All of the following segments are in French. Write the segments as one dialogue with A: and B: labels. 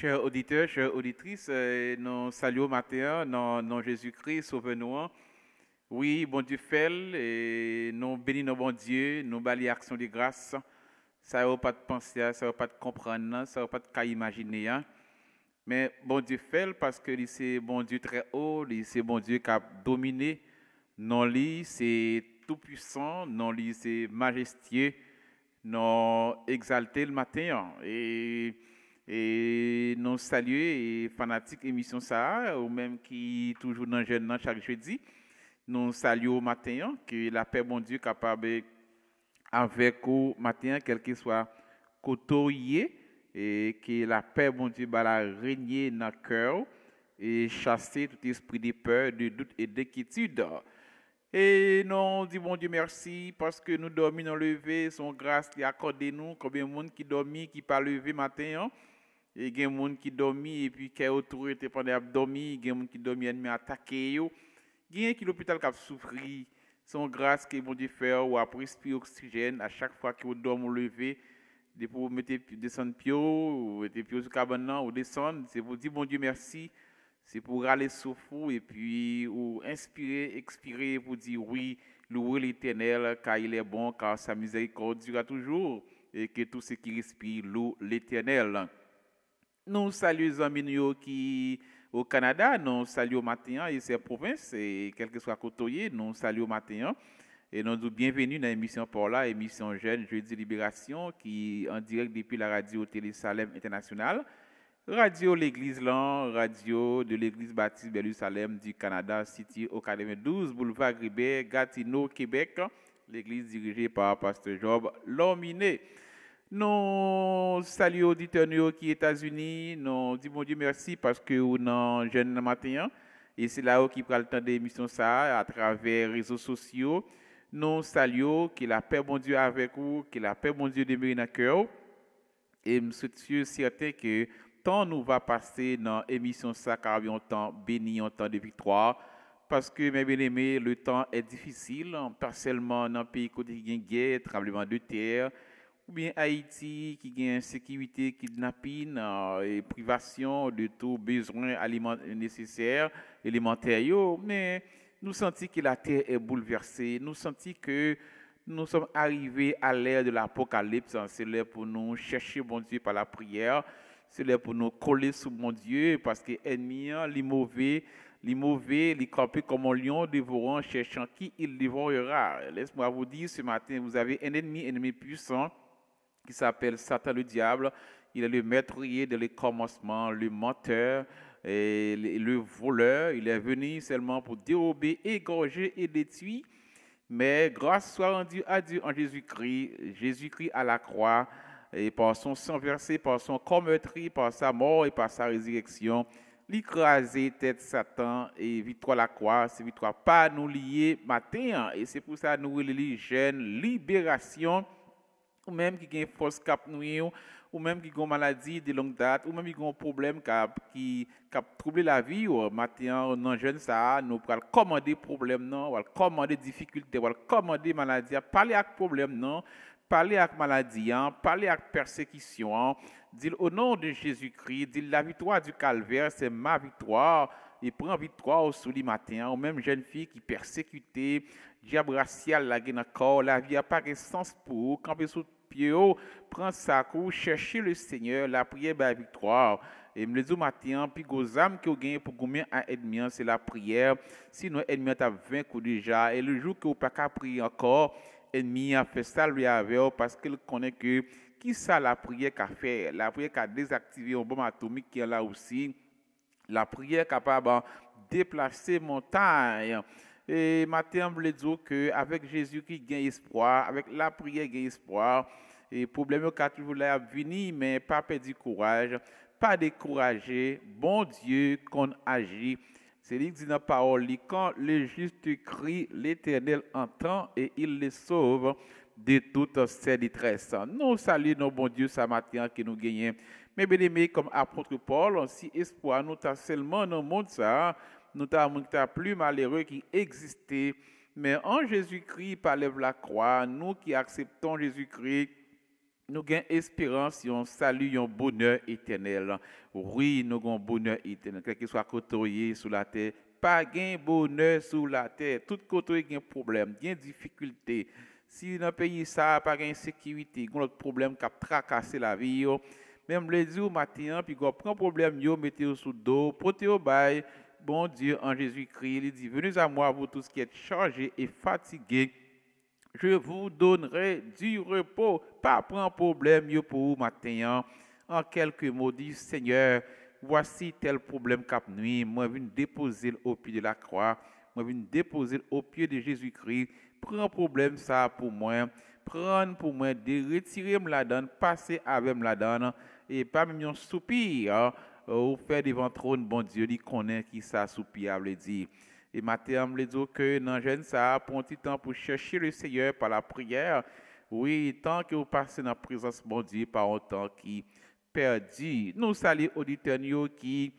A: Chers auditeurs, chères auditrices, nous saluons matin, non Jésus-Christ, sauveur-nous. Oui, bon Dieu fait, et nous bénissons bon Dieu, nous bâillons action de grâce. Ça n'a pas de penser, ça n'a pas de comprendre, ça n'a pas de imaginer. Mais bon Dieu fait parce que c'est bon Dieu très haut, c'est bon Dieu qui a dominé. Non, lui, c'est tout puissant, non, lui, c'est majestueux, non, exalté le matin. Et nous saluons et fanatiques émission ça, ou même qui toujours dans jeune chaque jeudi. Nous saluons au matin que la paix bon Dieu capable avec au matin, quel que soit côté et que la paix bon Dieu va régner dans le cœur et chasser tout esprit de peur, de doute et d'inquiétude. Et nous disons bon Dieu merci parce que nous dormons dans lever, son grâce qui accorde nous, combien de monde qui dormit, qui pas levé matin. Et il y a des gens qui dorment et puis qui ont autorité pendant qu'ils dorment. Il y a des gens qui dorment et ennemi attaqué. Il y a des gens qui l'hôpital qui souffert. Son grâce que bon Dieu fait ou après respirer oxygène à chaque fois que vous dormez ou lever, de pour mettre descendre pied ou mettre pied sur cabane ou descendre, c'est pour dire bon Dieu merci. C'est pour râler souffle et puis ou inspirer, expirer pour dire oui, louer l'Éternel car il est bon, car sa miséricorde durera toujours et que tout ce qui respire loue l'Éternel. Nous saluons les amis qui au Canada, nous saluons au matin et ses provinces, et quel que soit côté, nous saluons au matin. Et nous disons bienvenue dans l'émission pour là, émission Jeune, Jeudi Libération, qui est en direct depuis la radio Télé Salem International, radio L'Église Lan, radio de l'Église Baptiste Bellevue Salem du Canada, City au 92, boulevard Gribet, Gatineau, Québec, l'église dirigée par Pasteur Job Lominé. Nous saluons auditeurs qui sont aux États-Unis, nous disons bon Dieu merci parce que nous sommes jeunes matin. Et c'est là où qui prend le temps d'émission ça à travers les réseaux sociaux. Nous saluons que la paix bon Dieu avec vous, que la paix bon Dieu demeure dans le cœur. Et je suis certain que temps nous va passer dans l'émission ça car un temps béni, un temps de victoire. Parce que, mes bien-aimés, le temps est difficile, pas seulement dans le pays côté qui a une guerre, tremblement de terre, ou bien Haïti qui a insécurité, kidnapping et privation de tout besoin nécessaire, élémentaire. Mais nous sentons que la terre est bouleversée, nous sentons que nous sommes arrivés à l'ère de l'apocalypse. C'est l'heure pour nous chercher bon Dieu par la prière, c'est l'heure pour nous coller sous bon Dieu parce que l'ennemi, les mauvais, les camper comme un lion dévorant, cherchant qui il dévorera. Laisse-moi vous dire ce matin, vous avez un ennemi puissant qui s'appelle Satan le diable. Il est le meurtrier de les commencements, le menteur, et le voleur. Il est venu seulement pour dérober, égorger et détruire. Mais grâce soit rendue à Dieu en Jésus-Christ, Jésus-Christ à la croix, et par son sang versé, par son corps meurtri, par sa mort et par sa résurrection, l'écraser tête Satan et victoire la croix, c'est victoire pas nous lier matin. Et c'est pour ça que nous les jeunes libération, ou même qui ont une force cap nous, ou même qui ont une maladie de longue date, ou même qui ont un problème qui trouble la vie. Matin, dans jeunes ça, nous pouvons commander problème non, ou commander difficulté, ou commander maladie, parler avec problème non. Parler avec maladie, parler avec persécution, dire au nom de Jésus-Christ, dire la victoire du calvaire, c'est ma victoire, et prend victoire sous les matins, ou même jeune fille qui persécutée, diable racial, la gueule encore, la vie n'a pas de sens pour, camper sous pied, prend sa cour, chercher le Seigneur, la prière, la victoire. Et me le dis au matin, puis vos âmes que vous gagnez pour gagner un ennemi, c'est la prière. Sinon, l'ennemi a vaincu déjà, et le jour que vous n'avez pas prier encore, l'ennemi a fait ça lui avec parce qu'il connaît que qui ça la prière qu'a fait, la prière qui a désactivé un bombe atomique qui est là aussi, la prière capable de déplacer montagne. Et matin, je veux dire qu'avec Jésus qui gagne espoir, avec la prière gagne espoir, et problème qu'a toujours là venir, mais pas perdre courage, pas décourager, bon Dieu qu'on agit. C'est lui qui dit dans la parole, quand le juste crie, l'Éternel entend et il les sauve de toutes ses détresses. Nous saluons nos bon Dieu ce matin que nous gagnons. Mais bien aimé, comme apôtre Paul, si espoir nous avons seulement dans le monde, ça, nous avons plus malheureux qui existait. Mais en Jésus-Christ, par la croix, nous qui acceptons Jésus-Christ, nous avons espérance, un salut, un bonheur éternel. Oui, nous avons un bonheur éternel. Quel que soit côtoyé sur la terre, pas de bonheur sur la terre. Tout côté a un problème, il y a une difficulté. Si dans le pays, ça n'a pas d'insécurité, il y a un autre problème qui a tracassé la vie. Même les jours matin, puis on prend un problème, mettez-vous sous le dos, portez-vous bail. Bon Dieu, en Jésus-Christ, il dit, venez à moi, vous tous qui êtes chargés et fatigués. Je vous donnerai du repos. Pas prendre problème pour vous matin. En quelques mots, dit Seigneur, voici tel problème cap nuit. Moi, je viens déposer au pied de la croix. Moi, je viens déposer au pied de Jésus-Christ. Prends problème ça pour moi. Prends pour moi de retirer la donne, passer avec la donne et pas même un soupir. Ou faire devant trône, bon Dieu, il connaît qui ça soupir, veut dire. Et matin, je dis que dans le jeune, ça prend un petit temps pour chercher le Seigneur par la prière. Oui, tant que vous passez dans la présence de mon Dieu par un temps qui perdu. Nous saluons auditeurs qui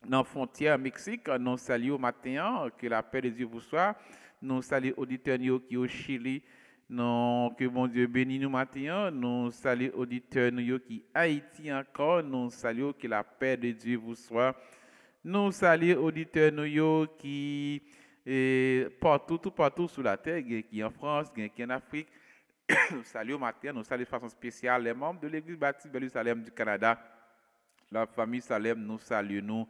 A: dans la frontière Mexique. Nous saluons au matin, que la paix de Dieu vous soit. Nous saluons auditeurs qui au Chili. Non, que mon Dieu bénisse nous matin. Nous saluons auditeurs qui Haïti encore. Nous saluons que la paix de Dieu vous soit. Nous saluons auditeurs qui partout sur la terre, qui en France, qui en Afrique. Nous saluons matin, nous saluons de façon spéciale les membres de l'Église Baptiste Bellevue Salem du Canada. La famille Salem, nous saluons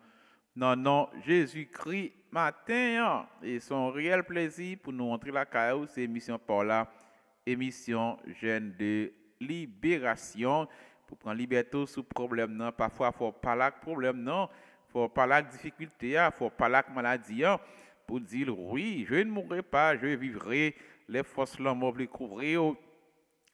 A: Non, non, Jésus-Christ matin. Et son réel plaisir pour nous entrer la caillou, c'est émission par là, émission jeune de libération. Pour prendre liberté sous problème, non. Parfois, il faut parler de problème, non. Il faut parler de difficulté, il faut parler de maladie, pour dire oui, je ne mourrai pas, je vivrai. Les forces de la mort les couvrir.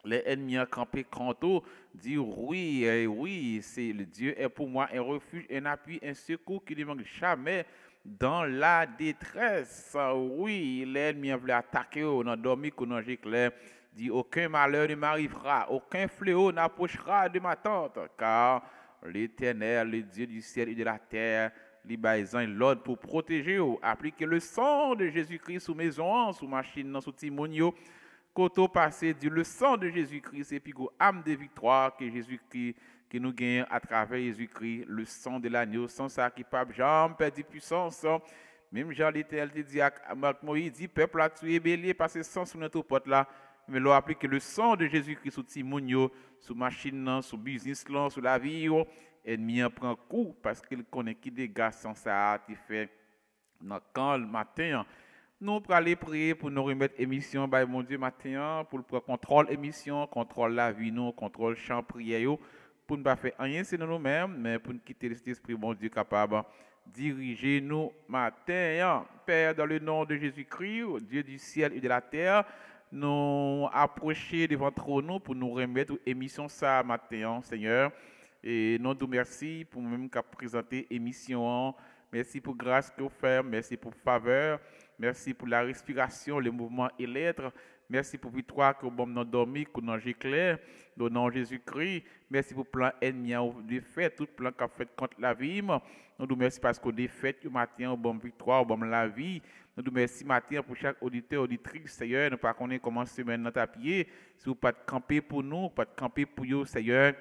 A: Les ennemis ont campé contre dire oui, oui, c'est le Dieu est pour moi un refuge, un appui, un secours qui ne manque jamais dans la détresse. Oui, l'ennemi voulu attaquer, on a dormi, qu'on a clair. Dit aucun malheur ne m'arrivera, aucun fléau n'approchera de ma tente, car l'Éternel, le Dieu du ciel et de la terre, les baisans l'ordre pour protéger, appliquer le sang de Jésus-Christ sous maison, sous machine, sous timonio. Koto passé du le sang de Jésus-Christ et puis âme de victoire que Jésus-Christ qui nous gagne à travers Jésus-Christ, le sang de l'agneau, sans ça qui pas jamais perdu puissance. Même Jean l'Éternel dit à Moïse, dit peuple a tué bélier parce que sang sur notre porte là, mais l'on applique le sang de Jésus-Christ sur Timonio, sur machine, sur business, sur la vie, ennemi en prend coup parce qu'il connaît qui dégâts sans ça qui fait dans quand le matin. Nous allons aller prier pour nous remettre émission, by mon Dieu, matin, pour le contrôle émission, contrôle la vie, nous, contrôle champ prière, pour ne pas faire rien, c'est nous-mêmes, mais pour nous quitter cet esprit, mon Dieu, capable de diriger nous matin. Père, dans le nom de Jésus-Christ, Dieu du ciel et de la terre, nous approcher devant trône pour nous remettre émission ça matin, Seigneur. Et nous nous merci pour même présenter émission. Merci pour grâce que vous faites, merci pour faveur. Merci pour la respiration, le mouvement et l'être. Merci pour la victoire que vous avez dormi, que vous avez clair, au nom de Jésus-Christ. Merci pour le plan ennemi de fait, tout plan qu'a fait contre la vie. Nous vous remercions parce que vous fait le matin, vous bonne victoire, vous la vie. Nous vous remercions matin pour chaque auditeur, auditrice, Seigneur. Nous ne pas connaître comment semaine notre pied. Si vous pas de camper pour nous, pas de camper pour vous, Seigneur.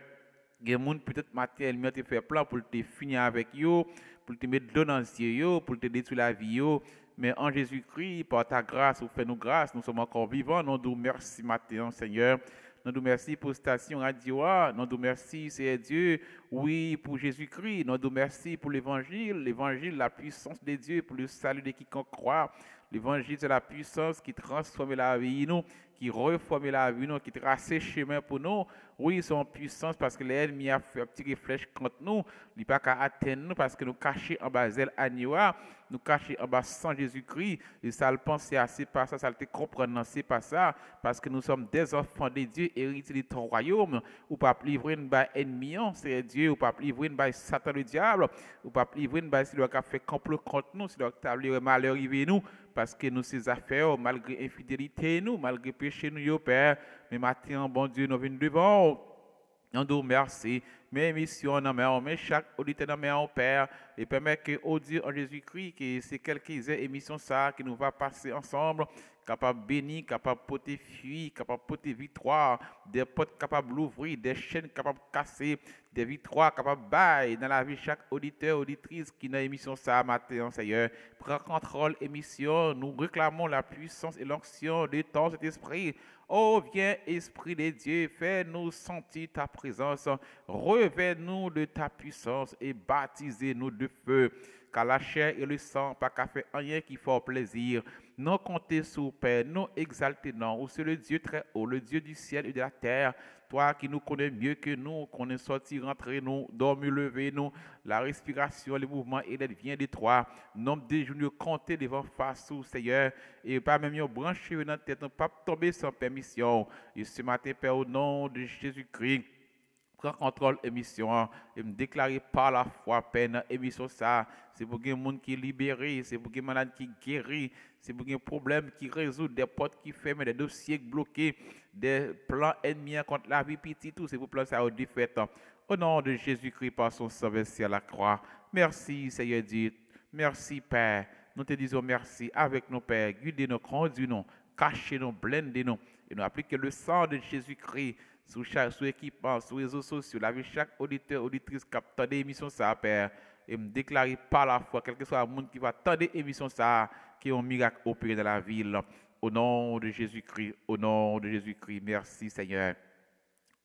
A: Il y a des gens peut-être matin, ennemi te fait plan pour te finir avec vous, pour te mettre dans les yeux, pour te détruire la vie. Mais en Jésus-Christ, par ta grâce, vous faites nous grâce, nous sommes encore vivants. Nous nous remercions matin, Seigneur. Nous nous remercions pour la station radio. Nous nous remercions, Seigneur Dieu, oui, pour Jésus-Christ. Nous nous remercions pour l'évangile, la puissance de Dieu, pour le salut de quiconque croit. L'évangile, c'est la puissance qui transforme la vie, nous, qui reforme la vie, nous, qui trace le chemin pour nous. Oui, son puissance parce que l'ennemi a fait un petit flèche contre nous. Il n'est pas qu'à atteindre nous parce que nous cachons en bas zèle agneau, nous cachons en bas sans Jésus-Christ. Et ça le penser assez pas ça, ça le comprendre, c'est pas ça. Parce que nous sommes des enfants de Dieu, héritiers de ton royaume. Ou pas livrer une balle ennemi, c'est Dieu. Ou pas livrer une balle Satan le diable. Ou pas livrer une balle si l'on a fait complot contre nous, si l'on a établi malheur arrivé nous. Parce que nous, ces affaires, malgré infidélité, nous, malgré péché, nous, Père, mais maintenant, bon Dieu, nous venons devant. Nous nous remercions. Mes émissions, mais chaque auditeur dans mes Père, et permet que, au Dieu en Jésus-Christ, que c'est quelques émissions ça qui nous va passer ensemble, capable de bénir, capable de porter fuir, capable de porter victoire, des portes capables d'ouvrir, des chaînes capables de casser, des victoires capables de bailler dans la vie de chaque auditeur, auditrice qui dans l'émission ça matin, Seigneur. Prends contrôle émission, nous réclamons la puissance et l'onction de ton cet esprit. Oh, viens, Esprit de Dieu, fais-nous sentir ta présence, revêt-nous de ta puissance et baptisez-nous de feu. Car la chair et le sang, pas qu'à faire rien qui fait plaisir. Non compter sur Père, non exalter, non. Ou c'est le Dieu très haut, le Dieu du ciel et de la terre. Toi qui nous connais mieux que nous, qu'on est sorti, rentré, nous, dormi, levé, nous. La respiration, le mouvement et l'aide vient de toi. Nombre de jours, nous compter devant face au Seigneur. Et pas même nous brancher dans notre tête, nous pas tomber sans permission. Et ce matin, Père, au nom de Jésus-Christ, prends contrôle émission et me déclarer par la foi peine émission ça c'est pour les gens qui libéré, c'est pour les malades qui guérit, c'est pour les problèmes qui résout, des portes qui ferment, des dossiers bloqués, des plans ennemis contre la vie petite, tout c'est pour plan ça au défaite. Au nom de Jésus-Christ par son sang versé à la croix. Merci Seigneur Dieu. Merci Père. Nous te disons merci avec nos pères, guidez-nous, conduisez-nous, cachez-nous, blendez-nous et nous appliquons le sang de Jésus-Christ sur équipement, sur les réseaux sociaux, la vie chaque auditeur, auditrice qui a des émissions ça, Père, et me déclarer par la foi, quel que soit le monde qui va attendre des émissions ça, qui ont un miracle opéré dans la ville. Au nom de Jésus-Christ, au nom de Jésus-Christ, merci Seigneur.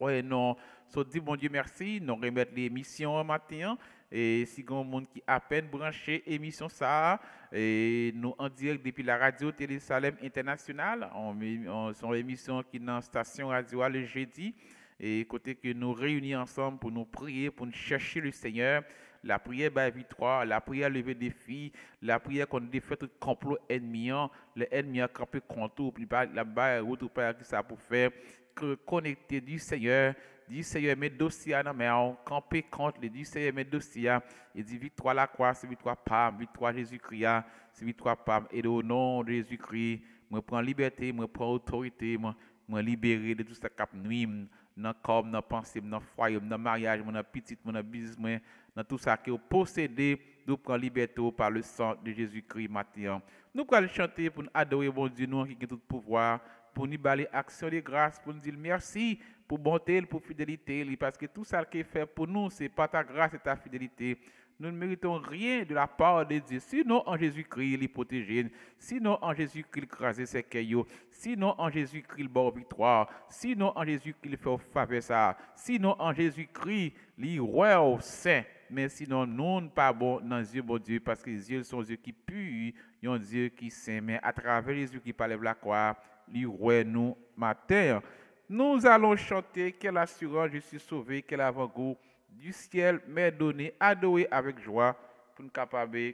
A: Oui, non, so dit bon Dieu merci, nous remettre l'émission matin, Et si il y a un monde qui à peine branché émission ça, et nous en direct depuis la radio Télé Salem International, on son émission qui est dans la station radio le jeudi, et côté que nous réunis ensemble pour nous prier, pour nous chercher le Seigneur. La prière par victoire, la prière lever défi, la prière qu'on défait tout complot ennemi, l'ennemi a campé contre nous, puis la balle retour par qui ça pour faire que connecter du Seigneur mes dossiers dans main, camper contre les du Seigneur mes dossiers, et dit victoire la croix, c'est victoire Pam, victoire Jésus-Christ, c'est victoire Pam, et au nom de Jésus-Christ, moi prends liberté, moi prends autorité, moi libéré de tout ça cap nuit, dans corps, dans pensée, dans foyer, dans mariage, dans petite, dans business, dans tout ça qui est possédé, nous prenons liberté par le sang de Jésus-Christ matin. Nous allons chanter pour nous adorer bon Dieu, nous qui avons tout pouvoir, pour nous balayer action de grâce, pour nous dire merci pour bonté, pour fidélité, parce que tout ça qui est fait pour nous, c'est pas ta grâce et ta fidélité. Nous ne méritons rien de la part de Dieu. Sinon, en Jésus-Christ, il est protégé. Sinon, en Jésus-Christ, il crase ses cailloux. Sinon, en Jésus-Christ, il bat victoire. Sinon, en Jésus-Christ, il fait faveur ça. Sinon, en Jésus-Christ, il est roi au saint. Mais sinon, nous ne pas bon dans les yeux de Dieu, parce que les yeux sont des yeux qui puent, ils ont des yeux qui saint. Mais à travers les yeux qui parlent de la croix, il est roi nous matin. Nous allons chanter, quelle assurance, je suis sauvé, quel avant-goût du ciel m'est donné, adorer avec joie, pour nous capables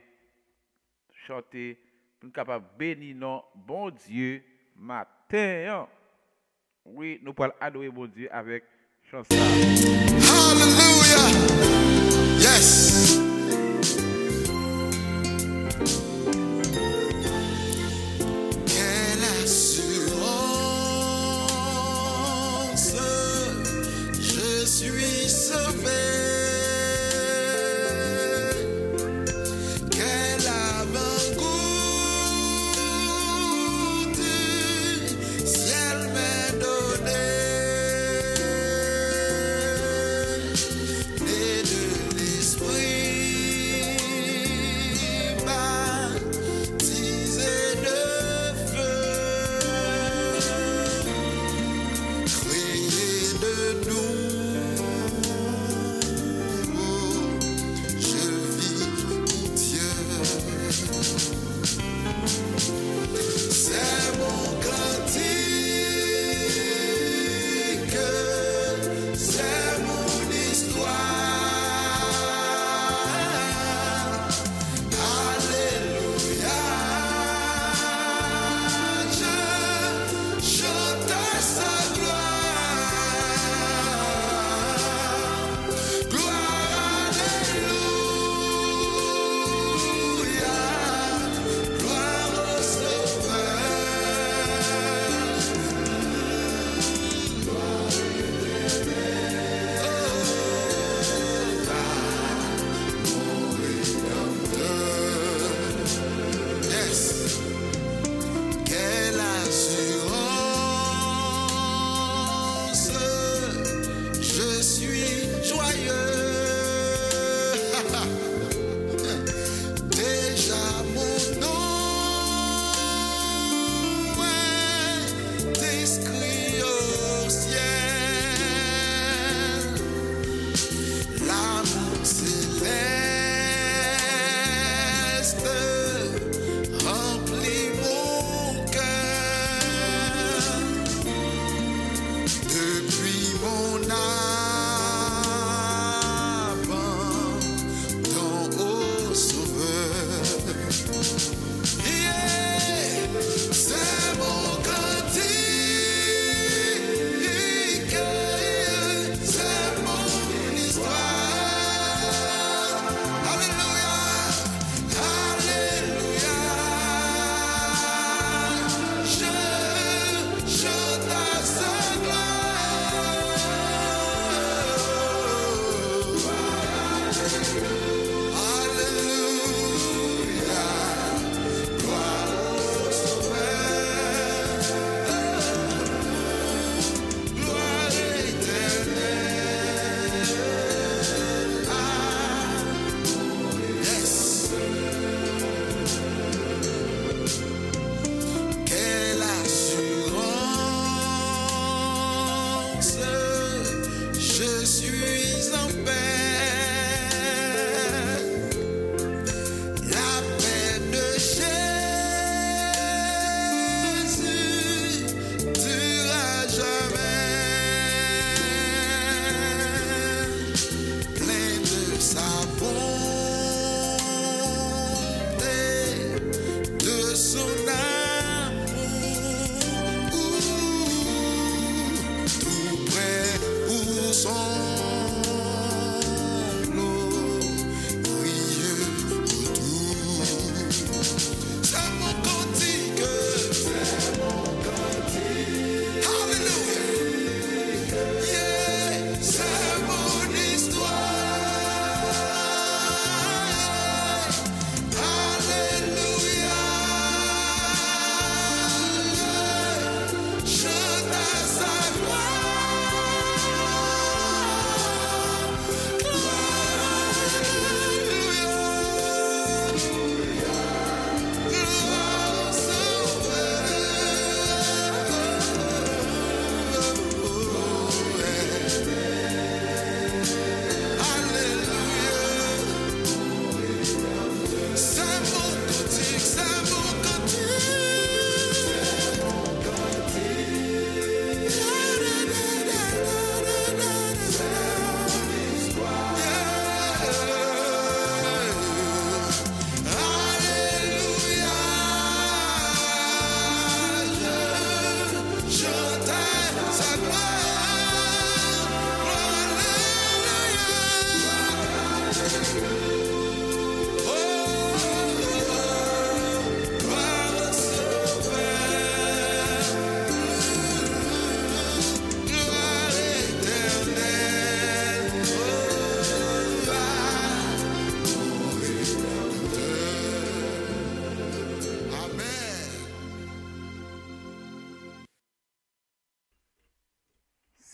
A: chanter, pour nous capables bénir non bon Dieu matin. Oui, nous pouvons adorer bon Dieu avec chanson.
B: Hallelujah. Yes. Quelle assurance, je suis sauvé. Quel avant-goût du ciel m'est donné. Les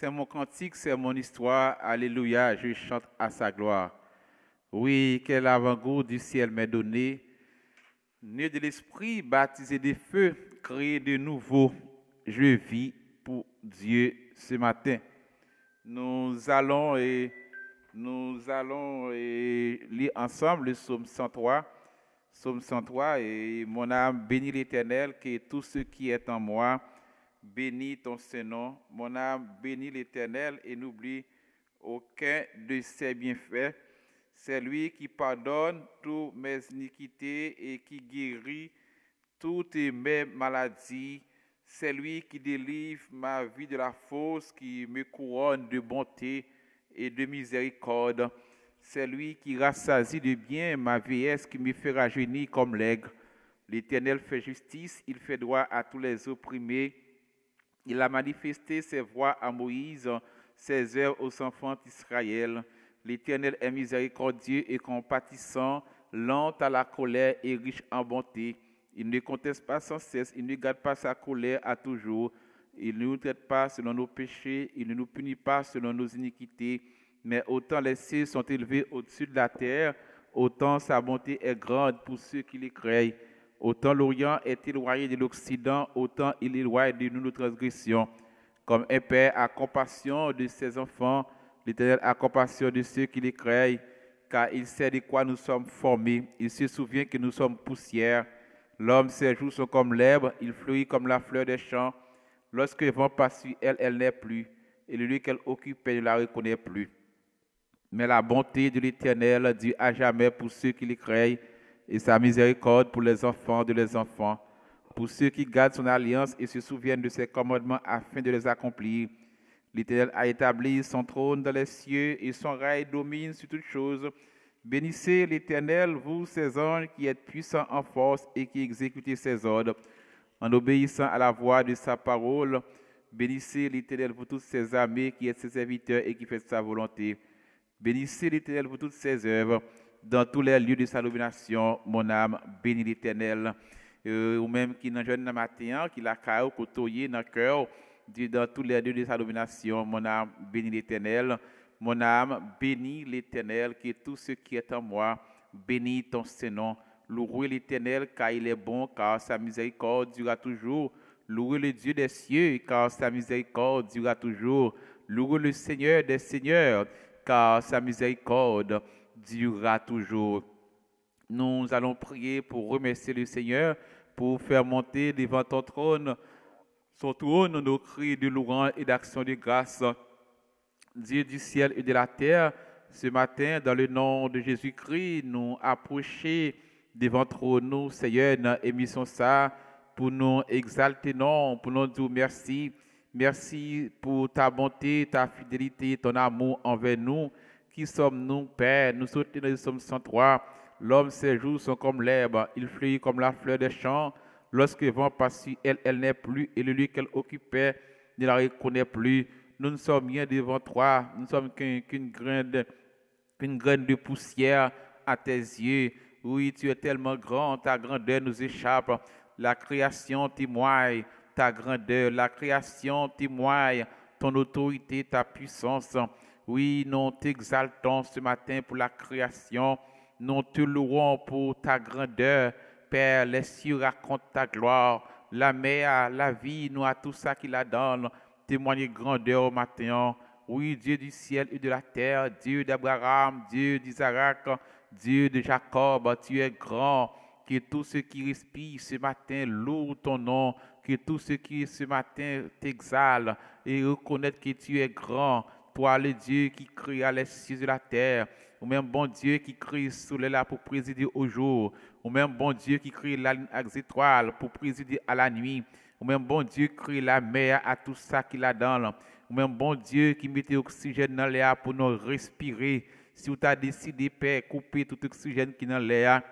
A: C'est mon cantique, c'est mon histoire. Alléluia, je chante à sa gloire. Oui, quel avant-goût du ciel m'est donné. Né de l'esprit, baptisé de feu, créé de nouveau. Je vis pour Dieu ce matin. Nous allons lire ensemble le psaume 103. Psaume 103, et mon âme bénit l'Éternel, que tout ce qui est en moi bénit ton Saint-Nom. Mon âme bénit l'Éternel et n'oublie aucun de ses bienfaits. C'est lui qui pardonne toutes mes iniquités et qui guérit toutes mes maladies. C'est lui qui délivre ma vie de la fosse, qui me couronne de bonté et de miséricorde. C'est lui qui rassasie de bien ma vieillesse, qui me fait rajeunir comme l'aigle. L'Éternel fait justice, il fait droit à tous les opprimés. Il a manifesté ses voies à Moïse, ses œuvres aux enfants d'Israël. L'Éternel est miséricordieux et compatissant, lent à la colère et riche en bonté. Il ne conteste pas sans cesse, il ne garde pas sa colère à toujours. Il ne nous traite pas selon nos péchés, il ne nous punit pas selon nos iniquités. Mais autant les cieux sont élevés au-dessus de la terre, autant sa bonté est grande pour ceux qui les craignent. Autant l'Orient est éloigné de l'Occident, autant il éloigne de nous nos transgressions. Comme un père a compassion de ses enfants, l'Éternel a compassion de ceux qui les craignent, car il sait de quoi nous sommes formés. Il se souvient que nous sommes poussière. L'homme, ses jours sont comme l'herbe, il fleurit comme la fleur des champs. Lorsque le vent passe sur elle, elle n'est plus, et le lieu qu'elle occupe, elle ne la reconnaît plus. Mais la bonté de l'Éternel dure à jamais pour ceux qui les craignent, et sa miséricorde pour les enfants de les enfants, pour ceux qui gardent son alliance et se souviennent de ses commandements afin de les accomplir. L'Éternel a établi son trône dans les cieux et son règne domine sur toutes choses. Bénissez l'Éternel, vous, ses anges, qui êtes puissants en force et qui exécutez ses ordres, en obéissant à la voix de sa parole. Bénissez l'Éternel, vous toutes ses armées, qui êtes ses serviteurs et qui faites sa volonté. Bénissez l'Éternel, vous toutes ses œuvres, dans tous les lieux de sa domination. Mon âme bénit l'Éternel. Ou même qui n'a jeune matin, qui l'a caillou, côtoyé dans le cœur, dans tous les lieux de sa domination. Mon âme bénit l'Éternel. Mon âme bénit l'Éternel, que tout ce qui est en moi bénit ton Saint-Nom. Louez l'Éternel, car il est bon, car sa miséricorde durera toujours. Louez le Dieu des cieux, car sa miséricorde durera toujours. Louez le Seigneur des seigneurs, car sa miséricorde durera toujours. Nous allons prier pour remercier le Seigneur, pour faire monter devant ton trône, son trône, nos cris de louange et d'action de grâce. Dieu du ciel et de la terre, ce matin, dans le nom de Jésus-Christ, nous approcher devant ton trône, Seigneur, dans l'émission ça, pour nous exalter, non, pour nous dire merci. Merci pour ta bonté, ta fidélité, ton amour envers nous. Qui sommes-nous, Père? Nous sommes dans le psaume 103. L'homme, ses jours sont comme l'herbe, il fleurit comme la fleur des champs. Lorsque le vent passe sur elle, elle n'est plus, et le lieu qu'elle occupait ne la reconnaît plus. Nous ne sommes rien devant toi, nous ne sommes qu'une graine de poussière à tes yeux. Oui, tu es tellement grand, ta grandeur nous échappe. La création témoigne ta grandeur, la création témoigne ton autorité, ta puissance. Oui, nous t'exaltons ce matin pour la création. Nous te louons pour ta grandeur. Père, les cieux racontent ta gloire. La mer, la vie, nous a tout ça qui la donne. Témoignez grandeur au matin. Oui, Dieu du ciel et de la terre, Dieu d'Abraham, Dieu d'Isaac, Dieu de Jacob, tu es grand. Que tout ce qui respire ce matin loue ton nom. Que tout ce qui ce matin t'exale et reconnaître que tu es grand. Toi, le Dieu qui créa les cieux et la terre. Ou même bon Dieu qui crée le soleil là pour présider au jour. Ou même bon Dieu qui crée la lune avec les étoiles pour présider à la nuit. Ou même bon Dieu qui crée la mer à tout ça qui la donne. Ou même bon Dieu qui mettait l'oxygène dans l'air pour nous respirer. Si tu as décidé, Père, couper tout l'oxygène qui est dans l'air,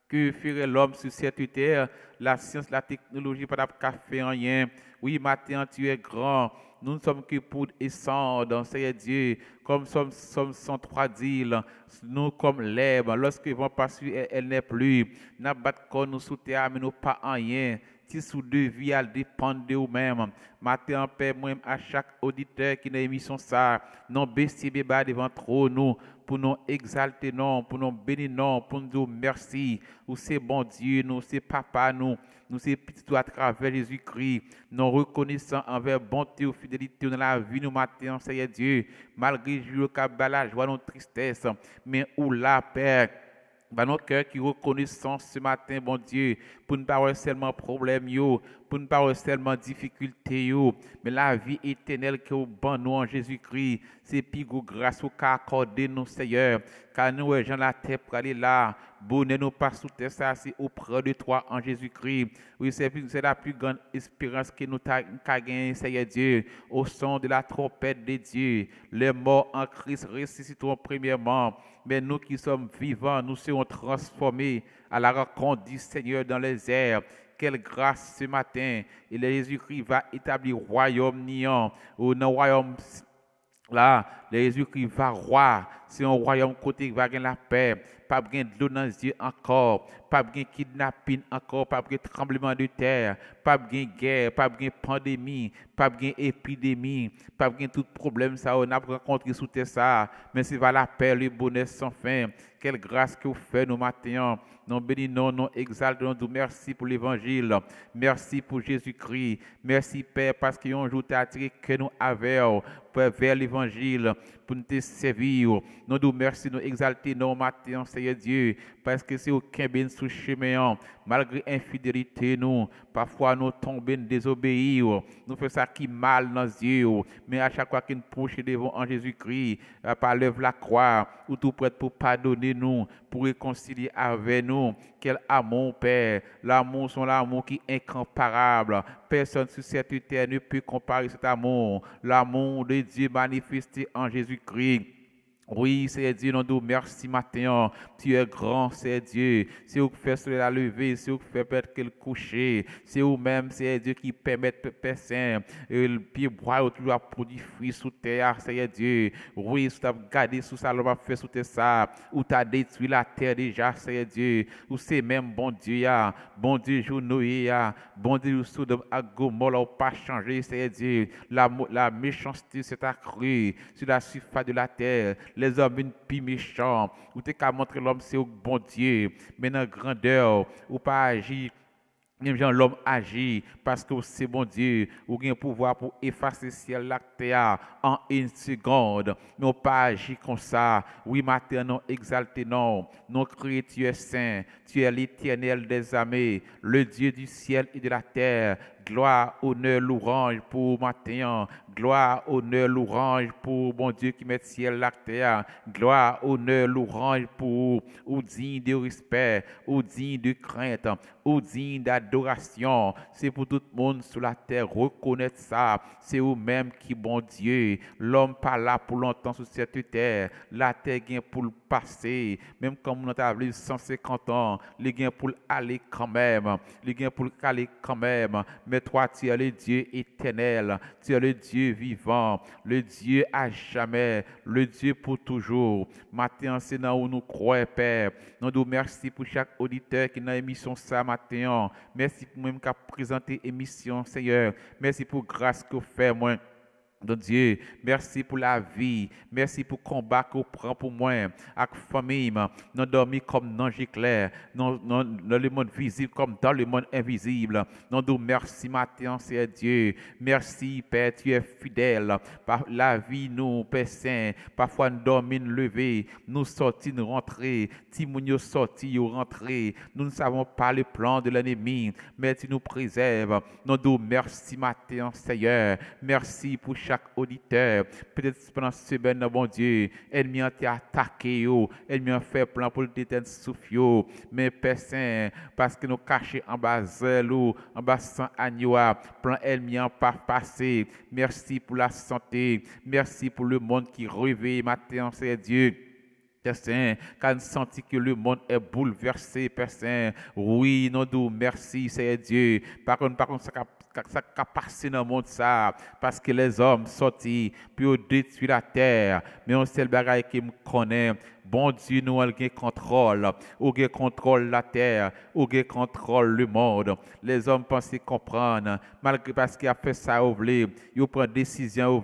A: que ferait l'homme sur cette terre? La science, la technologie, pas de faire rien. Oui, matin, tu es grand. Nous ne sommes que poudre et cendre, Seigneur Dieu, comme sommes 103 d'îles, nous comme l'herbe. Lorsqu'ils vont passer, elle n'est plus. Nous battons nous sous terre, mais nous pas en rien. petit sous de vie à dépendre de vous-même. Matin, Père, moi à chaque auditeur qui dans l'émission ça, non baisser bébé devant trop nous, pour nous exalter, non, pour nous bénir, non, pour nous dire merci. Ou c'est bon Dieu, nous, c'est papa, nous c'est petit tout à travers Jésus-Christ, nous reconnaissons envers bonté ou fidélité dans la vie, nous matin, Seigneur Dieu, malgré le cabas, la joie, nos tristesse, mais où la Père, dans nos cœurs qui reconnaissent ce matin, bon Dieu, pour ne pas avoir seulement problème, pour ne pas avoir seulement difficulté, mais la vie éternelle que vous bon nous en Jésus-Christ, c'est plus grâce au cas accordé nous, Seigneur, car nous, gens la terre pour aller là, bonheur nous pas sous terre, ça c'est auprès de toi en Jésus-Christ. Oui, c'est la plus grande espérance que nous avons gagnée, Seigneur Dieu, au son de la trompette de Dieu. Les morts en Christ ressusciteront premièrement, mais nous qui sommes vivants, nous serons transformés à la rencontre du Seigneur dans les airs. Quelle grâce ce matin. Et Jésus-Christ va établir royaume niant, ou dans le royaume là, Jésus-Christ va roi. C'est un royaume côté qui va gagner la paix. Pas de l'eau dans les yeux encore. Pas de kidnapping encore. Pas de tremblement de terre. Pas de guerre. Pas de pandémie. Pas de épidémie. Pas de tout problème ça. On a rencontré sous terre ça. Mais c'est va la paix, le bonheur sans fin. Quelle grâce que vous faites nous matins. Nous bénissons, nous exaltons, nous merci pour l'évangile. Merci pour Jésus-Christ. Merci Père parce qu'il y a un jour attiré que nous avons vers l'évangile pour nous servir. Nous nous merci, nous exalter nos matins, Seigneur Dieu, parce que c'est aucun bien sous chemin. Malgré infidélité, nous, parfois nous tombons désobéir. Nous faisons ça qui mal dans nos yeux. Mais à chaque fois qu'il nous proche devant en Jésus-Christ, par l'œuvre la croix, ou tout prêt pour pardonner nous, pour réconcilier avec nous. Quel amour, Père. L'amour, c'est l'amour qui est incomparable. Personne sur cette terre ne peut comparer cet amour. L'amour de Dieu manifesté en Jésus-Christ. Oui, c'est Dieu, nous nous merci matin. Tu es grand, c'est Dieu. C'est vous qui fait cela lever, c'est vous qui fait peut-être qu'elle coucher. C'est vous-même, c'est Dieu qui permet personne. Le pied bois toujours produire fruit sous terre, c'est Dieu. Oui, si tu as gardé sous ça, l'homme a fait sous terre ça. Ou tu as détruit la terre déjà, c'est Dieu. Ou c'est même bon Dieu, bon Dieu, jour Noé, bon Dieu, Sodome à Gomorrhe, n'a pas changé, c'est Dieu. La méchanceté s'est accrue sur la surface de la terre. Les hommes une pire méchant, ou t'es qu'à montrer l'homme c'est au bon Dieu, mais dans grandeur, ou pas agir, même genre l'homme agit parce que c'est bon Dieu, ou bien pouvoir pour effacer ciel la terre en une seconde, mais on pas agir comme ça. Oui, matin, non exalté, non crié, tu es saint, tu es l'Éternel des armées, le Dieu du ciel et de la terre. Gloire, honneur, louange pour matin. Gloire, honneur, louange pour bon Dieu qui met ciel la terre. Gloire, honneur, louange pour ou digne de respect, ou digne de crainte, ou digne d'adoration. C'est pour tout le monde sur la terre reconnaître ça. C'est vous-même qui bon Dieu. L'homme pas là pour longtemps sur cette terre. La terre vient pour le passer. Même comme on a vu 150 ans, il vient pour aller quand même. Il vient pour aller quand même. Mais toi, tu es le Dieu éternel, tu es le Dieu vivant, le Dieu à jamais, le Dieu pour toujours. Matin, c'est là où nous croyons, Père. Nous nous remercions pour chaque auditeur qui est dans l'émission ça matin. Merci pour même qui a présenté l'émission, Seigneur. Merci pour grâce que vous faites, moi. Donc Dieu, merci pour la vie, merci pour le combat que vous prenez pour moi, avec la famille, nous dormons comme dans l'éclair, dans le monde visible comme dans le monde invisible. Nous nous merci matin, c'est Dieu. Merci Père, tu es fidèle. Par la vie, nous, Père Saint, parfois nous dormons, nous lever, nous sortis, nous rentrer, Timounio sorti, nous rentrer. Nous ne savons pas le plan de l'ennemi, mais tu nous préserves. Nous nous merci matin, Seigneur. Merci pour chaque auditeur, peut-être pendant ce semaine, bon Dieu, ennemi a été attaqué, ennemi a fait plan pour le détenir souffle, mais Père Saint, parce que nous cachons en bas zèle ou en bas sans agneau, plan ennemi a pas passé. Merci pour la santé, merci pour le monde qui réveille matin, c'est Dieu. Père Saint, quand nous sentons que le monde est bouleversé, Père Saint, oui, nous nous merci, c'est Dieu. Par contre, ça a passé dans le monde ça, parce que les hommes sortis, puis ils détruisent la terre. Mais on sait le bagage qui me connaît, Bon Dieu, nous avons contrôle. Ou contrôle la terre. Ou contrôle le monde. Les hommes pensent comprendre. Malgré parce qu'il a fait ça, ils prennent décision,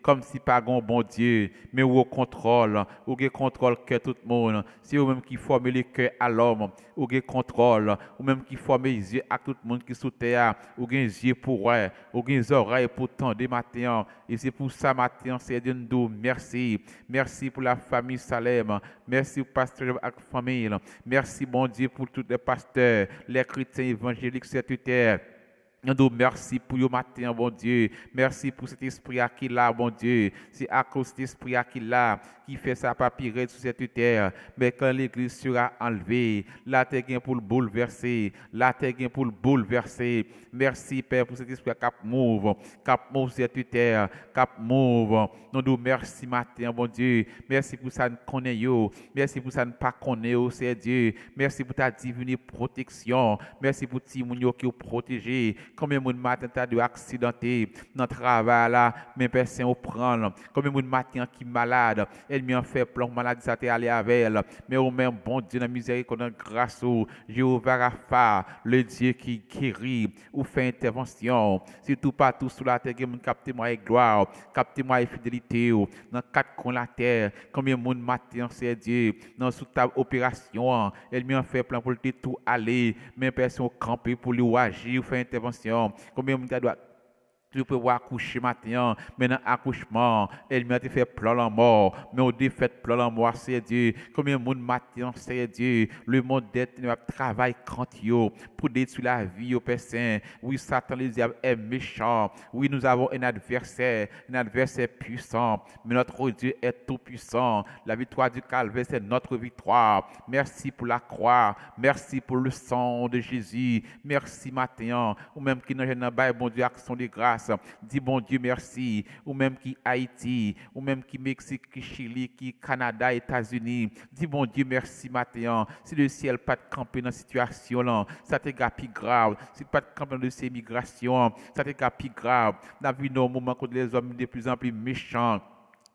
A: comme si pas un bon Dieu. Mais ou contrôle. Ou contrôle que tout le monde. C'est eux-mêmes qui forment le cœur à l'homme. Ou contrôle. Ou même qui forment les yeux à tout le monde qui sous terre. Ou les yeux pour eux. Ou les oreilles pour tendre matin. Et c'est pour ça, matin, c'est de nous merci. Merci pour la famille Salem. Merci pour le pasteur et la famille. Merci, bon Dieu, pour tous les pasteurs, les chrétiens évangéliques sur cette terre. Nous merci pour le matin, bon Dieu. Merci pour cet esprit qui est là, bon Dieu. C'est à cause de cet esprit qui est là, qui fait sa papyrette sur cette terre. Mais quand l'église sera enlevée, la terre pour le bouleverser. La terre pour le bouleverser. Merci, Père, pour cet esprit qui move sur cette terre, qui move. Nous merci matin, bon Dieu. Merci pour ça nous connaissons. Merci pour ça nous pas connaissons, c'est Dieu. Merci pour ta divine protection. Merci pour Timounio qui est protégé. Combien de matin tu as dû accidenté dans le travail là, mais personne ne prend. Combien de matin qui est malade, elle m'a fait plein de maladie, ça t'est allé avec elle. Mais au même bon Dieu, dans la miséricorde, grâce au Jéhovah Rapha, le Dieu qui guérit ou fait intervention. Surtout partout sur la terre, captez-moi avec gloire, captez-moi avec fidélité. Dans quatre coins de la terre, combien de matin c'est Dieu, dans sous ta opération, elle m'a fait plein pour tout aller, mais personne camper pour lui agir ou faire intervention. Combien de temps tu peux voir accoucher matin, mais dans l'accouchement, elle m'a fait plein la mort, mais au défait plein la mort, c'est Dieu. Combien de monde matin, c'est Dieu. Le monde d'être travail quand pour détruire la vie au Père Saint. Oui, Satan, le diable est méchant. Oui, nous avons un adversaire puissant, mais notre Dieu est tout puissant. La victoire du Calvaire, c'est notre victoire. Merci pour la croix, merci pour le sang de Jésus. Merci matin, ou même qui n'a pas bon Dieu, action de grâce. Dis bon Dieu merci, ou même qui Haïti, ou même qui Mexique, qui Chili, qui Canada, États-Unis. Dis bon Dieu merci matin. Si le ciel pas de camper dans cette situation là, ça te gâte plus grave. Si pas de camper dans ces migrations, ça te gâte plus grave. Dans la vie, nos moments où les hommes de plus en plus méchants.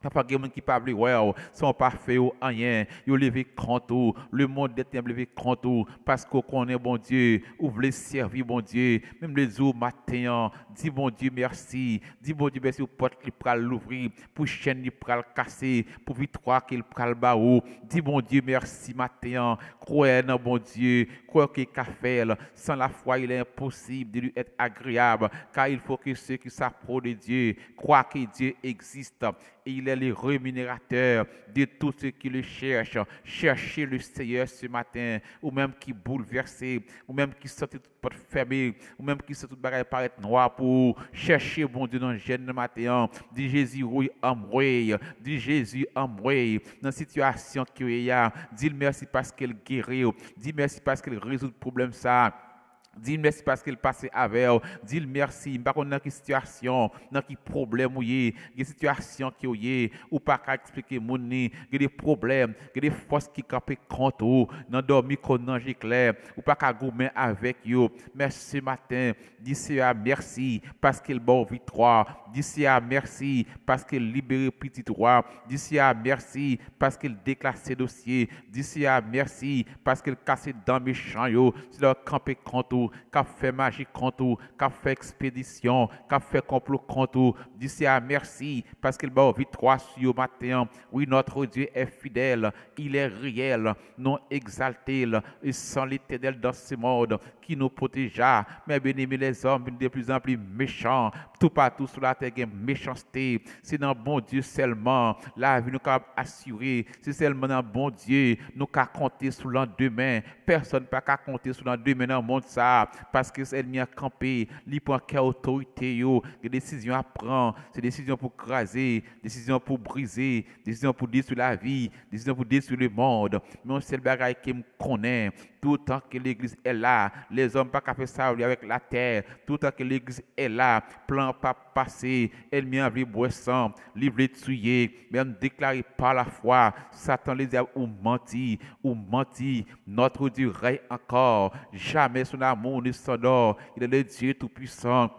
A: Papa, il y a des gens qui parlent, ouais, sont parfaits ou rien. Ils ont levé contre le monde est levé contre parce qu'on connaît bon Dieu, ou voulez servir bon Dieu. Même les jours matin, dis bon Dieu merci. Dis bon Dieu merci pour porte qui pral l'ouvrir, pour chaîne qui pral casser, pour victoire qu'il pral baou. Dis bon Dieu merci matin. Croyez dans bon Dieu, croyez qu'il a fait. Sans la foi, il est impossible de lui être agréable, car il faut que ceux qui s'approchent de Dieu croient que Dieu existe. Et il est le rémunérateur de tous ceux qui le cherchent. Cherchez le Seigneur ce matin, ou même qui bouleversé, ou même qui sortent toute porte fermée, ou même qui sortent toute bagaille paraître noir pour chercher bon Dieu dans le jeune matin. Dis Jésus, oui, en moi. Dis Jésus, en moi. Dans la situation qu'il y a, dis merci parce qu'il guérit. Dis merci parce qu'il résout le problème ça. Dis merci parce qu'il passe avec vous. Dis merci. Par contre, dans quelle situation, dans quel problème vous avez, des situations qui vous avez, ou pas qu'à expliquer mon nez, des problèmes, des forces qui campent contre vous, dans dormir qu'on ange clair, ou pas qu'à goumer avec vous. Mais ce matin, dis Seigneur merci parce qu'il bon victoire. Dis Seigneur merci parce qu'il libère petit roi. Dis Seigneur merci parce qu'il déclare ses dossiers. Dis Seigneur merci parce qu'il casse dans mes champs, c'est leur camper contre vous. Qu'a fait magie contre vous, qu'a fait expédition, qu'a fait complot contre vous. Dis merci parce qu'il va victoire sur le matin. Oui, notre Dieu est fidèle, il est réel, non exalté, et sans l'éternel dans ce monde qui nous protégea. Mais bien aimés les hommes, de plus en plus méchants, tout partout sur la terre, méchanceté. C'est dans bon Dieu seulement la vie nous capable assurer. C'est seulement dans bon Dieu nous qu'à compter sur l'an demain. Personne pas qu'à compter sur l'an demain dans le monde ça. Parce que c'est l'ennemi a campé, il prend quelle autorité, des décisions à prendre, c'est des décisions pour craser, des décisions pour briser, des décisions pour détruire la vie, des décisions pour détruire le monde. Mais on sait le bagage qui me connaît. Tout le temps que l'église est là, les hommes pas qu'à faire ça avec la terre. Tout le temps que l'église est là, plan pas passé, ennemi a vu boisson, livre tuer, même déclaré par la foi, Satan les a ou menti, notre Dieu règne encore, jamais son amour ne s'endort, il est le Dieu tout-puissant.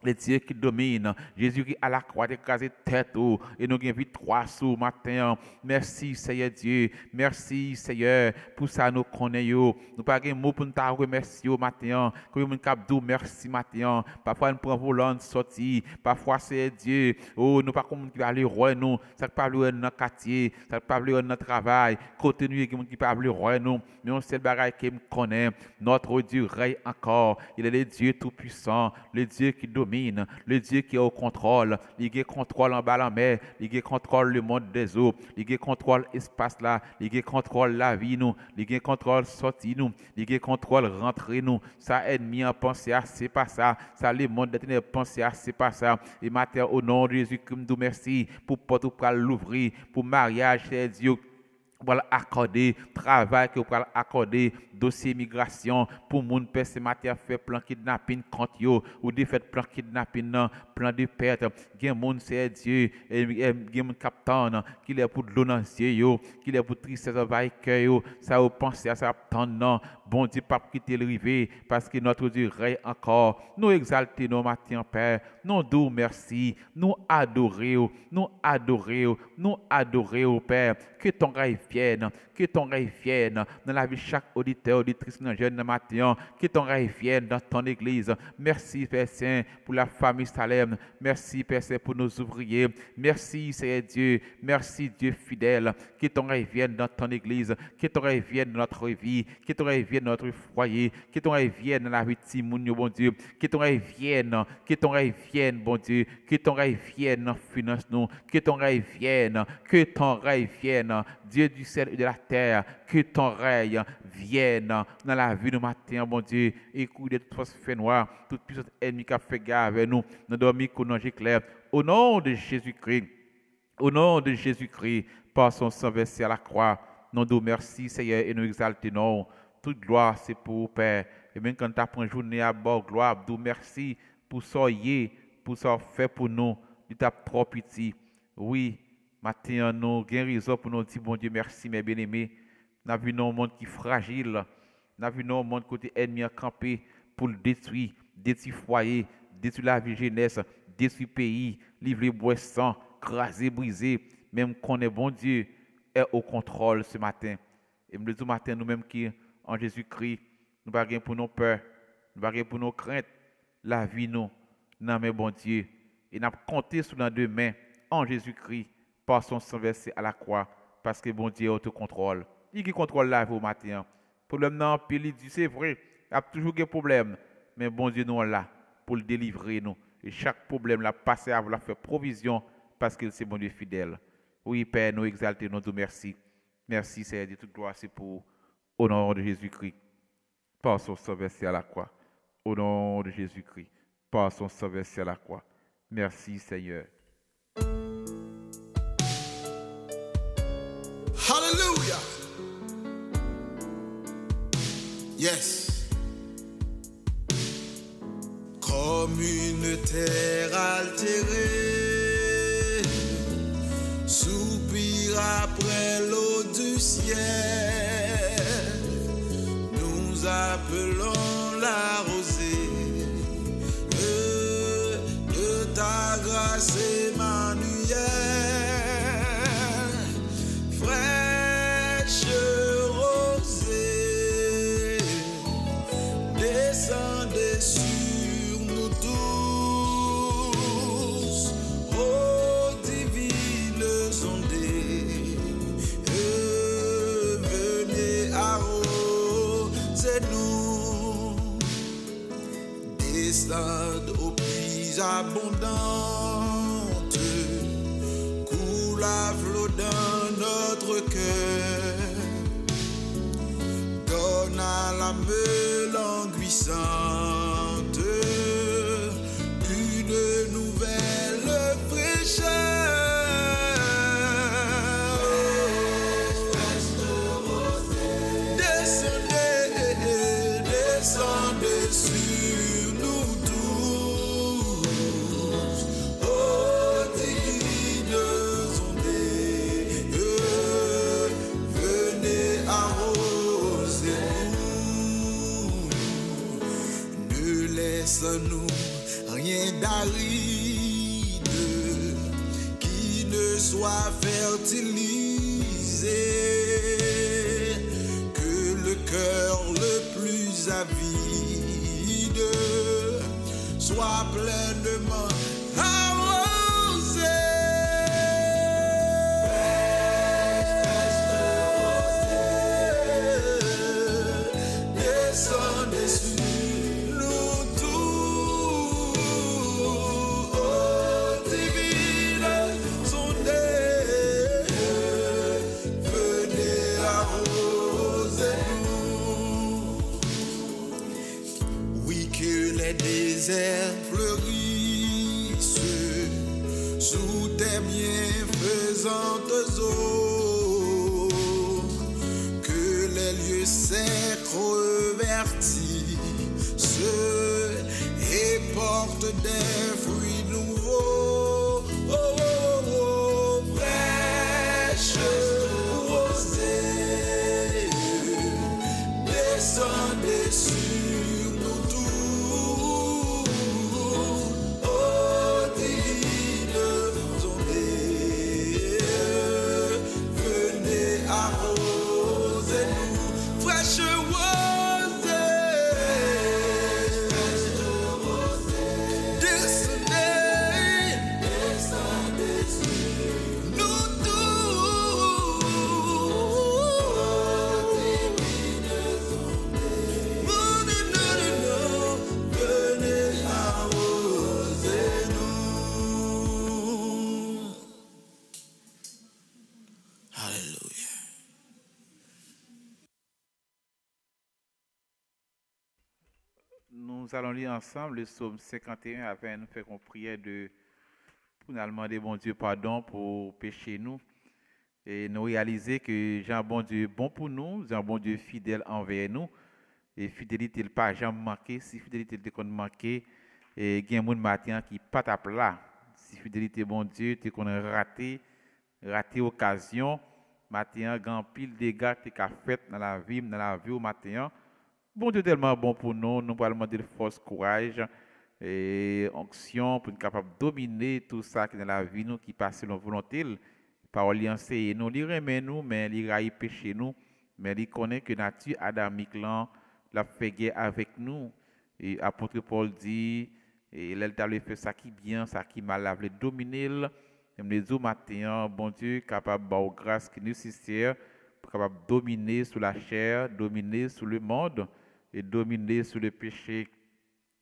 A: le Dieu qui domine, Jésus qui à la croix écrasé tête et nous avons victoire sous matin. Merci Seigneur Dieu, merci Seigneur pour ça nous connaissons. Nous pas de mot pour nous remercier au matin, que nous capdou merci matin. Parfois nous prenons volant sortir, parfois c'est Dieu, oh nous pas comme qui aller roi nous, ça pas aller dans quartier, ça pas aller dans travail, côté nous qui pas aller roi nous, mais on seul bagaille qui me connaît, notre Dieu règne encore, il est le Dieu tout puissant, le Dieu qui domine, le Dieu qui est au contrôle, il contrôle en bas la mer, il contrôle le monde des eaux, il contrôle l'espace là, il contrôle la vie nous, il contrôle sortie nous, il contrôle rentrer nous, ça ennemi en penser à c'est pas ça, ça le monde des ténèbres penser à c'est pas ça. Et matin au nom de Jésus, nous merci pour porte pour l'ouvrir, pour mariage, c'est Dieu. Pour accorder travail que pour accorder dossier migration pour moun personne matière fait plan kidnapping contre yo ou des fait plan kidnapping plan de perte gen moun c'est Dieu et gen moun captain qui est pour l'eau dans yeux yo qui est pour tristesse va cœur yo ça au penser à ça attendre bon Dieu pas quitter le river parce que notre Dieu règne encore nous exalter nos matin Père nous dou merci nous adorer Père que ton règne vienne, que ton règne vienne dans la vie de chaque auditeur, auditrice dans jeune matin, que ton règne vienne dans ton église. Merci Père Saint pour la famille Salem, merci Père Saint pour nos ouvriers, merci Seigneur Dieu, merci Dieu fidèle, que ton règne vienne dans ton église, que ton règne vienne dans notre vie, que ton règne vienne dans notre foyer, que ton règne vienne dans la vie de Timoun, bon Dieu, que ton règne vienne, bon Dieu, que ton règne vienne dans finance nous, que ton règne vienne, Dieu du ciel et de la terre, que ton règne vienne dans la vie de matin, bon Dieu, écoute de toute force fait noir, toute puissance ennemi qui a fait guerre avec nous, nous dormir qu'on en clair. Au nom de Jésus-Christ, par son sang versé à la croix, nous nous merci Seigneur et nous exaltons. Toute gloire c'est pour Père. Et même quand tu as pris une journée à bord, gloire, nous merci pour ça pour ça fait pour nous, de ta propre pitié. Oui. Matin, nous avons raison pour nous dire, bon Dieu, merci, mes bien-aimés. Nous avons vu un monde qui est fragile. Nous avons vu un monde côté ennemi à camper pour le détruire foyer, détruire la vie jeunesse, détruire le pays, livrer bois sang, craser, briser. Même qu'on est bon Dieu est au contrôle ce matin. Et me dis matin, nous-mêmes qui en Jésus-Christ, nous ne pas pour nos peurs, nous ne pas pour nos craintes. La vie, nous, non, mais bon Dieu. Et nous avons compté sur nos deux mains en Jésus-Christ. Par son sang versé à la croix, parce que bon Dieu autocontrôle. Il qui contrôle la vie au matin. Problème non, puis il dit c'est vrai, il y a toujours des problèmes, mais bon Dieu nous est là pour le délivrer nous. Et chaque problème l'a passé à vouloir faire provision parce que c'est bon Dieu fidèle. Oui Père, nous exaltons, nous merci. Merci Seigneur de toute gloire, c'est pour au nom de Jésus-Christ. Par son sang versé à la croix. Au nom de Jésus-Christ. Par son sang versé à la croix. Merci Seigneur.
B: Hallelujah. Yes. Comme une terre altérée, soupire après l'eau du ciel, nous appelons la rosée de ta grâce Emmanuel. Descendez sur nous tous, ô divines ondées, venez arroser-nous, descendez aux pluies abondantes, coule à flot dans notre cœur, donne à l'âme languissante une nouvelle fraîcheur. Descendez sur nous tous, ô divines ondées, venez arroser. aride, qui ne soit fertilisé, que le cœur le plus avide soit pleinement arrosé. Descendez sur nous tous, ô divine sondée, venez arroser-nous. Oui, que les déserts fleurissent sous tes bienfaisantes eaux, que les lieux secs revertissent et portent des fruits nouveaux. Oh, oh, oh, fraîche rosée, descendez sur nous tous, ô divine ondée, venez arroser-nous. Fraîche
A: Nous allons lire ensemble le psaume 51 afin de nous faire une prière pour nous demander bon Dieu pardon pour pécher nous et nous réaliser que j'ai un bon Dieu bon pour nous, j'ai un bon Dieu fidèle envers nous et fidélité ne pas jamais manquer. Si fidélité te qu'on manquer et il y a un monde matin qui pas ta plat. Si fidélité bon Dieu te qu'on raté occasion matin grand pile dégâts que tu as fait dans la vie au matin. Bon Dieu tellement bon pour nous, nous pouvons demander de force, courage et onction pour être capable de dominer tout ça qui est dans la vie nous qui passe selon volonté. Parole enseigne nous, il remet nous, mais il raille péché nous, mais il connaît que nature adamique là, l'a fait guerre avec nous. Et apôtre Paul dit, et il a fait ça qui bien, ça qui mal, l'a dominer. Et me dit au matin, bon Dieu capable de grâce qui nous nécessaire pour capable de dominer sur la chair, dominer sur le monde et dominer sur le péché.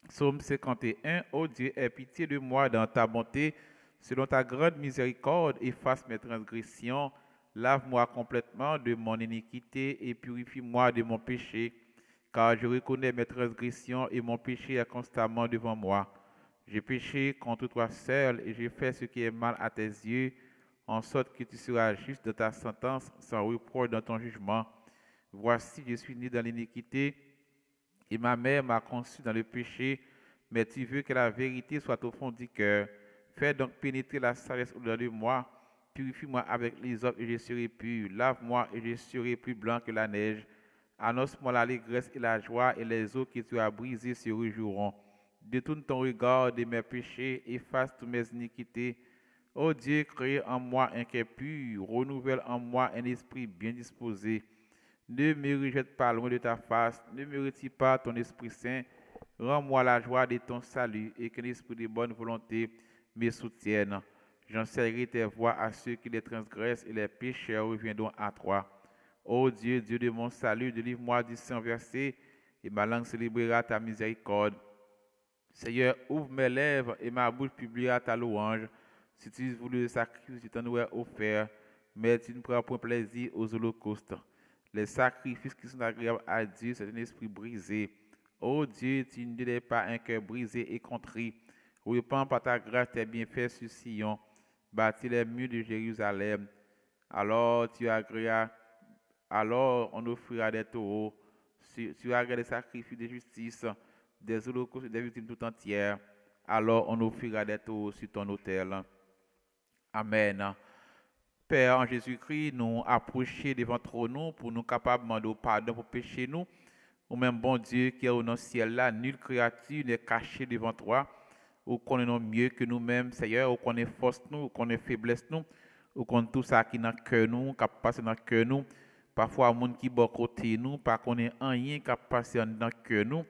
A: Psaume 51, ô Dieu, aie pitié de moi dans ta bonté, selon ta grande miséricorde, efface mes transgressions, lave-moi complètement de mon iniquité et purifie-moi de mon péché, car je reconnais mes transgressions et mon péché est constamment devant moi. J'ai péché contre toi seul et j'ai fait ce qui est mal à tes yeux, en sorte que tu seras juste dans ta sentence, sans reproche dans ton jugement. Voici, je suis né dans l'iniquité, et ma mère m'a conçu dans le péché, mais tu veux que la vérité soit au fond du cœur. Fais donc pénétrer la sagesse au-dedans de moi, purifie-moi avec l'hysope et je serai pur, lave-moi et je serai plus blanc que la neige. Annonce-moi l'allégresse et la joie, et les eaux que tu as brisées se réjouiront. Détourne ton regard de mes péchés, efface toutes mes iniquités. Ô Dieu, crée en moi un cœur pur, renouvelle en moi un esprit bien disposé. Ne me rejette pas loin de ta face, ne me retire pas ton Esprit Saint. Rends-moi la joie de ton salut et que l'esprit de bonne volonté me soutienne. J'enseignerai tes voies à ceux qui les transgressent et les pécheurs reviendront à toi. Ô Dieu, Dieu de mon salut, délivre-moi du sang versé et ma langue célébrera ta miséricorde. Seigneur, ouvre mes lèvres et ma bouche publiera ta louange. Si tu voulais le sacrifice, je t'en aurais offert, mais tu ne prends point plaisir aux holocaustes. Les sacrifices qui sont agréables à Dieu, c'est un esprit brisé. Ô Dieu, tu ne délais pas un cœur brisé et contrit. Repends par ta grâce tes bienfaits sur Sion. Bâtis les murs de Jérusalem. Alors on offrira des taureaux. Tu agréas des sacrifices de justice, des holocaustes et des victimes tout entières. Alors on offrira des taureaux sur ton autel. Amen. Père, en Jésus-Christ, nous approcher devant ton nom pour nous capables de demander pardon pour pécher nous. Ou même bon Dieu qui est au ciel là, nulle créature n'est cachée devant toi. ou connaît mieux que nous-mêmes, Seigneur, ou connaît force nous, ou connaît faiblesse nous, ou connaît tout ça qui est dans le cœur nous, qui passe dans le cœur nous. Parfois, les gens qui sont côté nous, pas connaît rien qui passe dans le cœur nous,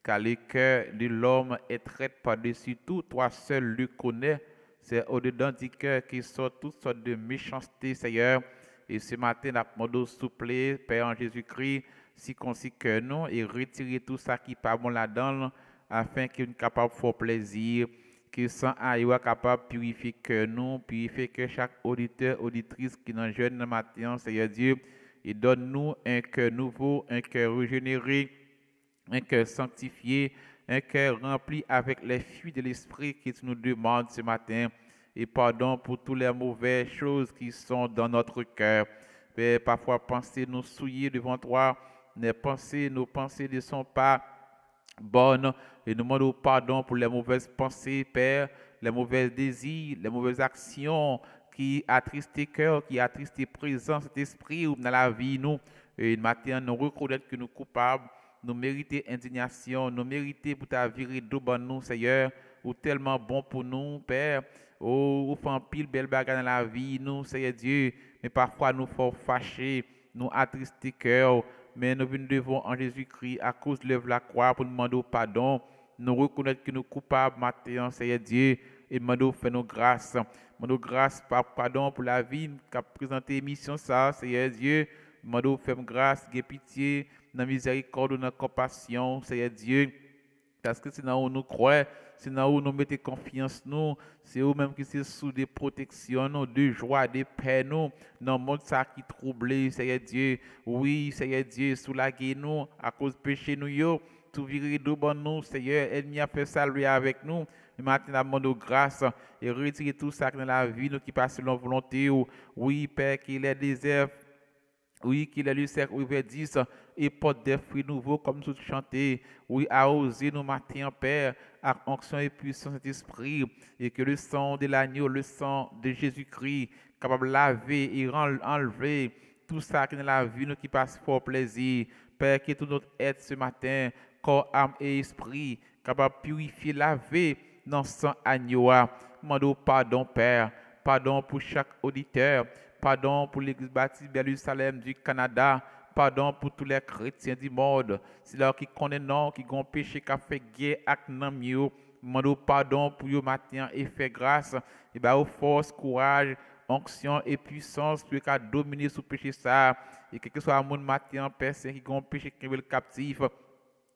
A: car le cœur de l'homme est traité par-dessus tout, toi seul le connais. C'est au-dedans du cœur qui sort toutes sortes de méchanceté, Seigneur. Et ce matin, nous demandons souple, Père en Jésus-Christ, si concis cœur nous, et retirer tout ça qui n'est pas bon là-dedans, afin qu'il soit capable de faire plaisir, qu'il soit capable de purifier cœur nous, purifier que chaque auditeur, auditrice qui nous jeune le matin, Seigneur Dieu, et donne-nous un cœur nouveau, un cœur régénéré, un cœur sanctifié, un cœur rempli avec les fruits de l'Esprit qui nous demande ce matin. Et pardon pour toutes les mauvaises choses qui sont dans notre cœur. Père, parfois, penser nous souiller devant toi, nos pensées ne sont pas bonnes. Et nous demandons pardon pour les mauvaises pensées, Père, les mauvais désirs, les mauvaises actions qui attristent tes cœurs, qui attristent tes présences, cet esprit dans la vie, nous. Et maintenant, nous reconnaître que nous sommes coupables. Nous méritons indignation, nous méritons pour ta virer d'eau dans nous, Seigneur, ou tellement bon pour nous, Père. Oh, nous faisons pile belle bagarre dans la vie, nous, Seigneur Dieu, mais parfois nous faisons fâcher, nous attrister cœur, mais nous venons devant en Jésus-Christ à cause de l'œuvre de la croix pour nous demander pardon. Nous reconnaître que nous sommes coupables maintenant, Seigneur Dieu, et nous faire nos grâces. Nous grâce, pardon pour la vie qui a présenté l'émission, ça, Seigneur Dieu. Nous faire grâce, pitié, dans la miséricorde, dans la compassion, Seigneur Dieu. Parce que c'est là où nous croyons, c'est là où nous mettons confiance, nous. C'est eux-mêmes qui sont sous des protections, nous, de joie, de paix, nous. Dans le monde ça qui trouble, Seigneur Dieu. Oui, Seigneur Dieu, soulaguez nous à cause du péché, nous, yo. Tout virer de bon nous, Seigneur. Ennemi a fait saluer avec nous. Et maintenant, nous demandons grâce et retirer tout ça dans la vie, nous qui passe selon volonté. Oui, Père, qu'il est désert. Oui, qu'il ait le cercle ouvert 10 et porte des fruits nouveaux comme nous chanter. Oui, arroser nos matins, Père, avec onction et puissance de l'Esprit. Et que le sang de l'agneau, le sang de Jésus-Christ, capable de laver et enlever tout ça qui est dans la vie, nous qui passe fort plaisir. Père, que tout notre être ce matin, corps, âme et esprit, capable de purifier, laver dans le sang agneau. Demandons pardon, Père. Pardon pour chaque auditeur. Pardon pour l'Église baptiste Jérusalem du Canada. Pardon pour tous les chrétiens du monde. C'est là qui connaissent non, qui ont péché, qui ont fait guerre avec nous. Demandons pardon pour eux matin et fait grâce. Et bien, force, courage, onction et puissance pour qu'à dominer sous péché ça. Et quel que soit mon matin, personne qui ont péché, qui est le captif,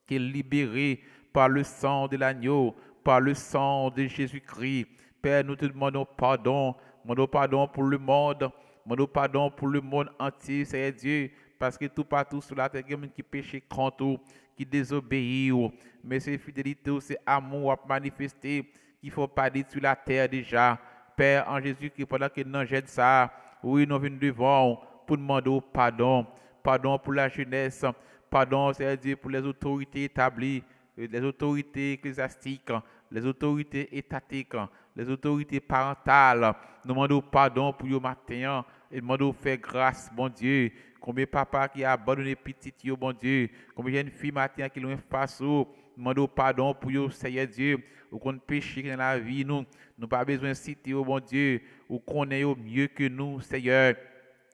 A: qui est libéré par le sang de l'agneau, par le sang de Jésus-Christ. Père, nous te demandons pardon. Demandons pardon pour le monde. Demandons pardon pour le monde entier, Seigneur Dieu. Parce que tout partout sur la terre, il y a des gens qui péchent contre, qui désobéissent. Mais c'est fidélité, c'est amour à manifester, qu'il ne faut pas dire sur la terre déjà. Père, en Jésus-Christ, pendant que nous jette ça, oui, nous venons devant pour demander pardon. Pardon pour la jeunesse. Pardon, Seigneur Dieu, pour les autorités établies, les autorités ecclésiastiques, les autorités étatiques, les autorités parentales. Nous demandons pardon pour le matin et nous demandons faire grâce, bon Dieu. Combien de papas qui a abandonné petite, bon Dieu. Combien de filles matin qui l'ont face. Nous demandons pardon pour le Seigneur Dieu. Ou qu'on péché dans la vie, nous n'avons pas besoin de citer, bon Dieu. Ou qu'on est mieux que nous, Seigneur.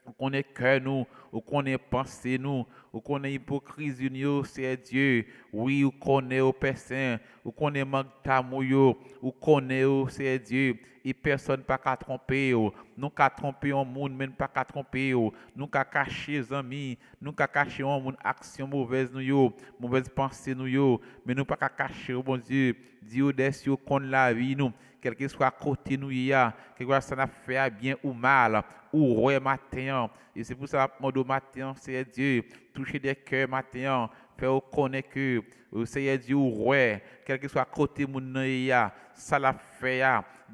A: Ou qu'on est cœur nous, ou qu'on est pensée nous, ou qu'on est hypocrisie nous, c'est Dieu. Oui, ou qu'on est au Père Saint, ou qu'on est manque d'amour, ou qu'on est au c'est Dieu. Et personne pas qu'à tromper, nous qu'à tromper un monde, même pas qu'à tromper, nous qu'à cacher les amis, nous qu'à cacher un monde action mauvaise nous, mauvaise pensée nous, mais nous pas qu'à cacher, bon Dieu, Dieu des cieux qu'on la vie nous. Quel que soit à côté nous, quel que soit ça n'a fait bien ou mal, ou roi matin. Et c'est pour ça que mon matin, c'est Dieu, toucher des cœurs matin, faire connaître que c'est Dieu ou roi, quel que soit à côté mon ça l'a fait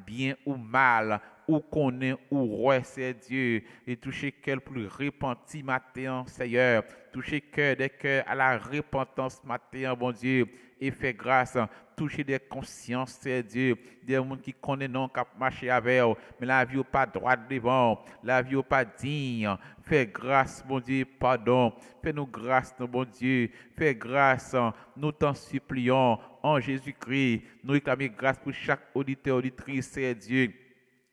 A: bien ou mal, ou connaît ou roi, c'est Dieu, et toucher cœur pour le repentir matin, Seigneur, toucher cœur des cœurs à la repentance matin, bon Dieu, et fait grâce. toucher des consciences, Seigneur Dieu, des gens qui connaissent non, qui marcher avec eux, mais la vie n'est pas droite devant, la vie n'est pas digne. Fais grâce, mon Dieu, pardon. Fais-nous grâce, mon Dieu. Fais grâce, nous t'en supplions, en Jésus-Christ. Nous réclamons grâce pour chaque auditeur, auditrice, Seigneur Dieu.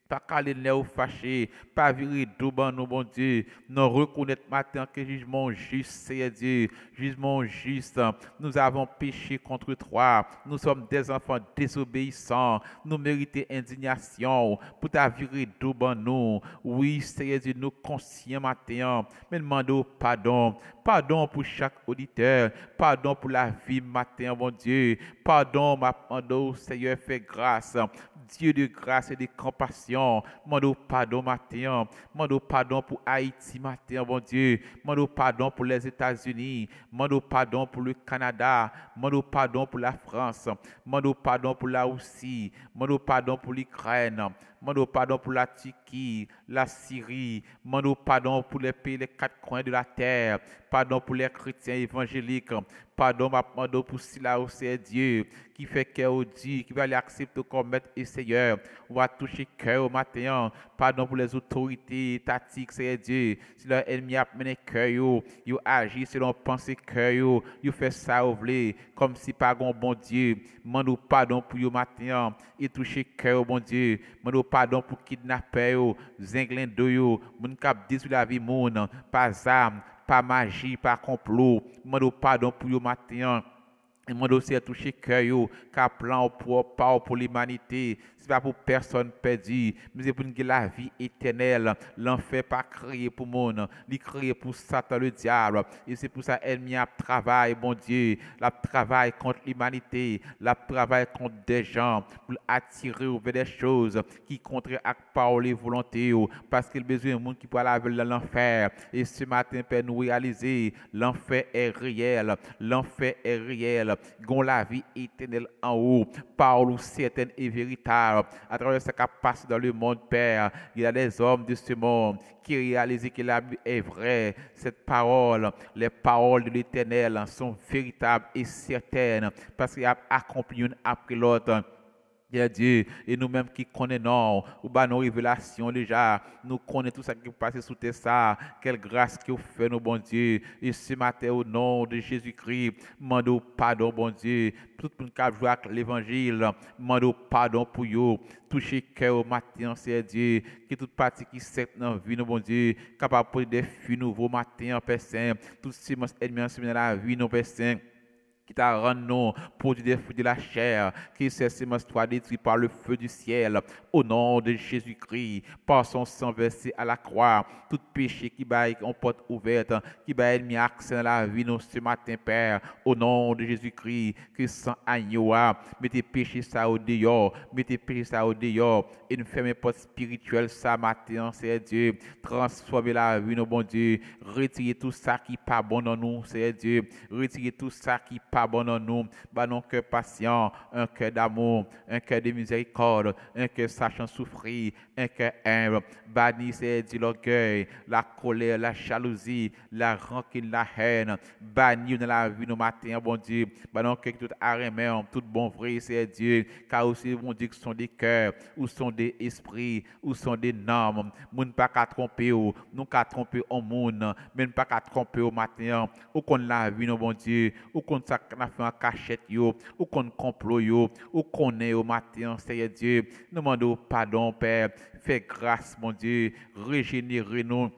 A: Pas caler ou fâché, pas virer douban nous, bon Dieu. Nous reconnaître maintenant que jugement juste, Seigneur Dieu, jugement juste. Nous avons péché contre toi. Nous sommes des enfants désobéissants. Nous méritons indignation pour ta virer douban nous. Oui, Seigneur Dieu, nous conscients maintenant. Mais demandons pardon. Pardon pour chaque auditeur. Pardon pour la vie matin, bon Dieu. Pardon, ma Seigneur, fais grâce. Dieu de grâce et de compassion, demande pardon matin, demande pardon pour Haïti matin, bon Dieu, demande pardon pour les États-Unis, demande pardon pour le Canada, demande pardon pour la France, demande pardon pour la Russie, demande pardon pour l'Ukraine, demande pardon pour la Turquie, la Syrie, demande pardon pour les pays, les quatre coins de la terre, pardon pour les chrétiens évangéliques, pardon pour cela au Dieu, qui fait cœur Dieu, qui va l'accepter comme maître et Seigneur. On va toucher cœur au matin. Pardon pour les autorités étatiques, Seigneur Dieu. Si leur ennemi a mené cœur, ils agissent selon pensée cœur, ils font ça au blé, comme si pas un bon Dieu. Demande pardon pour eux matin et toucher cœur, bon Dieu. Demande pardon pour kidnapper, zinglin d'eux, mon cap détruire la vie monde, pas âme, pas magie, pas complot. Demande pardon pour eux matin. Et mon dossier a touché cœur, car plan pour l'humanité. Ce n'est pas pour personne perdu, mais c'est pour la vie éternelle. L'enfer pas créé pour monde, il créé pour Satan le diable. Et c'est pour ça l'ennemi a travaillé, bon Dieu, la travaille contre l'humanité, la travaille contre des gens, pour attirer vers des choses qui contraient à parole et volonté, parce qu'il a besoin de monde qui peut aller dans l'enfer. Et ce matin, Père, nous réaliser, l'enfer est réel, l'enfer est réel. Gon la vie éternelle en haut, parole certaine et véritable. À travers ce qui passe dans le monde, Père, il y a des hommes de ce monde qui réalisent que la vie est vraie. Cette parole, les paroles de l'Éternel sont véritables et certaines parce qu'il a accompli une après l'autre. Dieu, et nous-mêmes qui connaissons, ou bah nos révélations déjà, nous connaissons tout ça qui passe sous tes ça, quelle grâce que vous faites, nos bon Dieu, et ce matin au nom de Jésus-Christ, demandons pardon, bon Dieu, tout le monde qui a joué avec l'évangile, demandons pardon pour vous, toucher cœur au matin, c'est Dieu, que toute partie qui s'est dans la vie, nos bon Dieu, capable de poser des fruits nouveaux matin, Père Saint, tout ce qui est ennemis dans la vie, nos Père Saint, qui t'a rendu nous produit des fruits de la chair, qui s'est toi détruit par le feu du ciel, au nom de Jésus-Christ, par son sang versé à la croix, tout péché qui baille en porte ouverte, qui baille ennemi accès dans la vie nous ce matin, Père, au nom de Jésus-Christ, que sans agneau, mettez péché ça au dehors, mettez péché ça au dehors, et nous fermez porte spirituelle ça matin, c'est Dieu, transformez la vie, nos bon Dieu, retirez tout ça qui n'est pas bon dans nous, c'est Dieu, retirez tout ça qui pas bon en nous, bah non cœur patient, un cœur d'amour, un cœur de miséricorde, un cœur sachant souffrir, un cœur humble, banni c'est dit l'orgueil, la colère, la jalousie, la rancune, la haine, banni dans la vie nos matins, bon Dieu, bah non cœur tout arrêté, tout bon vrai c'est Dieu, car aussi bon Dieu que sont des cœurs, ou sont des esprits, ou sont des normes, moun pas qu'à tromper, nous qu'à tromper au monde, même pas qu'à tromper au matin, ou qu'on la vie nos bon Dieu, ou qu'on ça qu'on a fait en cachette yo, ou qu'on complot yo, ou qu'on est au matin, Seigneur Dieu, nous demandons pardon, Père, fais grâce, mon Dieu, régénérez-nous.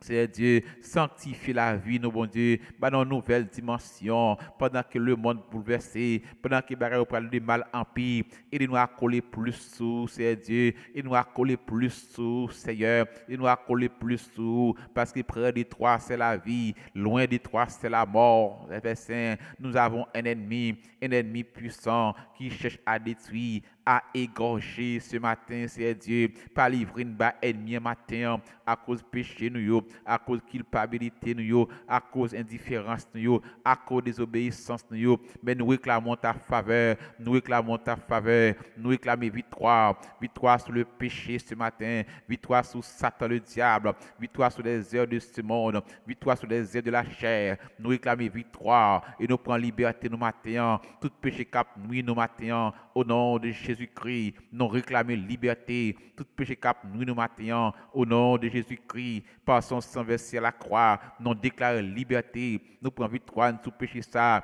A: Seigneur Dieu, sanctifie la vie, nos bon Dieu, dans une nouvelle dimension, pendant que le monde bouleversé, pendant que les parle de mal en pire, et nous accoler plus sous, Seigneur Dieu, et nous accoler plus sous, Seigneur, et nous accoler plus sous, parce que près de toi c'est la vie, loin de toi c'est la mort, Père Saint, nous avons un ennemi puissant qui cherche à détruire, à égorger ce matin, Seigneur Dieu, pas livrer une bas ennemi matin à cause péché nous, à cause culpabilité nous, à cause indifférence nous, à cause désobéissance nous, mais nous réclamons ta faveur, nous réclamons ta faveur, nous réclamons victoire, victoire sur le péché ce matin, victoire sur Satan le diable, victoire sur les œuvres de ce monde, victoire sur les œuvres de la chair, nous réclamons victoire et nous prenons liberté nous matin, tout péché cap nuit nous matin, au nom de Jésus-Christ, nous réclamons liberté, tout péché cap nuit nous matin, au nom de Jésus-Christ, par son sang versé à la croix, nous déclarons liberté, nous prenons victoire sur péché ça.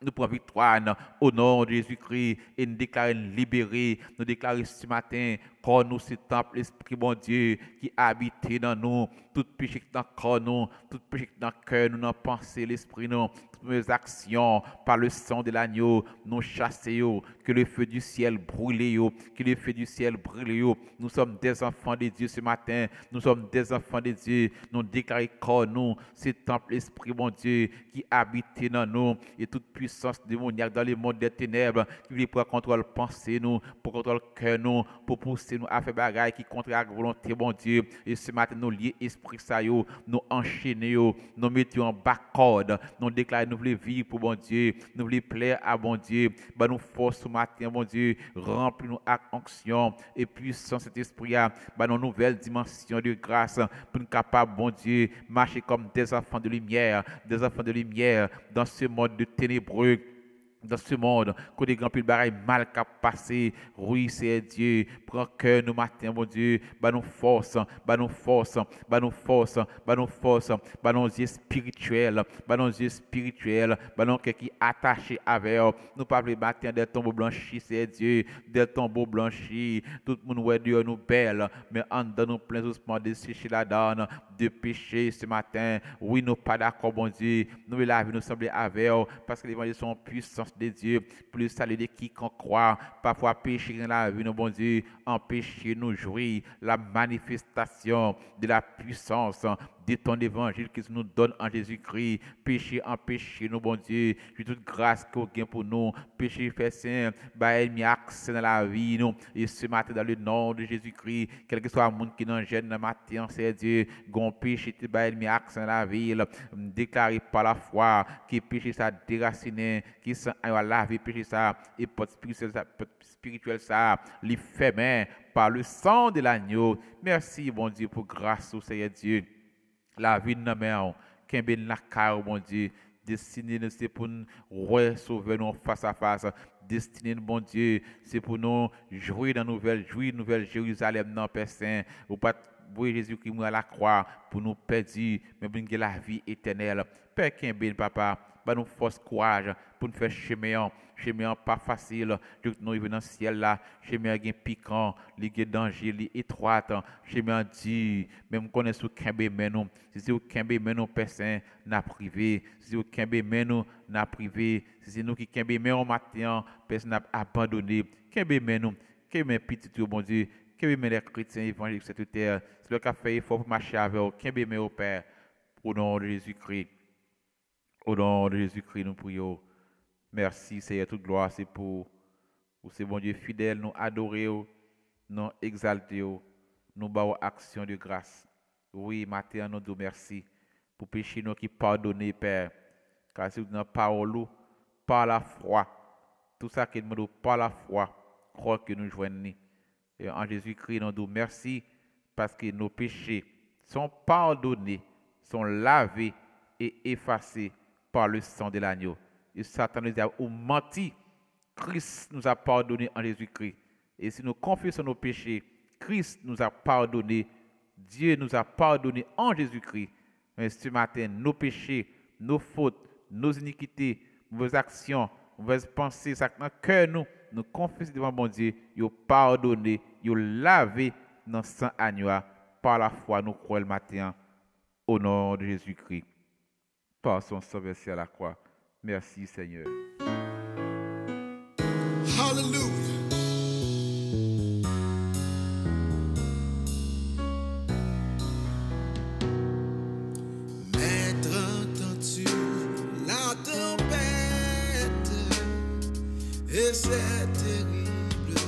A: Nous prenons victoire au nom de Jésus-Christ et nous déclarons libérés. Nous déclarons ce matin qu'on nous ce temple, l'Esprit bon Dieu qui habite dans nous. Tout péché qui est dans le corps, nous, tout péché qui est dans le cœur, nous, dans la pensée, l'esprit, nous, toutes nos actions, par le sang de l'agneau, nous chassons, que le feu du ciel brûle, que le feu du ciel brûle. Nous sommes des enfants de Dieu ce matin, nous sommes des enfants de Dieu, nous déclarons corps, nous, ce temple, l'Esprit bon Dieu qui habite dans nous, et toute puissance démoniaque dans le monde des ténèbres, qui veut prendre contrôle pensée, nous, pour contrôler cœur, nous, pour pousser nous à faire bagaille qui contre la volonté, bon Dieu. Et ce matin, nous lions esprit ça, nous enchaîner, nous mettons en bas corde, nous déclarons, nous voulons vivre pour bon Dieu, nous voulons plaire à bon Dieu, bah nous force ce matin, bon Dieu, remplis-nous avec onction et puissance cet esprit, bah nos nouvelles dimensions de grâce, pour nous capables, bon Dieu, marcher comme des enfants de lumière dans ce monde de ténébreux. Dans ce monde, quand des grands pile bagaille mal qu'a passé, oui, c'est Dieu, prends cœur nous matin, bon Dieu, bah nous force, bah nos yeux spirituels, bah nos cœur qui attaché avec nous pas le matin des tombeaux blanchis, c'est Dieu, des tombeaux blanchis, tout le monde ouais Dieu nous belle, mais en dedans nous plein doucement de sécher la donne, de péché ce matin, oui, nous pas d'accord, bon Dieu, nous la vie nous semble avec, parce que l'évangile sont puissants de Dieu, pour le salut de quiconque croit, parfois péché dans la vie, nous bon Dieu, empêcher nous jouir la manifestation de la puissance de ton évangile qui nous donne en Jésus-Christ, péché empêcher nous bon Dieu, je toute grâce qu'on gagne pour nous, péché fait saint, bah il accès dans la vie nous, et ce matin dans le nom de Jésus-Christ, quel que soit le monde qui nous gêne dans matin, c'est Dieu, gon péché bah il accès dans la vie, déclaré par la foi, qui péché ça déraciné, qui s'en a lavé péché ça, et porte spirituel ça, les fait main par le sang de l'agneau. Merci bon Dieu pour grâce au Seigneur Dieu. La vie de nos mères, qui ben la car, bon Dieu, destiné nous c'est pour nous sauver nous face à face. Destiné bon Dieu, c'est pour nous jouer dans nouvelle Jérusalem dans Père Saint. Ou pas oui Jésus-Christ à la croix pour nous perdre, mais pour nous la vie éternelle. Père qui ben papa, bah nous force courage pour nous faire chemin pas facile, nous venons dans le ciel là, chemin est piquant, il y a danger, il est étroit, chemin dit, même connaît sous kembe menou, si vous kembe menou personne n'a privé, si vous kembe menou n'a privé, si c'est nous qui kembe menou matin, personne n'a abandonné, kembe menou, kembe petit bon Dieu, kembe menou les chrétiens évangéliques cette terre, c'est le qui a fait effort pour marcher avec vous, kembe menou Père, au nom de Jésus-Christ. Au nom de Jésus-Christ, nous prions. Merci, Seigneur, toute gloire, c'est pour ce bon Dieu fidèle, nous adorer, nous exalter, nous bâtir action de grâce. Oui, matin, nous disons merci pour péché nous qui pardonner, Père. Car si vous avez parole, par la foi, tout ça qui nous par la foi, crois que nous joignons. Et en Jésus-Christ, nous disons merci parce que nos péchés sont pardonnés, sont lavés et effacés par le sang de l'agneau. Et Satan nous a menti. Christ nous a pardonné en Jésus-Christ. Et si nous confessons nos péchés, Christ nous a pardonné. Dieu nous a pardonné en Jésus-Christ. Mais ce matin, nos péchés, nos fautes, nos iniquités, vos actions, vos pensées, ça dans le cœur, nous confessons devant mon Dieu, il a pardonné, il a lavé dans le sang agneau. Par la foi, nous croyons le matin, au nom de Jésus-Christ. Par son sang versé à la croix. Merci Seigneur.
B: Hallelujah. Maître, entends-tu la tempête et c'est terrible.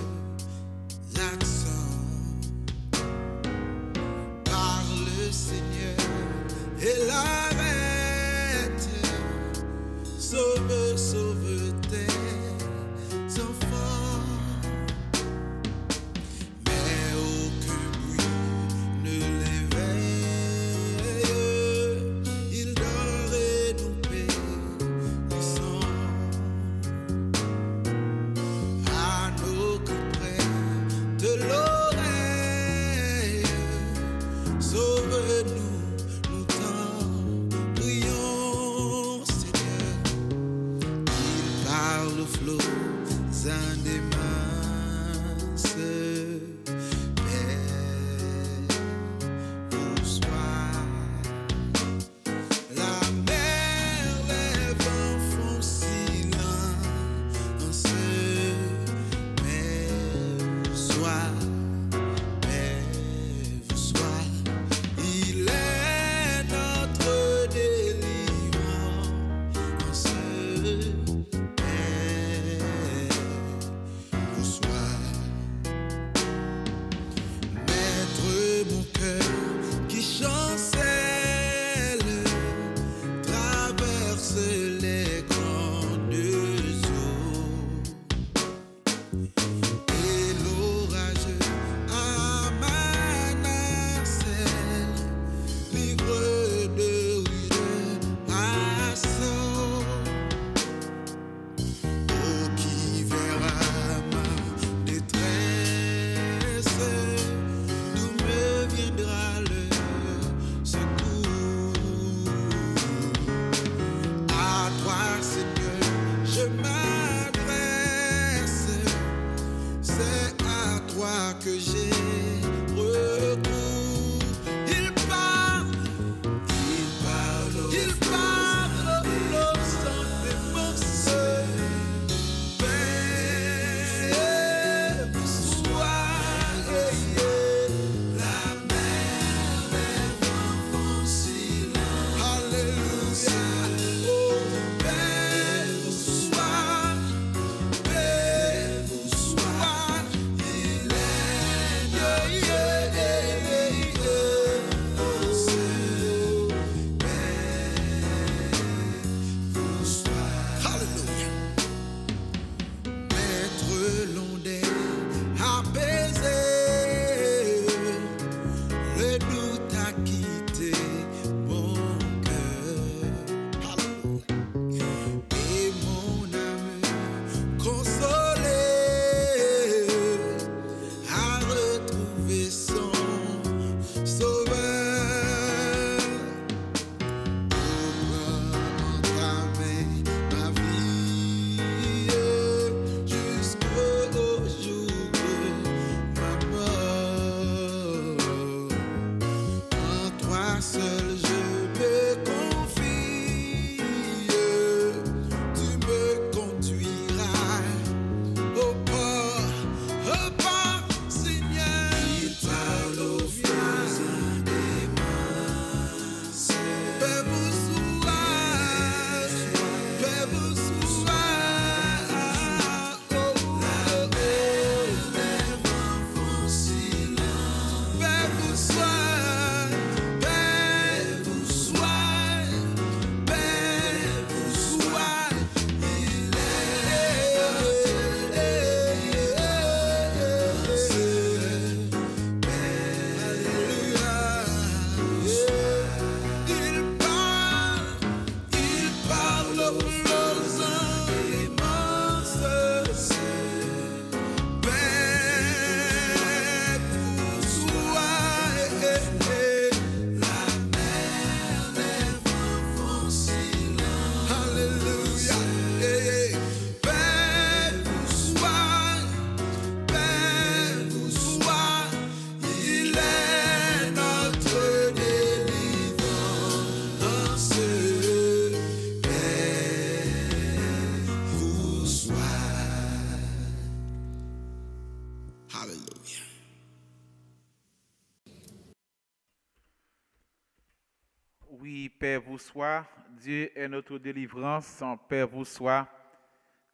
A: Oui, Père vous soit, Dieu est notre délivrance, en Père vous soit.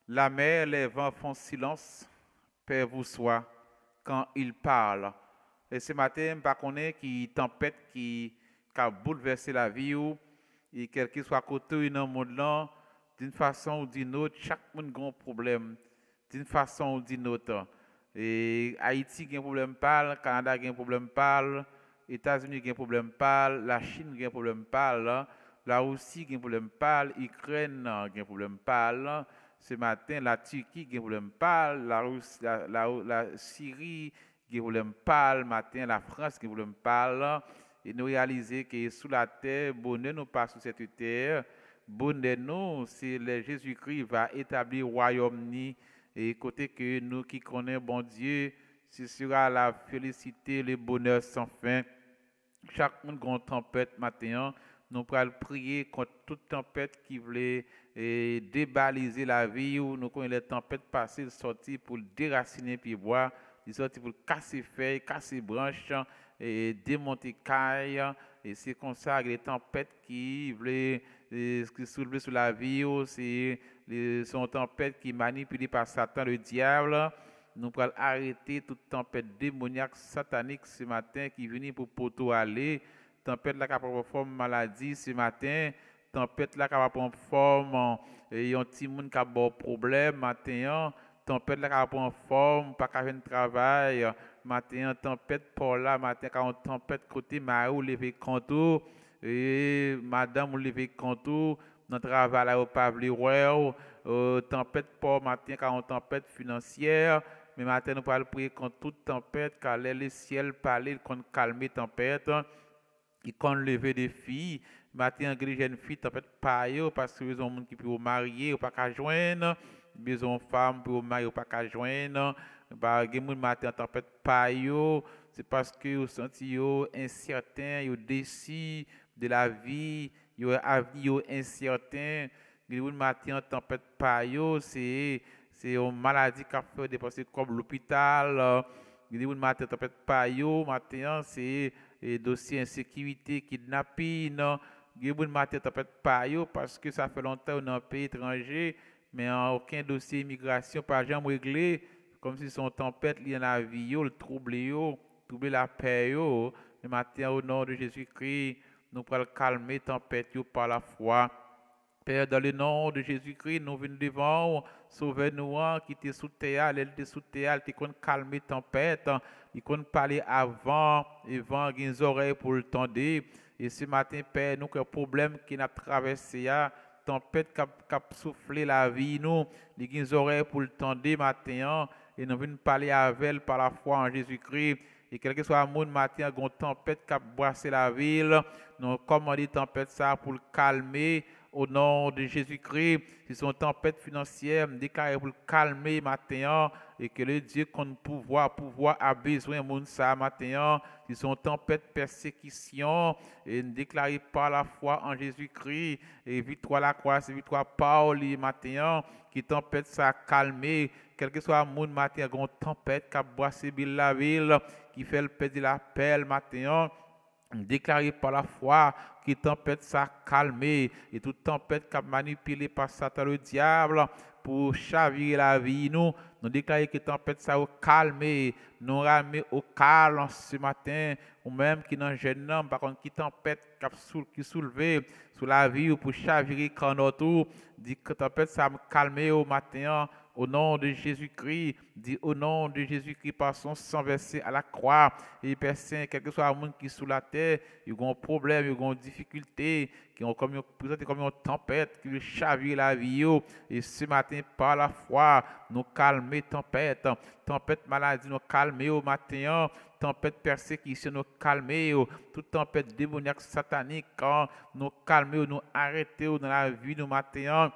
A: La mer, les vents font silence, Père vous soit, quand il parle. Et ce matin, je ne connais pas qui tempête qui a bouleversé la vie, et quel que soit côté dans le monde, là, d'une façon ou d'une autre, chaque monde a un problème, d'une façon ou d'une autre. Et Haïti a un problème, parle, Canada a un problème, parle. États-Unis ont un problème parle, la Chine a un problème parle, la Russie a un problème parle, l'Ukraine a un problème parle. Ce matin, la Turquie a un problème parle, la Syrie a un problème parle, matin, la France a un problème parle. Et nous réalisons que sous la terre, bonheur nous pas sur cette terre. Bonheur nous, c'est Jésus-Christ va établir le royaume et côté que nous qui connaissons bon Dieu, ce sera la félicité, le bonheur sans fin. Chaque monde a une tempête matin, nous pourrons prier contre toute tempête qui voulait débaliser la vie ou nous connaissons les tempêtes passées sortir pour déraciner puis bois, sortir pour casser feuilles, casser branches et démonter cailles et c'est comme ça que les tempêtes qui voulaient qui soulever sur la vie c'est sont tempêtes qui manipulées par Satan le diable. Nous pourrons arrêter toute tempête démoniaque, satanique ce matin qui vient pour poto aller. Tempête là qui a prendre forme maladie ce matin. Tempête là qui a prendre forme et un petit monde qui a bon problème matin. Tempête là qui a prendre forme pas qu'à faire travail matin. Tempête pour là matin quand tempête côté Mario lever contour et madame lever contour dans travail là au pas vle tempête pour matin quand tempête financière. Mais matin, nous allons prier contre toute tempête, car le ciel parle, contre calmer tempête, et contre lever des filles. Matin, les jeunes filles, tempête pas parce que besoin de monde qui peut marier ou pas qu'à joindre, besoin de femmes pour marier ou pas qu'à joindre. Bah, gen moun matin tempête pa yo, c'est parce que vous senti yo incertain, yo déçu de la vie, yo avenir yo incertain. Gen moun matin tempête pa yo, c'est une maladie qui a fait dépenser comme l'hôpital. Gen moun matin tempête pa yo, matin c'est dossier insécurité, kidnapping. Gen moun matin tempête pa yo parce que ça fait longtemps dans un pays étranger, mais aucun dossier immigration pas jamais réglé. Comme si son tempête liée dans la vie, le troubler la paix. Le matin, au nom de Jésus-Christ, nous pouvons calmer la tempête par la foi. Père, dans le nom de Jésus-Christ, nous venons devant, sauver-nous, qui était sous terre, elle était sous terre, qui qu'on calmer la tempête, qui qu'on parler avant, et vent, des oreilles pour le tendre. Et ce matin, Père, nous avons un problème qui n'a traversé, tempête qui a soufflé la vie, nous, les oreilles pour le tendre matin, et nous venons parler avec elle par la foi en Jésus-Christ. Et quel que soit le monde matin, il y a une tempête qui a brassé la ville. Nous commandons tempête ça pour le calmer au nom de Jésus-Christ. C'est une tempête financière, nous déclarons pour le calmer matin. Et que le Dieu qu'on pouvoir a besoin de ça matin. C'est une tempête persécution. Et nous déclarons par la foi en Jésus-Christ. Et victoire la croix, c'est victoire par le matin. Qui tempête ça calmer. Quel que soit le monde matin, il y a une tempête qui a brassé la ville, qui fait le perdre la paix le matin. Déclaré par la foi que tempête ça calmer et toute tempête qui a manipulé par Satan le diable pour chavirer la vie nous déclarons que tempête ça calmer nous ramener au calme ce matin ou même qui dans jeune homme par contre qui tempête qui soulever sur la vie ou pour chavirer quand notre dit que tempête ça calmer au matin. Au nom de Jésus-Christ, dit au nom de Jésus-Christ, par son sang versé à la croix, et Père Saint, quel que soit le monde qui est sous la terre, ils ont un problème, ils ont une difficulté, qui ont présenté comme une tempête, qui chavire la vie. Et ce matin, par la foi, nous calmer tempête, tempête maladie, nous calmer au matin, tempête persécution, nous calmer, toute tempête démoniaque satanique, nous calmer, nous arrêter dans la vie, nous matin.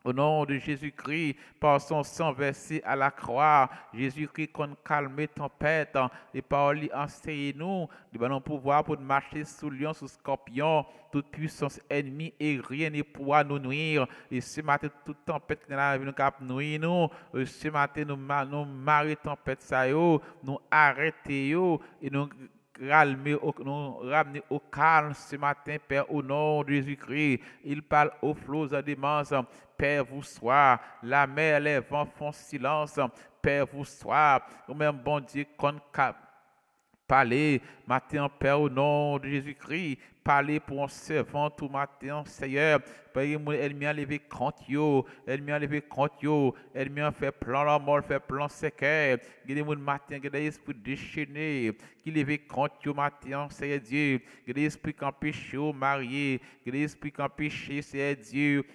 A: Au nom de Jésus-Christ, par son sang versé à la croix, Jésus-Christ qu'on calme tempête et par lui enseigne-nous de bon pouvoir pour marcher sous lion, sous scorpion, toute puissance ennemie et rien ne pourra nous nuire. Et ce matin, toute tempête dans la vie nous cap nuire nous. Ce matin, nous marrer tempête ça yo, nous arrêter yo et nous ramener au calme ce matin, Père, au nom de Jésus-Christ. Il parle aux flots en démence. Père, vous soyez. La mer, les vents font silence. Père, vous soyez. Ou même, bon Dieu, qu'on parler matin, Père, au nom de Jésus-Christ. Parler pour un servant tout matin, Seigneur. Père, elle m'a levé contre yo, elle m'a levé contre yo, elle m'a fait plan la mort, fait plan séquer. Il y a des matin, il y a des esprits déchaînés, qui levé contre yo matin, Seigneur Dieu. Il y a des esprits qui empêchent yo marier, il y a des esprits qui empêchent, Seigneur Dieu.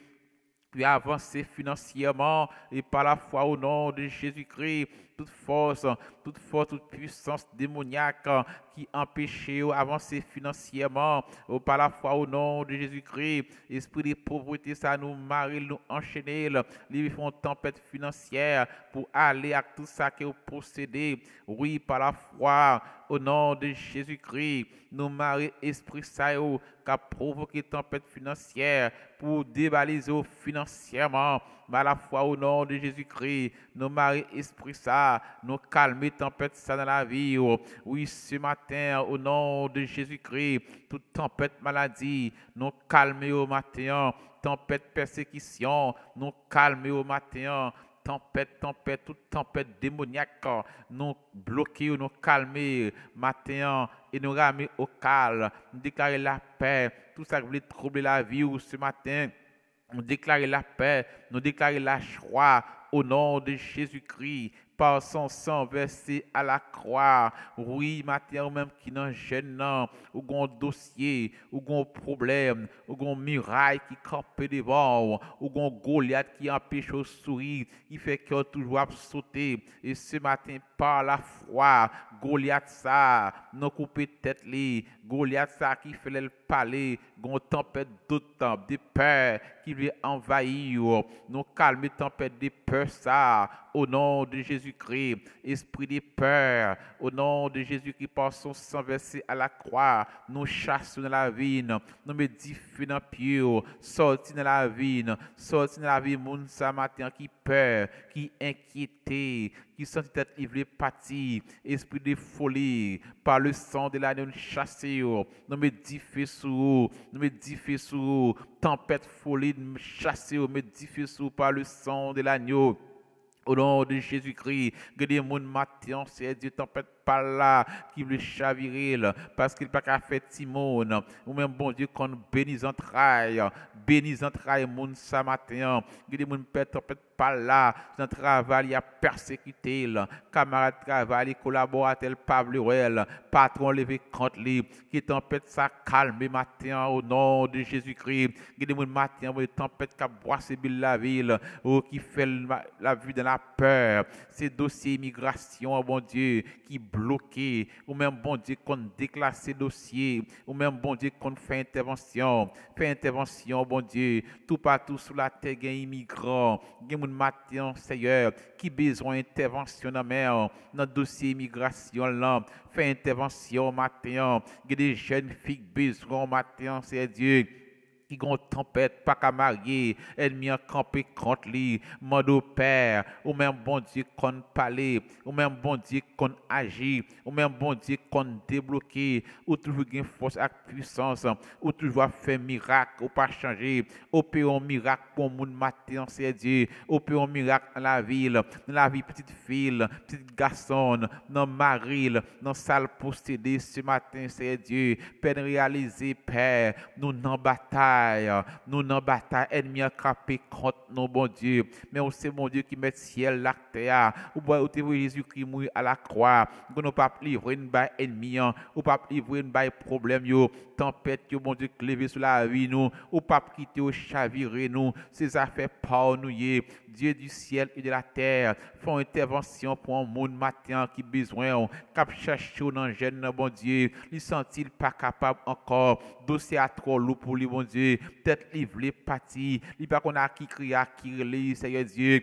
A: Puis avancer financièrement et par la foi au nom de Jésus-Christ, toute force, toute puissance démoniaque qui empêchait d'avancer financièrement par la foi au nom de Jésus-Christ, esprit de pauvreté, ça nous marie, nous enchaîner, ils font tempête financière pour aller à tout ça que vous possédez, oui, par la foi au nom de Jésus-Christ, nous marie esprit ça qui a provoqué tempête financière pour débaliser financièrement, par la foi au nom de Jésus-Christ, nous marie esprit ça, nous calmer tempête ça dans la vie. Oui, ce matin, au nom de Jésus-Christ, toute tempête maladie, nous calmer au matin, tempête persécution, nous calmer au matin, tempête, toute tempête démoniaque, nous bloquer, nous calmer matin et nous ramener au calme, nous déclarer la paix, tout ça qui voulait troubler la vie ce matin. Nous déclarer la paix, nous déclarer la joie au nom de Jésus-Christ, par son sang versé à la croix. Oui, matin ou même qui n'en gêne, ou gon dossier, ou gon problème, ou gon muraille qui campe devant, ou gon Goliath qui empêche au sourire, qui fait que toujours sauter. Et ce matin, par la foi, Goliath ça, nous couper tête li, Goliath ça qui fait le parler, gon tempête d'autant de peur qui veut envahir, nous calmer tempête de peur ça, au nom de Jésus-Christ, esprit de peur, au nom de Jésus-Christ par son sang versé à la croix, nous chassons dans la vie, nous médifions dans pied, sorti dans la vie, moun sa matin qui peur, qui inquiété, qui sent tête livrée partie, esprit de folie, par le sang de l'agneau chassé, nous médifions sous, tempête folie chassé, médifions sous par le sang de l'agneau. Au nom de Jésus-Christ, que des gens matin, c'est Dieu tempête par là qui veut chavirer parce qu'il n'a pas qu'à faire Timon ou même bon Dieu qu'on bénisse entrailles moun ça matin, que des gens pètent tempête par là, dans le travail il y a persécuté, camarade travail, collaborateur Pablo, patron levé contre lui, qui tempête ça calme matin au nom de Jésus-Christ, que des gens matin tempête qui brosse la ville ou qui fait la vie dans la peur, ces dossiers immigration bon Dieu qui bloqué, ou même bon Dieu qu'on déclasse ces dossiers, ou même bon Dieu qu'on fait intervention, bon Dieu, tout partout sur la terre, il y a immigrants, il y a des matin, Seigneur, qui besoin d'intervention dans le dossier immigration là, fait intervention matin, il y a des jeunes filles besoin matin, c'est Dieu. Qui ont tempête, pas qu'à marier, ennemi en campé contre lui, mando père, ou même bon Dieu qu'on parler, ou même bon Dieu qu'on agit, ou même bon Dieu qu'on débloquer, ou toujours gain force et puissance, ou toujours faire miracle, ou pas changer, opérer un miracle pour moun matin, c'est Dieu, opérer un miracle dans la ville, petite fille, petite garçon, dans mari, dans salle possédée ce matin, c'est Dieu, peine réalisée, Père, nous n'en bataille. Nous n'en bataille, ennemi a campé contre nous, bon Dieu. Mais c'est mon Dieu qui met ciel, la terre. Ou bien, Jésus-Christ mourir à la croix. Nous ne pas livrer une baille ennemi, ou pas livrer une baille problème, tempête, bon Dieu, lever sur la vie, nous, ou pas quitter ou chavirer, nous. Ces affaires par nous, Dieu du ciel et de la terre, font intervention pour un monde matin qui besoin, cap cherche dans le jeune, bon Dieu. Il sent-il pas capable encore, dossier à trop lourd pour lui, bon Dieu. Peut-être livré parti, il pas qu'on a qui crie à qui relève, Seigneur Dieu.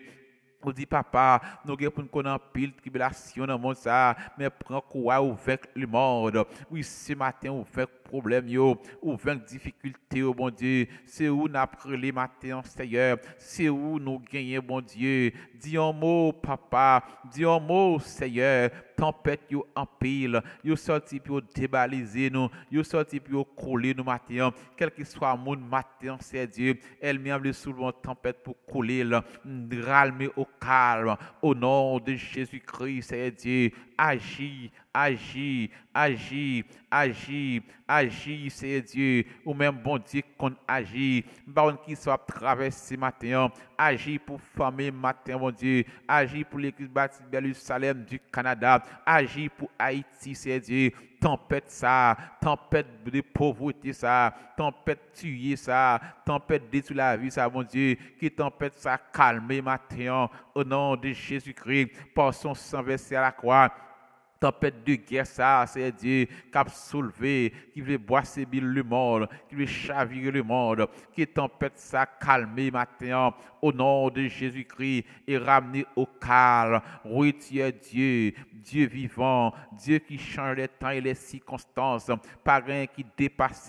A: On dit papa, nous avons pour nous connaître pile tribulation dans le monde ça, mais prends quoi ou vaincre le monde. Oui, ce matin ou vaincre problème ou vaincre difficulté au bon Dieu. C'est où nous avons les matins, Seigneur. C'est où nous gagnons, bon Dieu. Dis un mot, papa. Dis un mot, Seigneur. Tempête yo en pile, yo sorti pour débaliser nous, yo sorti pour couler nous matin, quel que soit mon matin, c'est Dieu, elle m'envoie souvent tempête pour couler, ralmer au calme, au nom de Jésus-Christ, c'est Dieu, agis, c'est Dieu, ou même bon Dieu qu'on agit, baron qui soit traversé matin, agis pour famille matin, bon Dieu, agis pour l'église baptiste Jérusalem du Canada, agis pour Haïti, c'est Dieu, tempête ça, tempête de pauvreté ça, tempête tuer ça, tempête détruire la vie ça, bon Dieu, qui tempête ça calmer matin, au nom de Jésus-Christ, par son sang versé à la croix. Tempête de guerre, ça, c'est Dieu qui a soulevé, qui veut boisser le monde, qui veut chavirer le monde, qui tempête ça calmer matin, au nom de Jésus-Christ, et ramener au calme. Oui, tu es Dieu, Dieu vivant, Dieu qui change les temps et les circonstances, pas rien qui dépasse,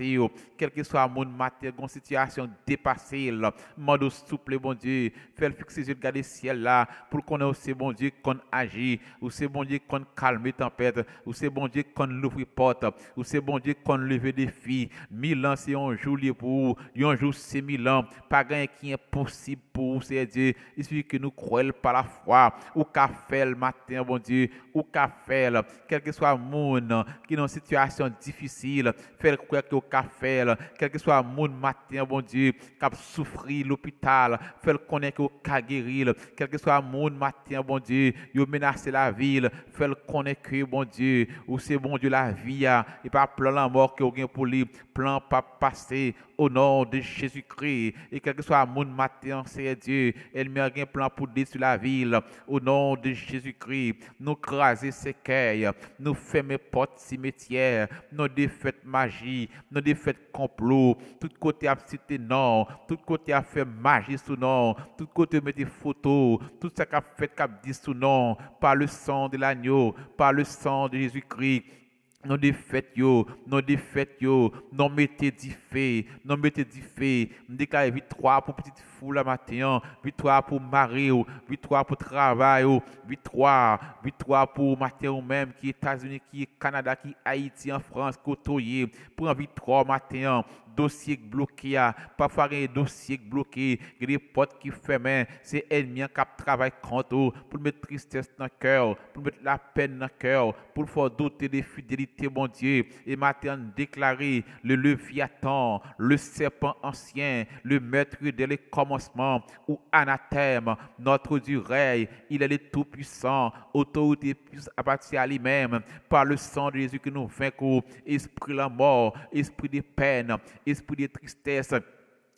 A: quel que soit mon matin, une situation dépassée, mande souple, bon Dieu, fais fixer les yeux, regarder le ciel là, pour qu'on ait aussi bon Dieu qu'on agit, ou c'est bon Dieu qu'on calme tempête, ou c'est bon Dieu qu'on l'ouvre porte, ou c'est bon Dieu qu'on leve des filles. 1000 ans c'est un jour pour vous, un jour c'est 1000 ans. Pas rien qui est possible pour vous, c'est Dieu. Il suffit que nous croyons par la foi, ou qu'a fait le matin, bon Dieu, ou qu'a fait, quel que soit le monde qui est dans une situation difficile, faire quoi que qu'a fait, quel que soit le monde matin, bon Dieu, qui a souffert l'hôpital, faire connaître que qu'a guéri, quel que soit le monde matin, bon Dieu, il menace la ville, faire connaître vainqueur, bon Dieu, ou c'est bon Dieu la vie, et pas plan la mort que vous avez pour lui, plan pas passé, au nom de Jésus-Christ, et quel que soit mon matin, c'est Dieu, elle met un plan pour détruire la ville, au nom de Jésus-Christ, nous craser ses quais, nous fermer portes cimetières, nous défaites magie, nous défaites complot, tout côté a cité non, tout côté a fait magie sous nom, tout côté met des photos, tout ça qu'a fait qu'a dit sous nom, par le sang de l'agneau, par le sang de Jésus-Christ. Nous défaites yo, nous mettez du feu, nous déclarons victoire pour petite foule la matin, victoire pour mari, victoire pour travail, victoire pour matin ou même qui est États-Unis, qui est Canada, qui est Haïti, en France, côtoyer, pour un victoire matin. Dossier bloqué, parfois il y a des dossiers bloqués, il y a des portes qui ferment, c'est ennemi qui travaille contre pour mettre tristesse dans le cœur, pour mettre la peine dans le cœur, pour faire douter des fidélités, mon Dieu. Et maintenant, déclarer le Léviathan, le serpent ancien, le maître dès le commencement, ou anathème, notre Dieu règne, il est le tout-puissant, autorité puissante à partir à lui-même, par le sang de Jésus que nous vainquons, esprit de la mort, esprit de peine, esprit de tristesse,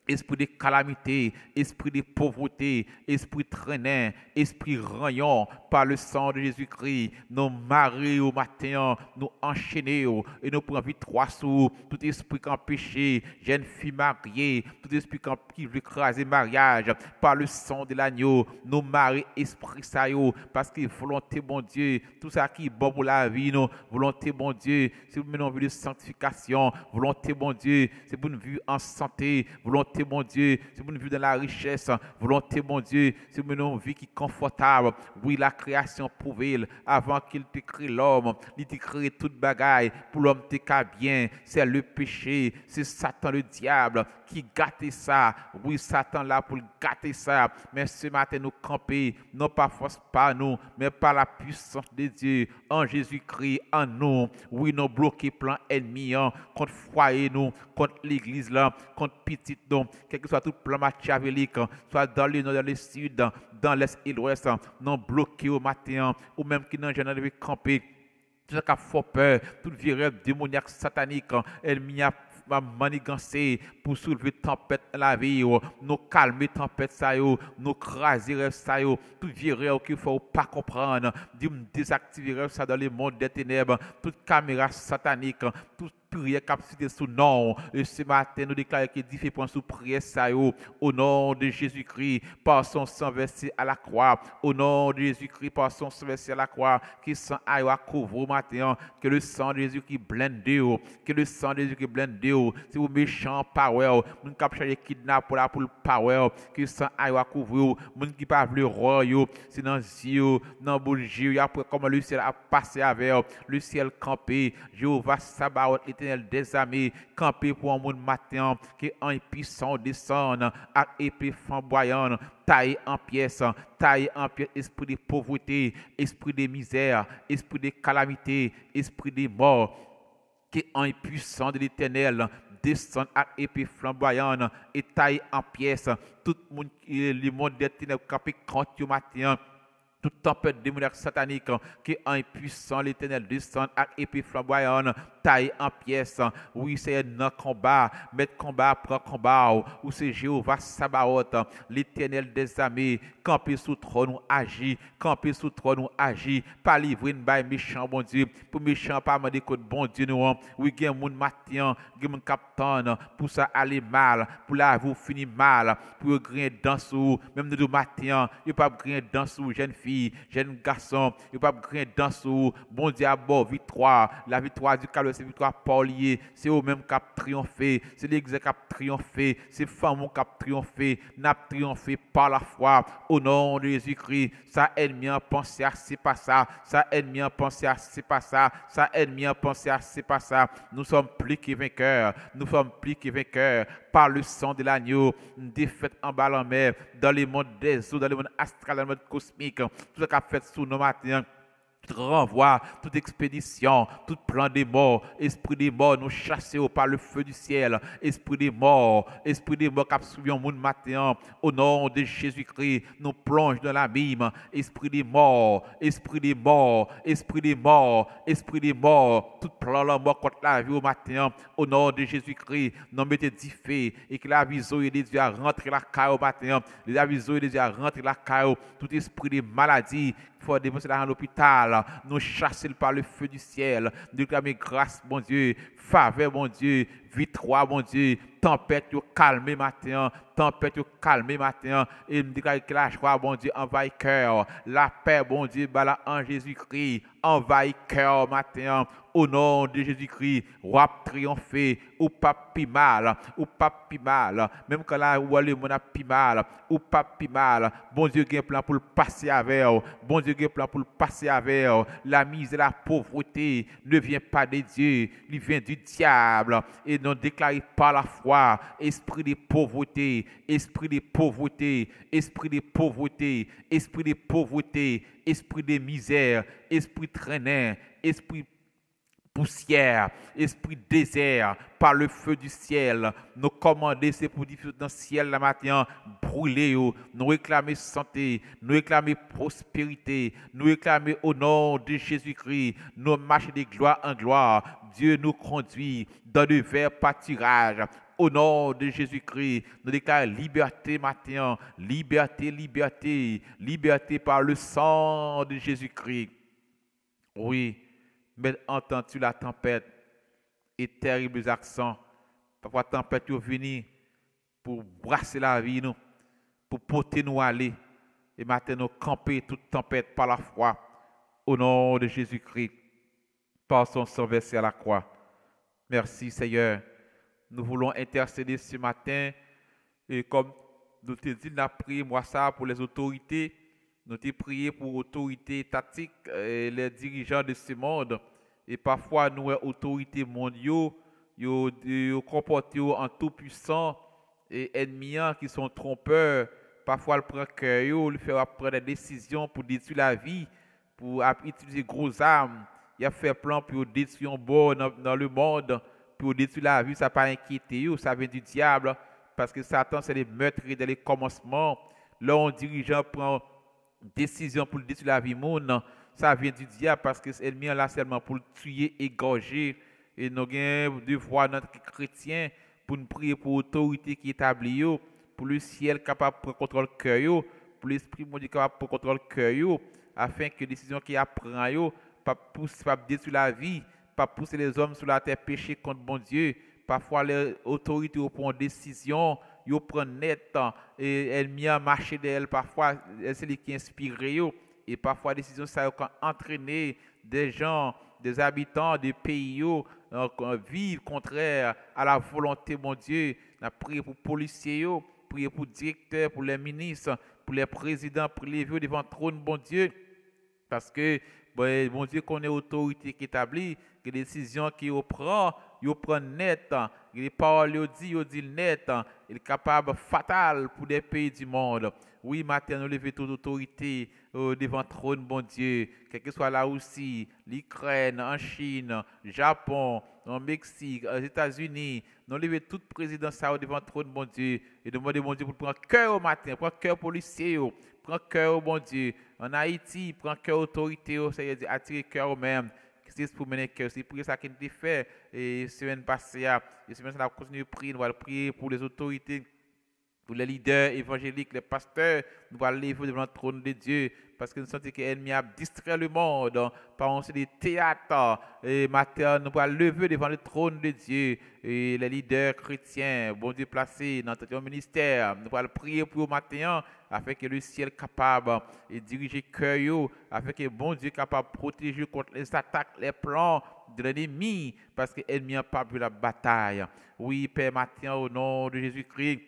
A: esprit de calamité, esprit de pauvreté, esprit traînant, esprit rayon, par le sang de Jésus-Christ, nous marier au matin, nous enchaîner et nous prenons victoire sur tout esprit qui péché, jeune fille mariée, tout esprit qui veut écraser mariage, par le sang de l'agneau, nous marier esprit ça parce que volonté bon Dieu, tout ça qui est bon pour la vie, nous, volonté bon Dieu, c'est pour une vie de sanctification, volonté bon Dieu, c'est pour une vie en santé, volonté bon Dieu, c'est pour une vie dans la richesse, volonté bon Dieu, c'est pour une vie qui est confortable. Oui, la création prouve avant qu'il te crée l'homme, il te crée toute bagaille pour l'homme te cas bien, c'est le péché, c'est Satan le diable qui gâte ça. Oui, Satan là pour gâter ça, mais ce matin nous camper, non pas force par nous, mais par la puissance de Dieu en Jésus-Christ en nous. Oui, nous bloquer plan ennemi contre foyer nous, contre l'église là, contre petite nous, quel que soit tout plan machiavélique, soit dans le nord, dans le sud, dans l'est et l'ouest, non bloqué au matin, ou même qui n'ont jamais camper. Tout ça qui a fait peur, toute virée démoniaque satanique, elle m'y a manigancé pour soulever tempête dans la vie, nous calmer tempête ça nous craser ça toute virée qu'il faut pas comprendre, désactiver ça dans le monde des ténèbres, toute caméra satanique, toute prière capacité sous nom. Et ce matin, nous déclarons que Dieu fait prendre sous prière ça au nom de Jésus-Christ, par son sang versé à la croix, au nom de Jésus-Christ, par son sang versé à la croix, qui sang à couvrir au matin, que le sang de Jésus qui blende, que le sang de Jésus qui blende, c'est vous méchant power, nous cap chercher kidnap pour le power, que sang à couvrir, moun qui pas le roi c'est dans yeux, dans bougie, après comme le ciel a passé avec le ciel campé, Jéhovah Sabaoth des armées, camper pour un monde matin, qui en puissant descend, à épée flamboyante, taille en pièces, esprit de pauvreté, esprit de misère, esprit de calamité, esprit de mort, qui en puissant de l'éternel, descend à épée flamboyante, et taille en pièces, tout le monde des ténèbres camper contre le matin, toute tempête démoniaque satanique qui est impuissant, l'éternel descend à épée flamboyante, taille en pièces. Oui, c'est un combat, mettre combat après combat, où c'est Jéhovah Sabaoth, l'éternel des armées, camper sous trône, agit, camper sous trône, agit, pas livrer une baille méchant, bon Dieu, pour méchant, pas demander que bon Dieu, nous, oui, il y a un monde matin, il y a un capitaine, pour ça aller mal, pour la vous finir mal, pour gagner dans sous, même nous, matin, il n'y a pas gagner dans sous, jeune fille, jeune garçon, il n'y a pas gagner dans sous, bon Dieu, à bord, victoire, la victoire du calme, c'est victoire Paulier, c'est eux-mêmes qui ont triomphé, c'est l'église qui a triomphé, c'est femmes qui ont triomphé, n'a triomphé par la foi, au nom de Jésus-Christ. Ça ennemi a pensé à c'est pas ça, ça ennemi a pensé à c'est pas ça, ça ennemi a pensé à c'est pas ça. Nous sommes plus que vainqueurs, nous sommes plus que vainqueurs par le sang de l'agneau, une défaite en bas en mer, dans les mondes des eaux, dans le monde astral, dans le monde cosmique, tout ce qu'a fait sous nos matins. tout renvoi, toute expédition, tout plan des morts, esprit des morts, nous chassons par le feu du ciel, esprit des morts qui a suivi un monde matin, au nom de Jésus-Christ, nous plonge dans l'abîme, esprit des morts, esprit des morts, esprit des morts, esprit des morts, tout plan la mort contre la vie au matin, au nom de Jésus-Christ, nous mettons du feu et que la vision et les yeux à rentrer la caille au matin, les avisos et les yeux à rentrer la caille, tout esprit de maladie, il faut dépenser dans l'hôpital, nous chasser par le feu du ciel, nous clamer grâce, mon Dieu, faveur, mon Dieu, victoire, mon Dieu, tempête, calmer matin, tempête, calmer matin, et nous déclarer que la joie, mon Dieu, envahit cœur, la paix, mon Dieu, bala en Jésus-Christ, envahit cœur matin, au nom de Jésus-Christ, roi triompher, ou pas pi mal, même quand là où le monde a pi mal, ou pas pi mal, bon Dieu, il y a un plan pour le passer avec, bon Dieu, il y a un plan pour le passer avec, la misère, la pauvreté ne vient pas de Dieu, il vient du diable, et nous déclarons par la foi, esprit de pauvreté, esprit de pauvreté, esprit de pauvreté, esprit de pauvreté, esprit de misère, esprit traînant, esprit poussière, esprit désert, par le feu du ciel, nous commander ces produits dans le ciel la matin, brûler, nous réclamer santé, nous réclamer prospérité, nous réclamer au nom de Jésus-Christ, nous marcher de gloire en gloire, Dieu nous conduit dans de verts pâturages. Au nom de Jésus-Christ, nous déclarons liberté matin, liberté, liberté, liberté par le sang de Jésus-Christ. Oui. Mais entends-tu la tempête et terribles accents? Parfois, la tempête est venue pour brasser la vie, nous, pour porter nous aller. Et maintenant, nous camper toute tempête par la foi. Au nom de Jésus-Christ, par son sang versé à la croix. Merci, Seigneur. Nous voulons intercéder ce matin. Et comme nous te dit, nous avons prié moi ça pour les autorités. Nous avons prié pour l'autorité étatique et les dirigeants de ce monde. Et parfois, nous, autorités mondiales, ils comportent en tout puissant et ennemis qui sont trompeurs. Parfois, ils prennent cœur, ils font prendre des décisions pour détruire la vie, pour utiliser grosses armes. Il a fait plan pour détruire un bon dans le monde, pour détruire la vie. Ça n'a pas inquiété, ça vient du diable, parce que Satan, c'est les meurtriers dès les commencements. Là, un dirigeant prend décision pour détruire la vie monde, ça vient du diable parce que l'ennemi est là seulement pour le tuer, égorger. Et nous avons devoir notre chrétien pour nous prier pour l'autorité qui est établie, pour le ciel capable de prendre contrôle du cœur, pour l'esprit mondial capable de prendre contrôle du cœur, afin que les décisions qu'il apprend, pas pousser, pas détruire la vie, pas pousser les hommes sur la terre pécher contre bon Dieu. Parfois, les autorités prennent des décisions, ils prennent net, et l'ennemi a marché d'elle. Parfois, c'est lui qui inspire. Et parfois, les décisions ça ont entraîné des gens, des habitants des pays vivre contraire à la volonté de mon Dieu. On a prié pour les policiers, prié pour les directeurs, pour les ministres, pour les présidents, pour les vieux devant le trône de mon Dieu. Parce que mon Dieu connaît l'autorité qui est établie, que les décisions qu'il prend net, les paroles qu'il dit net, il est capable fatal pour des pays du monde. Oui, maintenant, nous levons toute autorité devant le trône, bon Dieu, quel que soit la Russie, l'Ukraine, en Chine, Japon, au Mexique, aux États-Unis, nous levons toute présidence devant le trône, bon Dieu, et demander, bon Dieu, pour prendre cœur au matin, prendre cœur policier, prendre cœur au bon Dieu. En Haïti, prendre cœur autorité, c'est attirer cœur au même. C'est pour mener cœur, c'est pour ça qu'il a fait. Et semaine passée, et semaine on a continué à prier, nous allons prier pour les autorités, pour les leaders évangéliques, les pasteurs, nous allons lever devant le trône de Dieu, parce que nous sentons que l'ennemi a distrait le monde par des théâtres. Et maintenant, nous allons lever devant le trône de Dieu. Et les leaders chrétiens, bon Dieu placés dans notre ministère, nous allons prier pour le matin, afin que le ciel soit capable de diriger le cœur, afin que bon Dieu soit capable de protéger contre les attaques, les plans de l'ennemi, parce que l'ennemi n'a pas vu la bataille. Oui, Père, matin, au nom de Jésus-Christ,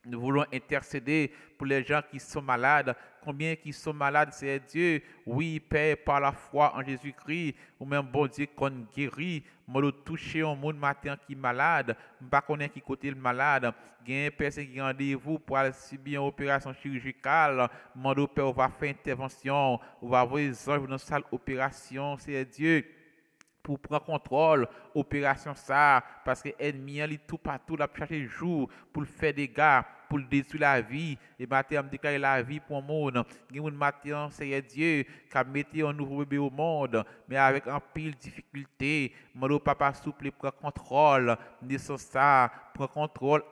A: Nous voulons intercéder pour les gens qui sont malades. Combien qui sont malades, c'est Dieu. Oui, Père, par la foi en Jésus-Christ, ou même bon Dieu qu'on guérit. Moi, je toucher un monde matin qui est malade. Je ne sais pas qui côté le malade. Il y a une personne qui a rendez-vous pour aller subir une opération chirurgicale. Moi, je Père, on va faire intervention. On va voir les anges dans la salle d'opération. C'est Dieu pour prendre contrôle opération ça parce que l'ennemi il tout partout là chercher jour pour faire des dégâts pour détruire la vie et maintenant déclarer la vie pour le monde il maintenant c'est Dieu qui a mis un nouveau bébé au monde mais avec un pile difficulté mon papa souple prend contrôle naissance ça prend contrôle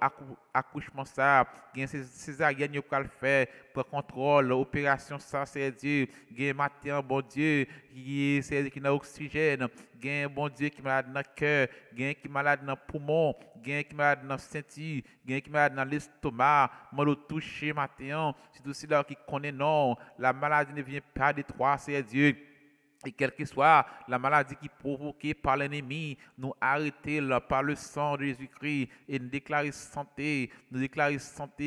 A: accouchement ça gain césarienne yo le faire prend contrôle opération ça c'est Dieu gain matin bon Dieu qui c'est qui n'a oxygène gain bon Dieu qui malade dans le cœur, gain qui malade dans le poumon, gain qui malade dans le ceinture, gain qui malade dans l'estomac, mal touché matin, c'est aussi là qui connaît non, la maladie ne vient pas de toi, c'est Dieu. Et quelle que soit la maladie qui est provoquée par l'ennemi, nous arrêter par le sang de Jésus-Christ et nous déclarer santé,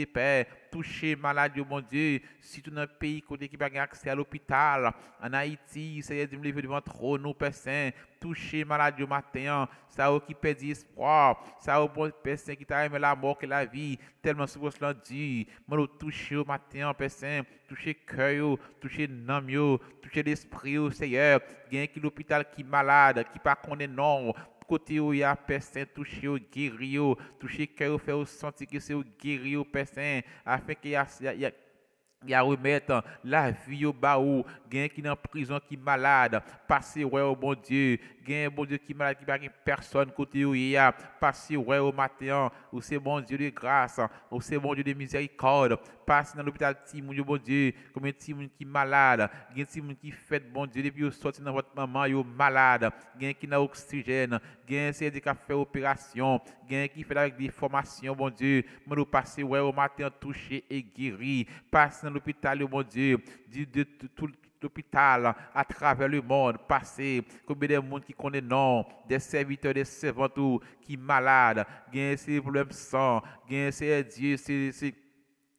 A: Père. Toucher malade, mon Dieu, si tout dans un pays côté qui n'a pas accès à l'hôpital, en Haïti, c'est de me lever devant trop nous, Père Saint. Toucher malade au matin, ça qui perd espoir, ça bon Père Saint qui t'a aimé la mort que la vie, tellement souvent cela dit, moi toucher au matin, Père Saint, toucher cœur, toucher l'âme, toucher l'esprit, Seigneur, il y a qui l'hôpital qui est malade, qui pas connaît non, côté où il y a personne touché au guéri, touché cœur, faire sentir que c'est au guéri, personne, afin qu'il y a remettre la vie au bas où gain qui est en prison qui est malade passer ouais au bon Dieu gain bon Dieu qui est malade qui pas personne côté où il y a passer ouais au matin où c'est bon Dieu de grâce où c'est bon Dieu de miséricorde passer dans l'hôpital Timon bon Dieu comme un Timon qui est malade gain Timon qui fait bon Dieu depuis sorti dans votre maman yo malade gain qui n'a oxygène gain c'est qui fait opération gain qui fait avec des formations bon Dieu nous passer ouais au matin touché et guéri passer dans l'hôpital mon Dieu de tout l'hôpital à travers le monde passé combien de monde qui connaît non des serviteurs des servantes qui malades gain ces problèmes sang gain c'est Dieu c'est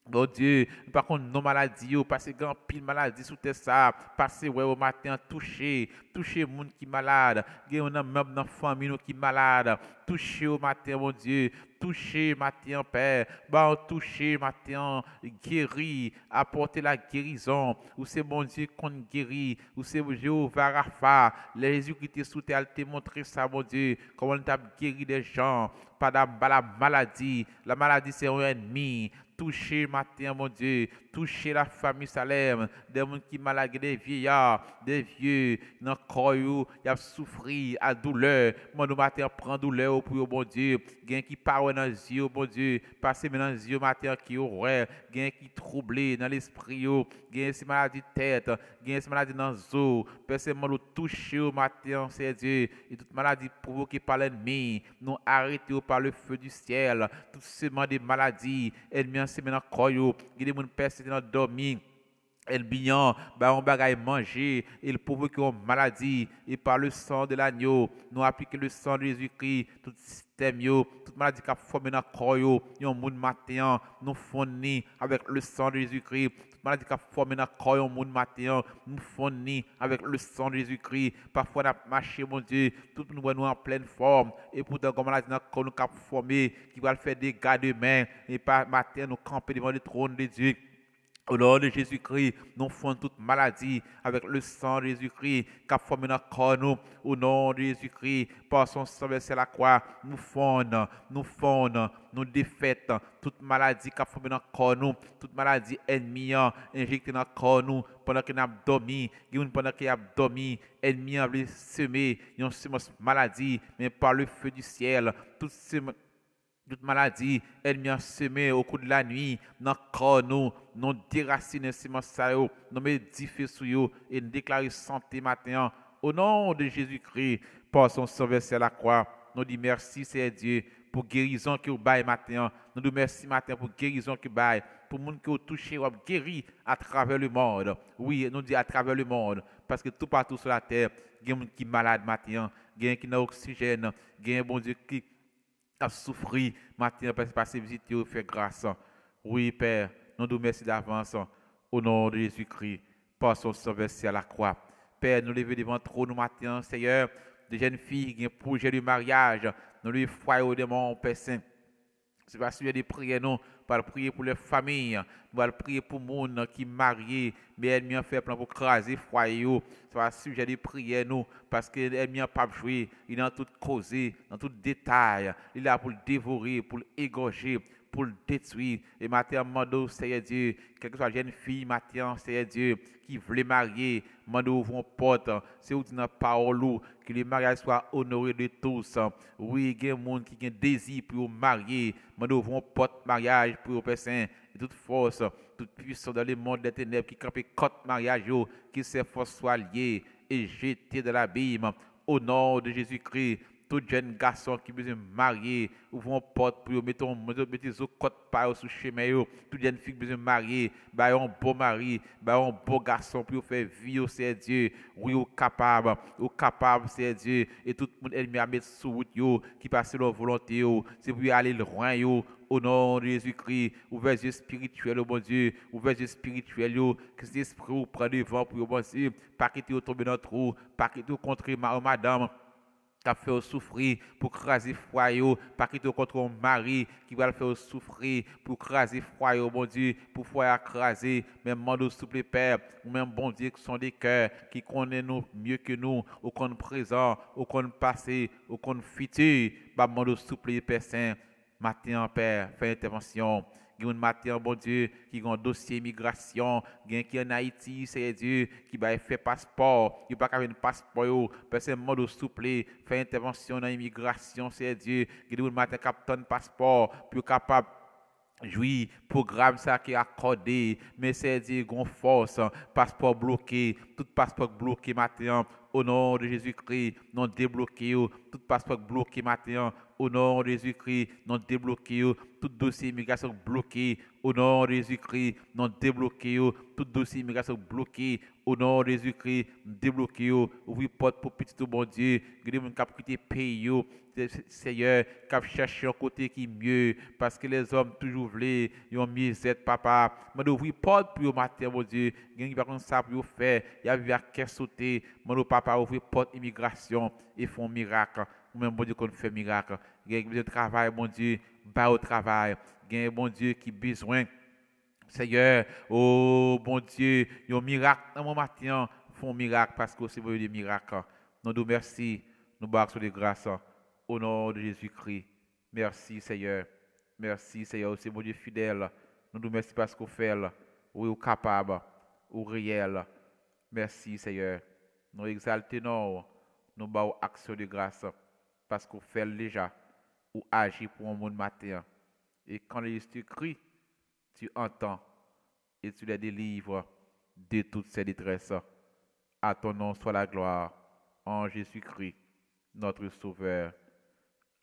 A: bon Dieu, par contre, nos maladies, parce que grand pile maladie sous tes ça, passer ouais au matin, toucher monde qui est malade, on a même dans la famille qui est malade, toucher au matin, mon Dieu, toucher matin, Père, toucher matin, guérir, apporter la guérison, ou c'est mon Dieu qu'on guérit, ou c'est Jéhovah Rapha, les Jésus qui était sous terre, te montrer ça, mon Dieu, comment on t'a guéri des gens, pas la maladie, c'est un ennemi, toucher matin, mon Dieu, toucher la famille Salem, des gens qui sont malades, des vieillards, des vieux, dans le corps, ils ont souffert à douleur. Mon matin, prend douleur pour mon Dieu. Gain qui parle dans les yeux, mon Dieu. Passer dans les yeux matin qui ouais. Gain qui troublé dans l'esprit, gain ces maladies de tête, gain ces maladies dans les os. Personne m'a touché au matin, c'est Dieu. Et toute maladie provoquée par l'ennemi, nous arrêtons par le feu du ciel. Toutes ces maladies, ennemis en semaine en corps, il y a des personnes qui dormi. Elle bien, on bagaille manger, il provoque une maladie, et par le sang de l'agneau, nous appliquons le sang de Jésus-Christ, tout système, toute maladie qui a formé dans le corps, yon moun matin, nous fournit avec le sang de Jésus-Christ, toute maladie qui a formé dans le corps, yon moun matin, nous fournit avec le sang de Jésus-Christ, parfois on a marché, mon Dieu, tout nous en pleine forme, et pourtant, comme maladie dans le corps, nous a formé, qui va faire des gars de main, et par matin, nous camper devant le trône de Dieu. Au nom de Jésus-Christ, nous faisons toute maladie avec le sang de Jésus-Christ qui a formé notre corps. Nous, au nom de Jésus-Christ, par son sang versé la croix, nous fondons, nous défaitons toute maladie qui a formé notre corps. Nous, toute maladie ennemie injectée dans notre corps. Nous, pendant qu'il a dormi, ennemi a semé une semence maladie, mais par le feu du ciel, toute maladie, ennemi a semé au cours de la nuit, dans le corps, nous déraciner ces semences, nous médifier sur eux et nous déclarer santé matin. Au nom de Jésus-Christ, par son sang versé à la croix, nous disons merci, c'est Dieu, pour guérison que vous baillez matin. Nous disons merci matin pour guérison que vous baillez, pour les gens qui ont touché ou guéri à travers le monde. Oui, nous disons à travers le monde, parce que tout partout sur la terre, il y a des gens qui sont malades matin, il y a des gens qui n'ont oxygène, il y a un bon Dieu qui a souffert matin, parce que passer visiter et faire grâce. Oui, Père, nous nous remercions d'avance au nom de Jésus-Christ, par son sang versé à la croix. Père, nous levons devant trop nous matin, Seigneur, des jeunes filles qui ont un projet de mariage, nous lui foyons au démon, Père Saint. C'est pas sujet de prier, non. Nous allons prier pour les familles. Nous allons prier pour les gens qui sont mariés. Mais ennemi a fait plan pour craser foyer. C'est pas sujet de prier, non. Parce que l'ennemi n'a pas joué. Il est dans toute cause, dans tout détail. Il est là pour le dévorer, pour l'égorger, pour le détruire. Et maintenant, mando, Seigneur Dieu, quelle que soit la jeune fille, maintenant, Seigneur Dieu, qui veut marier, mando ouvre une porte. C'est où tu n'as pas que le mariage soit honoré de tous. Oui, il y a des gens qui ont désir pour marier. Mando ouvre une porte mariage pour les personnes. Et toute force, toute puissance dans le monde des ténèbres qui campe contre mariage, que ces forces soient liées et jetées dans l'abîme. Au nom de Jésus-Christ, tout jeune garçon qui veut marier, ouvrons porte pour mettre au côté par sous chemin. Tout jeune fille qui veut marier, un beau mari, un beau garçon pour faire vivre, c'est Dieu. Oui, au capable, c'est Dieu. Et tout le monde ennemi à mettre sous route, qui passe leur volonté, c'est pour aller loin, au nom de Jésus-Christ. Ouvert les yeux spirituels, mon Dieu. Ouvert les yeux spirituels, que cet esprit prend devant pour mon Dieu. Pas quitter tomber dans le trou, pas quitter contre madame. Qui fait souffrir pour craser foyer, pas quitter contre un mari qui va le faire souffrir pour craser foyer, bon Dieu, pour foyer craser, même mando souple Père, ou même bon Dieu qui sont des cœurs, qui connaissent nous mieux que nous, au compte présent, au compte passé, au compte futur, bah mando souple Père Saint, matin Père, fais intervention. Il y a un matin, bon Dieu, qui a un dossier immigration, qui est en Haïti, c'est Dieu, qui va faire passeport, il n'y a pas un passeport, personne mode souple, faire intervention dans l'immigration, c'est Dieu, qui a un matin captain passeport, plus capable jouir programme ça qui est accordé, mais c'est Dieu, gon force, passeport bloqué, tout passeport bloqué matin, au nom de Jésus-Christ, non débloqué, tout passeport bloqué matin, au nom de Jésus-Christ, non débloqué, tout dossier immigration bloqué, au nom de Jésus-Christ, non débloqué, tout dossier immigration bloqué, au nom de Jésus-Christ, débloqué, ouvrir porte pour petit bon Dieu, que mon cap quitter pays, Seigneur, cap chercher un côté qui est mieux, parce que les hommes toujours voulaient, ils ont misère, papa, mais ouvrir porte pour matin, mon Dieu, il y a pas ça pour faire, il y a à caisse sauter, mon papa ouvrir porte immigration et font miracle. Même bon Dieu qu'on fait miracle. Il y a besoin de travail, mon Dieu, bas au travail. Il y a bon Dieu qui a besoin. Seigneur, oh bon Dieu, il y a un miracle dans mon matin, font miracle parce que c'est vous des miracles. Nous nous merci, nous bâtons de grâce au nom de Jésus-Christ. Merci Seigneur. Merci Seigneur, c'est mon Dieu fidèle. Nous nous merci parce qu'on fait, oui, au capable, au réel. Merci Seigneur. Nous exaltons, nous bâtons action de grâce. Parce qu'on fait déjà ou agit pour un monde matin. Et quand tu cries, tu entends et tu les délivres de toutes ces détresses. À ton nom soit la gloire en Jésus-Christ, notre Sauveur.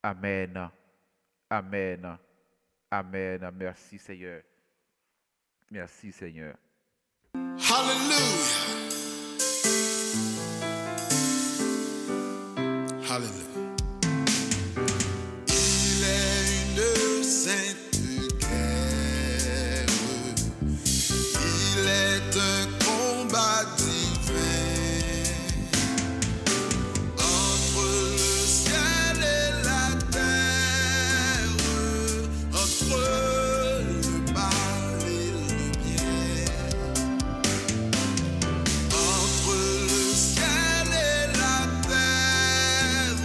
A: Amen. Amen. Amen. Merci Seigneur. Merci Seigneur.
B: Hallelujah. Hallelujah. Sainte guerre, il est un combat divin entre le ciel et la terre, entre le mal et le bien, entre le ciel et la terre.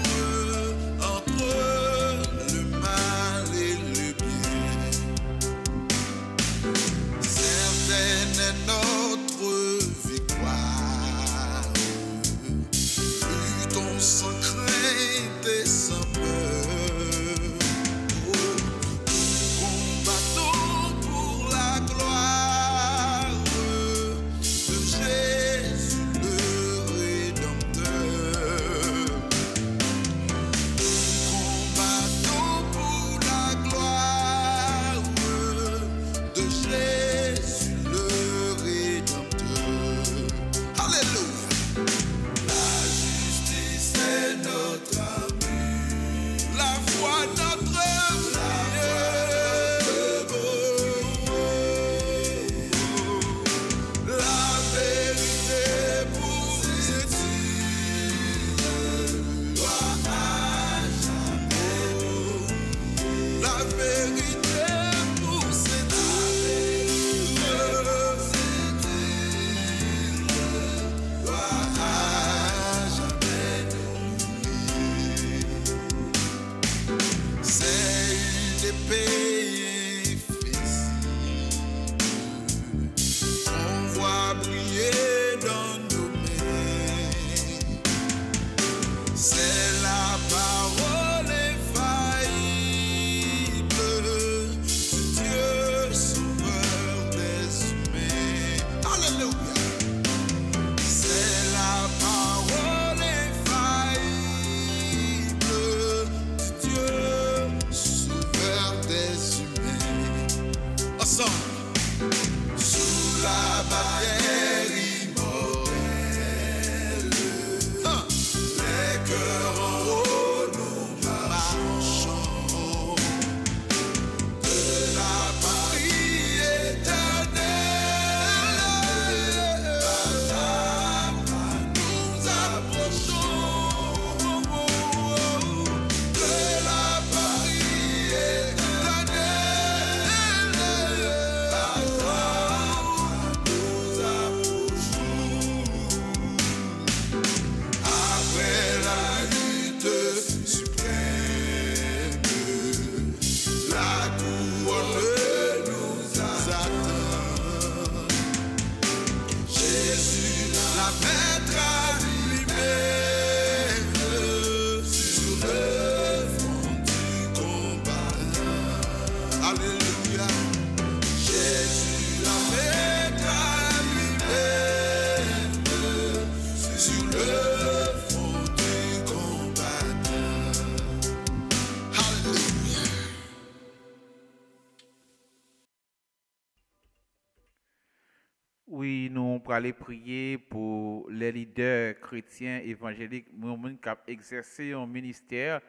A: Oui, nous pour aller prier pour les leaders chrétiens évangéliques, nous qui ont exercé un ministère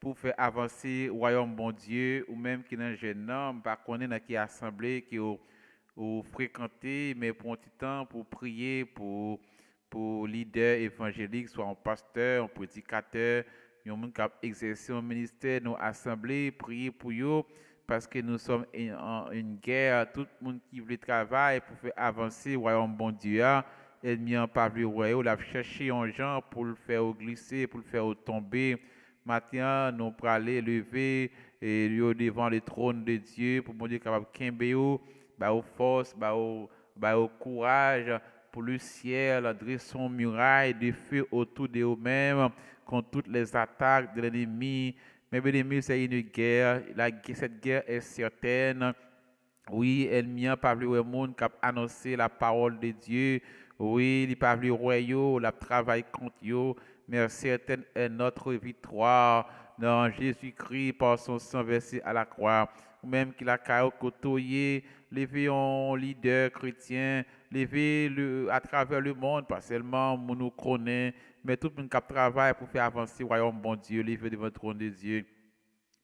A: pour faire avancer le royaume bon Dieu, ou même qui est jeune homme, pas connaître dans qui assemblée, qui ont fréquenté, mais pour un petit temps, pour prier pour leaders évangéliques, soit un pasteur, un prédicateur, un monde qui a exercé un ministère, nous assemblées, prier pour eux, parce que nous sommes en une guerre, tout le monde qui veut travailler pour faire avancer le royaume bon Dieu, ennemi n'a pas vu le royaume, il a cherché un gens pour le faire glisser, pour le faire tomber. Maintenant, nous pour aller lever et lui devant le trône de Dieu pour mon Dieu capable de camber, bah au force, bah au courage pour le ciel, dressons muraille de feu autour de eux-mêmes contre toutes les attaques de l'ennemi. Mais bien aimé, c'est une guerre. Cette guerre est certaine. Oui, l'ennemi n'a pas vu le monde qui a annoncé la parole de Dieu. Oui, il n'a pas vu le royaume, il a travaillé contre eux. Mais certaine est notre victoire dans Jésus-Christ par son sang versé à la croix. Même qu'il a côtoyé, levé un leader chrétien, levé à travers le monde, pas seulement nous connaît, mais tout le monde qui travaille pour faire avancer le royaume bon Dieu, levé devant le trône de Dieu.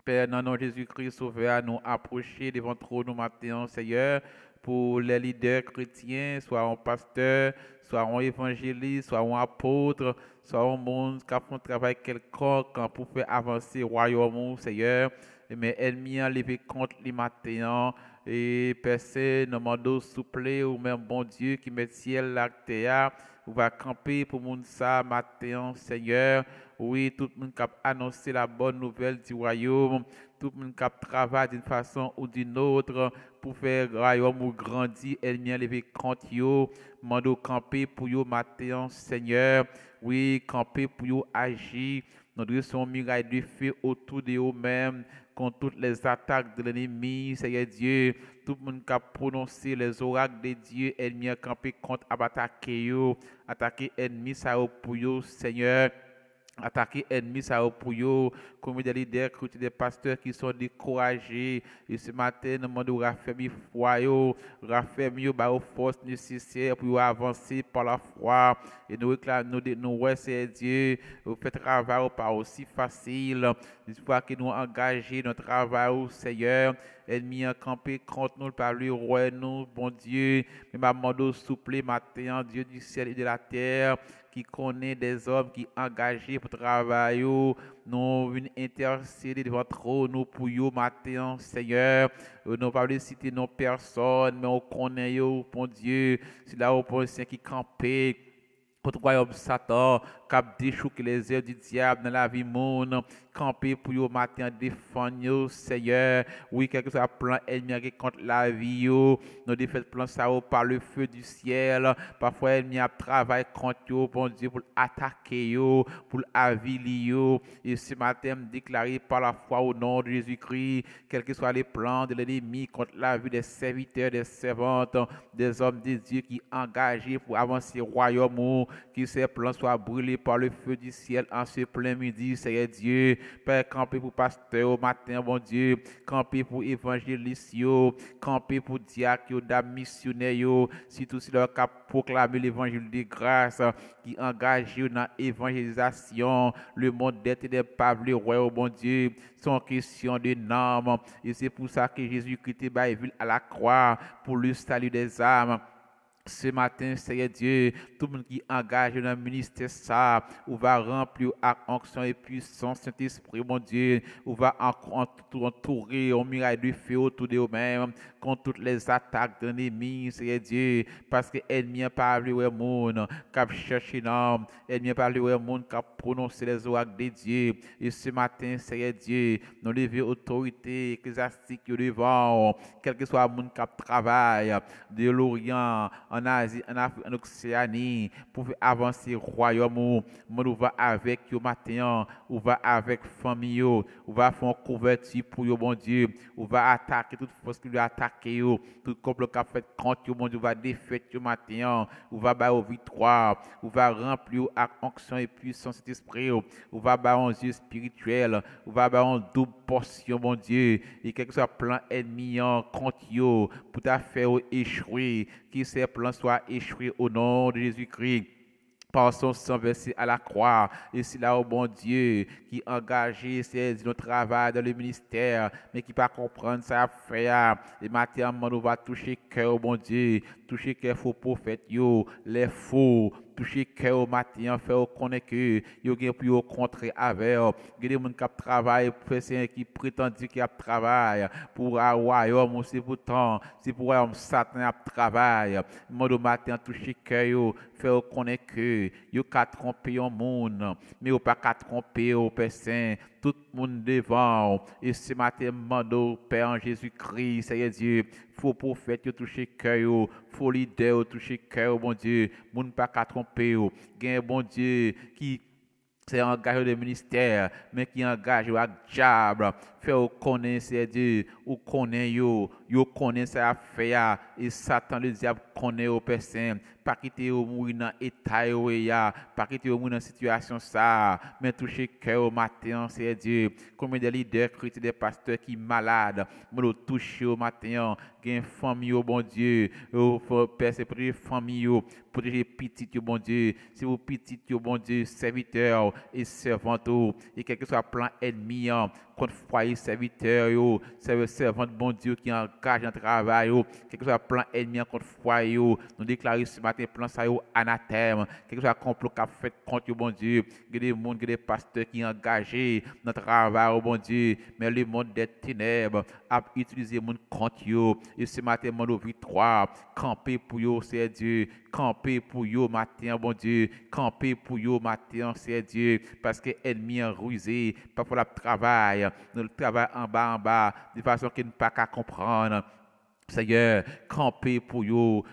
A: Père, dans le nom de Jésus-Christ, sauveur, nous approcher devant trop nous matin, Seigneur, pour les leaders chrétiens, soit un pasteur, soit un évangéliste, soit un apôtre, soit un monde qui a fait un travail quelconque pour faire avancer le royaume, Seigneur. Mais ennemi a levé contre les matins et personne ne m'a souple ou même bon Dieu qui met ciel la terre, ou va camper pour moun ça matin, Seigneur. Oui, tout le monde qui a annoncé la bonne nouvelle du royaume, tout le monde qui a travaillé d'une façon ou d'une autre pour faire le royaume grandir, ennemi a levé contre eux, mando camper pour eux matin, Seigneur. Oui, camper pour eux agir. Nous dressons muraille de feu autour de eux-mêmes contre toutes les attaques de l'ennemi, Seigneur Dieu. Tout le monde qui a prononcé les oracles de Dieu, ennemi a campé contre attaquer eux, attaquer ennemi ça pour eux, Seigneur. Attaquer ennemi ça pour eux, comme des leaders, des pasteurs qui sont découragés. Et ce matin, nous demandons raffermir foi, raffermir aux forces nécessaires pour avancer par la foi. Et nous réclamons, nous c'est Dieu, vous faites travail pas aussi facile. Une fois que nous engagons notre travail au Seigneur, ennemi a campé contre nous par le roi, nous, bon Dieu. Mais ma demande souple matin, Dieu du ciel et de la terre, qui connaît des hommes qui sont engagés pour travailler, nous venons intercéder devant nous pour vous matin, Seigneur. Nous ne pas citer nos personnes, mais on connaît, bon Dieu, c'est là où on qui campé contre le royaume Satan, qui a déchouqué les œuvres du diable dans la vie monde, camper pour vous matin, défendre, Seigneur. Oui, quel que soit le plan ennemi contre la vie, nous défaisons plan ça par le feu du ciel. Parfois, l'ennemi a travaillé contre vous, bon Dieu, pour attaquer, pour aviler. Et ce matin, déclaré par la foi au nom de Jésus-Christ, quels que soient les plans de l'ennemi contre la vie des serviteurs, des servantes, des hommes de Dieu qui sont engagés pour avancer le royaume, que ces plans soient brûlés par le feu du ciel en ce plein midi, Seigneur Dieu. Père, camper pour pasteur au matin, bon Dieu, camper pour évangéliste, camper pour diacre, dames missionnaires, si tout cela qui proclamer l'évangile de grâce, qui engage dans l'évangélisation, le monde d'être des pauvres, le roi, bon Dieu, sont question de normes. Et c'est pour ça que Jésus-Christ est à la croix pour le salut des âmes. Ce matin, Seigneur Dieu, tout le monde qui engage dans le ministère, ça, ou va remplir avec onction et puissance, Saint-Esprit, mon Dieu, ou va entourer en muraille de feu autour de eux-mêmes, contre toutes les attaques de l'ennemi, Seigneur Dieu, parce que l'ennemi n'a pas parlé au monde, qui a cherché l'homme, l'ennemi n'a pas parlé au monde, qui a prononcé les oracles de Dieu. Et ce matin, Seigneur Dieu, nous levons autorité ecclésiastique devant, quel que soit le monde qui travaille, de l'Orient, en Asie, en Afrique, en Océanie, pour avancer le royaume. Nous va avec vous matin, ou va avec famille, ou va faire une couverture pour vous, mon Dieu, ou va attaquer toute force qui lui attaque, tout complot qui a fait contre vous, mon Dieu, va défaire vous matin, ou va avoir victoire, ou va remplir avec onction et puissance cet esprit, ou va avoir un Dieu spirituel, ou va avoir une double portion, mon Dieu, et quel que soit plan ennemi contre vous, pour ta faire échouer, qui c'est plan plan soit échoué au nom de Jésus-Christ. Par son sang versé à la croix. Et c'est là, au bon Dieu, qui engagé, c'est notre travail dans le ministère, mais qui pas comprendre ça faire. Et maintenant, on va toucher cœur, au bon Dieu, toucher cœur faux prophètes, yo, les faux, toucher cœur au matin, faire connaître que yo gen pour yo contrer avec. Il y a des gens qui travaillent, qui prétendent qu'ils travaillent pour un royaume, c'est pourtant, c'est pour un Satan qui travaille. Mon matin, toucher cœur, faire connaître que yo ka tromper un monde, mais yo pas ka tromper au Père Saint, tout le monde devant. Et ce matin, mando Père en Jésus-Christ, Seigneur Dieu, faux prophète yo toucher cœur, faux leader yo toucher cœur, bon Dieu, monde pas ka tromper yo, gen bon Dieu qui c'est engagé de ministère, mais qui engage avec diable, fait ou connaître c'est Dieu, ou connaît yo connaît ça affaire et Satan le diable connaît au personne, pas quitter au mourir dans état yo ya, pas quitter au mourir dans situation ça, mais toucher cœur au matin c'est Dieu. Combien de leaders chrétiens, des pasteurs qui malades, me toucher au matin, gain famille au bon Dieu, faut percer protéger famille, protéger petit au bon Dieu, si vous petit au bon Dieu, serviteur et servante, et quel que soit plan ennemi contre foyer serviteur, servante bon Dieu qui engage en travail, quel que soit plan ennemi contre foyer, nous déclarons ce matin plan ça anathème, quel que soit complot qu'a fait contre bon Dieu, il y a des monde, des pasteurs qui engagés dans le travail, bon Dieu, mais le monde des ténèbres a utilisé mon contre yo, et ce matin mon victoire, camper pour yo, c'est Dieu, camper pour yo matin, bon Dieu, camper pour yo matin, c'est Dieu, parce que l'ennemi a rusé, parfois le travail en bas, de façon qu'il ne peut pas comprendre. Seigneur, camper pour yo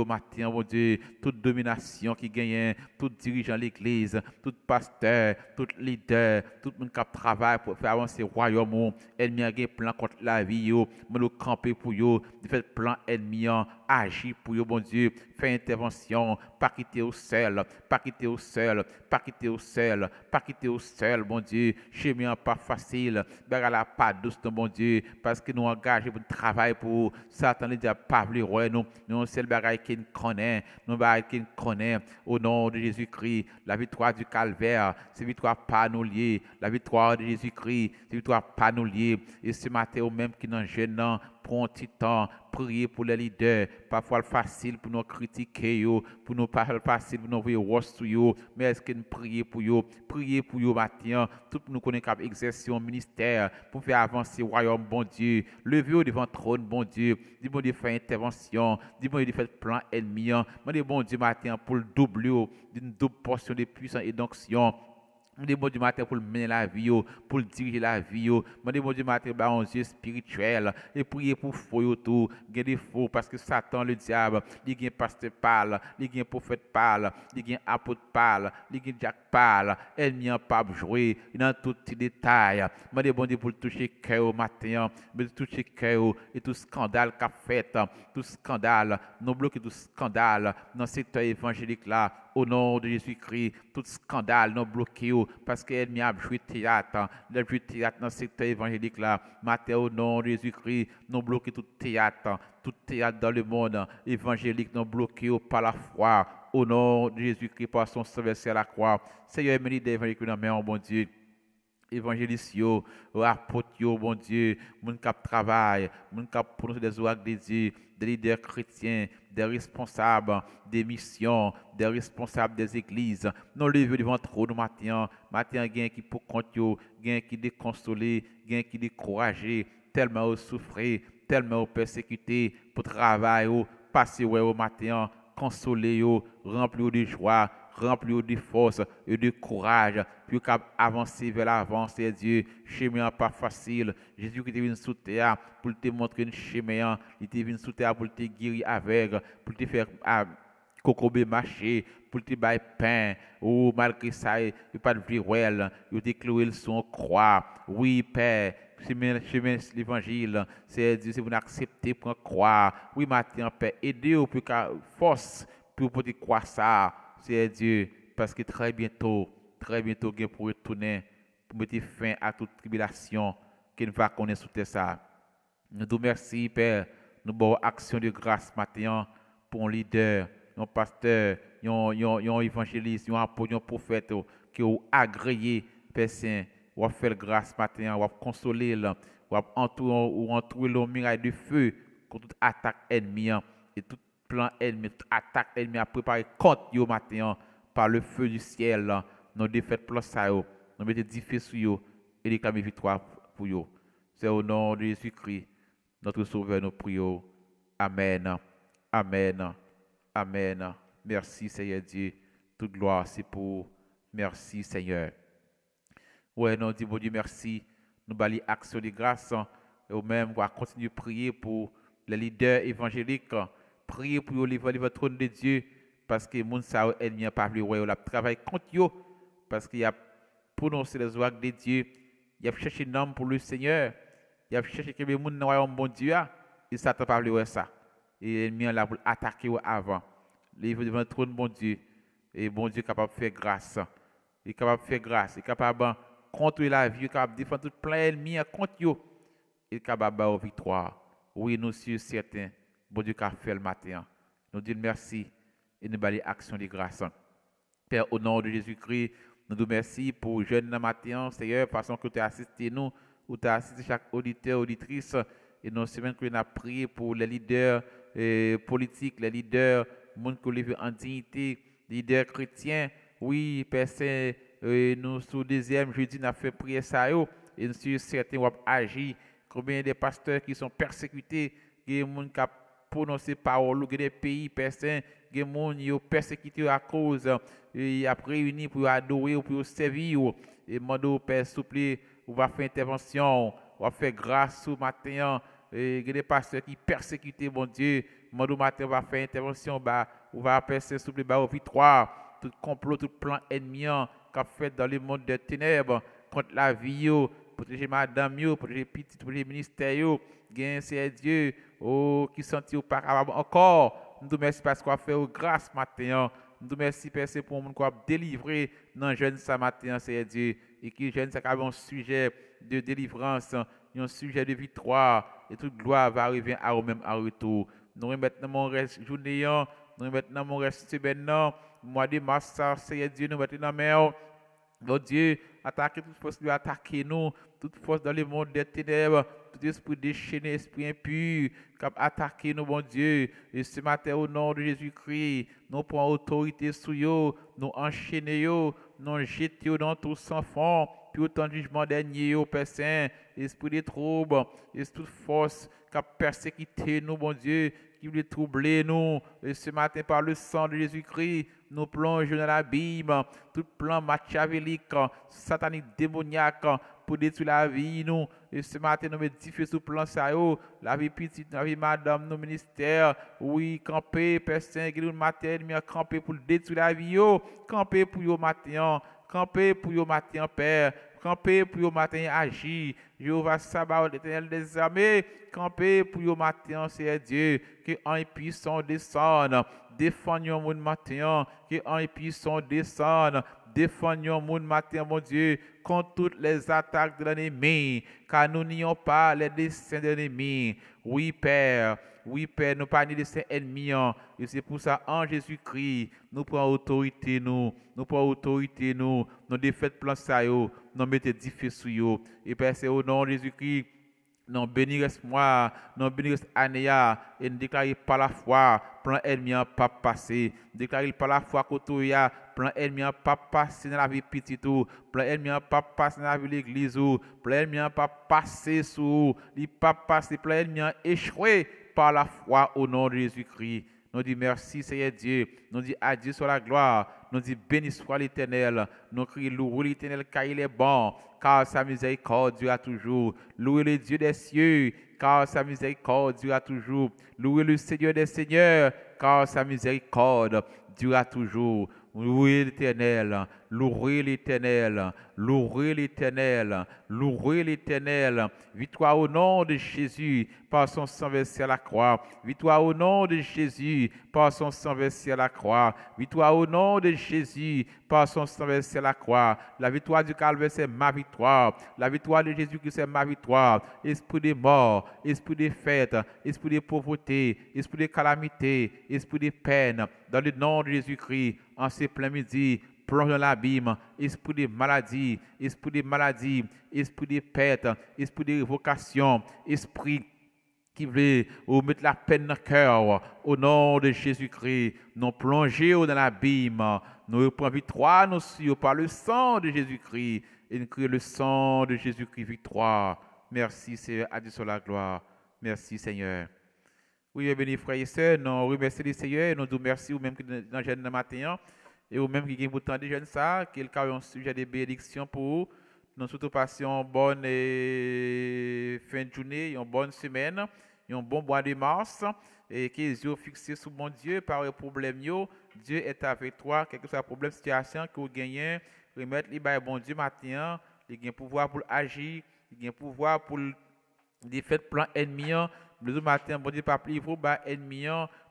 A: matin, mon Dieu, toute domination qui gagne, tout dirigeant de l'église, tout pasteur, tout leader, tout le monde qui travaille pour faire avancer le royaume, ennemi a un plan contre la vie, mais nous camper pour yo, de faire plan ennemi, agir pour yo, bon Dieu, faire intervention, pas quitter au seul, pas quitter au seul, pas quitter au seul, pas quitter au seul, bon Dieu, chemin pas facile, la pas douce, bon Dieu, parce que nous engageons pour travail pour Satan le diable pas vle roi nous seul bagaille qui nous connaît, nous bagaille qui nous connaît au nom de Jésus-Christ, la victoire du calvaire, c'est victoire pas nous lier, la victoire de Jésus-Christ, c'est victoire pas nous lier, et ce matin au même qui nous gênant, prends un petit temps, prier pour les leaders, parfois facile pour nous critiquer, pour nous pas facile pour nous voir worst to you, mais est-ce que nous prier pour vous matin, tout nous connaît qu'à exercer un ministère pour faire avancer le royaume, bon Dieu, levez-vous devant le trône, bon Dieu, dis-moi de faire intervention, dis-moi de faire plan ennemi, mais bon Dieu matin pour le double, d'une double portion de puissance et d'onction. Des mots du matin pour mener la vie, pour diriger la vie. Des mots du matin pour un Dieu spirituel. Et prier pour faux tout. Il y a des faux parce que Satan, le diable, il y a un pasteur parle, il y a un prophète parle, il y a un apôtre parle, il y a un Jack parle. Elle n'y a pas joué dans tous les détails. Des bon Dieu pour toucher cœur au matin, mais toucher cœur et tout scandale qu'a fait, tout scandale, nous bloquer tout scandale dans ce secteur évangélique là. Au nom de Jésus-Christ, tout scandale nous bloqué parce qu'elle a joué théâtre, le joué théâtre dans le secteur évangélique là. Matin au nom de Jésus-Christ, nous bloqué tout théâtre dans le monde évangélique nous bloqué par la foi. Au nom de Jésus-Christ, par son sang versé à la croix. Seigneur, béni d'évangélique dans main, bon Dieu. Évangélistes, apôtres, bon Dieu, moun k'ap travail, moun k'ap prononcer des oracles de Dieu, des leaders chrétiens, des responsables des missions, des responsables des églises. Nous levons devant trop nous matin, gain qui pour compte, gain qui déconsolé, gain qui découragé, tellement souffrir, tellement persécuté pour travail, passer au matin, consoler, remplir de joie, remplir de force et de courage, puis avancer vers l'avant, c'est Dieu, chemin pas facile. Jésus qui est venu sous terre pour te montrer un chemin, il est venu sous terre pour te guérir avec, pour te faire cocobe marcher, pour te bailler pain, ou malgré ça, il n'y a pas de viruel, il te cloué son croix. Oui, Père, chemin l'évangile, c'est Dieu, si vous n'acceptez pour croire. Oui, matin, Père, aidez-vous pour que force, pour pouvoir croire ça. C'est Dieu, parce que très bientôt, il pour retourner, pour mettre fin à toute tribulation qu'il va connaître sous terre ça. Nous vous remercions, Père, nous avons action de grâce matin pour un leader, un pasteur, un évangéliste, un apôtre, un prophète qui ont agréé, Père Saint, ou fait grâce matin, ou consoler, ou entourer le miracle de feu contre toute attaque ennemie et tout plan ennemi, toute attaque ennemi à préparer contre yo matin par le feu du ciel. Nous défaites plan ça, nous mettons du feu sur yo et réclamer victoire pour yo. C'est au nom de Jésus-Christ, notre Sauveur, nous prions. Amen. Amen. Amen. Merci Seigneur Dieu. Toute gloire c'est pour. Merci Seigneur. Ouais, nous disons bon Dieu merci. Nous bali action de grâce. Et même on va continuer à prier pour les leaders évangéliques. Prier pour eux livrer le trône de Dieu. Parce que les gens n'ont pas voulu ouais, la travail contre eux. Parce qu'il y a prononcé les oies de Dieu. Il a cherché un homme pour le Seigneur. Il a cherché que les gens n'ont pas bon Dieu. Et ça n'a pas voulu ça. Et l'ennemi là pour attaquer avant. Livrer devant le trône bon Dieu. Et bon Dieu est capable de faire grâce. Il est capable de faire grâce. Il est capable de contrôler la vie. Il est capable de défendre tout plein d'ennemis contre eux. Il est capable de faire victoire. Oui, nous sommes certains. Bon Dieu qui a fait le matin. Nous disons merci et nous balayons action de grâce. Père, au nom de Jésus-Christ, nous nous remercions pour le jeune matin, Seigneur, façon que tu as assisté nous, ou tu as assisté chaque auditeur, auditrice, et nous semaines que nous avons prié pour les leaders politiques, les leaders, les gens qui vivent en dignité, les leaders chrétiens. Oui, Père Saint, nous, sous le deuxième jeudi, nous avons fait prier ça, et nous sommes certains qui ont agi. Combien de pasteurs qui sont persécutés, il y a des gens qui ont prononcé parole, il y a des pays, Père Saint, il y a des gens qui ont persécuté à cause, et après réunis pour adorer, pour servir, et demandons, Père, s'il vous plaît, on va faire intervention, on va faire grâce ce matin, et il y a des pasteurs qui persécutent, mon Dieu, demandons matin, on va faire intervention, on va faire, s'il vous plaît, victoire, tout complot, tout plan ennemi, qu'a fait dans le monde des ténèbres, contre la vie, protéger madame, protéger petit, protéger ministère, gain c'est Dieu, qui sentit auparavant encore. Nous merci parce qu'on a fait grâce matin. Nous merci Père pour nous qu'on a délivré dans le jeune ce matin, c'est Dieu. Et qui jeune ça a un sujet de délivrance, un sujet de victoire. Et toute gloire va arriver à nous-mêmes en retour. Nous remettons mon reste journée, nous remettons mon reste semaine, mois de mars, c'est Dieu, nous mettons dans la main. Mon Dieu, attaquez toute force de attaquer nous, toute force dans le monde des ténèbres, tout esprit déchaîné, esprit impur, qui a attaqué nous, mon Dieu. Et ce matin, au nom de Jésus-Christ, nous prenons autorité sur eux, nous enchaînons, nous jetons dans tout sans fond, puis autant de jugement dernier, Père Saint, esprit de trouble, esprit de force qui a persécuté nous, mon Dieu, qui voulait troubler nous. Et ce matin, par le sang de Jésus-Christ, nous plongeons dans l'abîme, tout plan machiavélique, satanique, démoniaque, pour détruire la vie, nous. Et ce matin, nous mettons diffusé sous plan ça, la vie petite, la vie madame, nos ministères, oui, camper, Père Saint, nous matin, nous camper pour détruire la vie, camper pour le matin, camper pour le matin, Père. Camper pour le matin agir. Jéhovah Sabaoth, l'Éternel des armées. Camper pour le matin, c'est Dieu. Que en puissant descende. Défendons mon matin. Que en puissant descende. Défendons mon matin, mon Dieu, contre toutes les attaques de l'ennemi. Car nous n'ayons pas les desseins de l'ennemi. Oui, Père. Oui, Père, nous pas ni de ces ennemis. Et c'est pour ça, en Jésus-Christ, nous prenons autorité, nous prenons autorité, nous défaite plan ça, nous mettons du feu sur eux. Et Père, c'est au nom de Jésus-Christ, nous bénissons moi, nous bénissons Anéa, et nous déclarons par la foi, plan ennemi pas passé. Déclarons par la foi qu'autoya, plan ennemi pas passé dans la vie petite, plan ennemi pas passé dans la vie de l'église, plan ennemi pas passé sous, il pas passé, plan ennemi échoué par la foi au nom de Jésus-Christ. Nous disons merci Seigneur Dieu. Nous disons adieu sur la gloire. Nous disons béni soit l'Éternel. Nous crions louez l'Éternel car il est bon, car sa miséricorde durera toujours. Louez le Dieu des cieux, car sa miséricorde durera toujours. Louez le Seigneur des seigneurs, car sa miséricorde durera toujours. Louez l'Éternel, louez l'Éternel, louez l'Éternel, louez l'Éternel. Victoire au nom de Jésus, par son sang versé à la croix. Victoire au nom de Jésus, par son sang versé à la croix. Victoire au nom de Jésus, par son sang versé à la croix. La victoire du Calvaire, c'est ma victoire. La victoire de Jésus-Christ, c'est ma victoire. Esprit de mort, esprit de fête, esprit de pauvreté, esprit de calamité, esprit de peine, dans le nom de Jésus-Christ, en ce plein midi, plonge dans l'abîme, esprit de maladie, esprit de perte, esprit de révocation, esprit qui veut ou mettre la peine dans le cœur, au nom de Jésus-Christ, nous plongeons dans l'abîme, nous prenons victoire, nous suivons par le sang de Jésus-Christ, et nous crions le sang de Jésus-Christ, victoire. Merci Seigneur, à Dieu sur la gloire. Merci Seigneur. Oui, béni frères et sœurs, nous remercions le Seigneur et nous disons merci ou même dans le jeune matin et ou même qui ont autant de jeunes ça, qui est un sujet de bénédiction pour vous. Nous souhaitons passer une bonne fin de journée, une bonne semaine, un bon mois de mars et que les yeux fixés sur mon Dieu par les problèmes. Dieu est avec toi, quel que soit le problème, situation que vous gagnez, remettre les bon Dieu matin, il a un pouvoir pour agir, il a un pouvoir pour défaire plan ennemi. Le matin, bon Dieu, pas plier vos bas ennemis,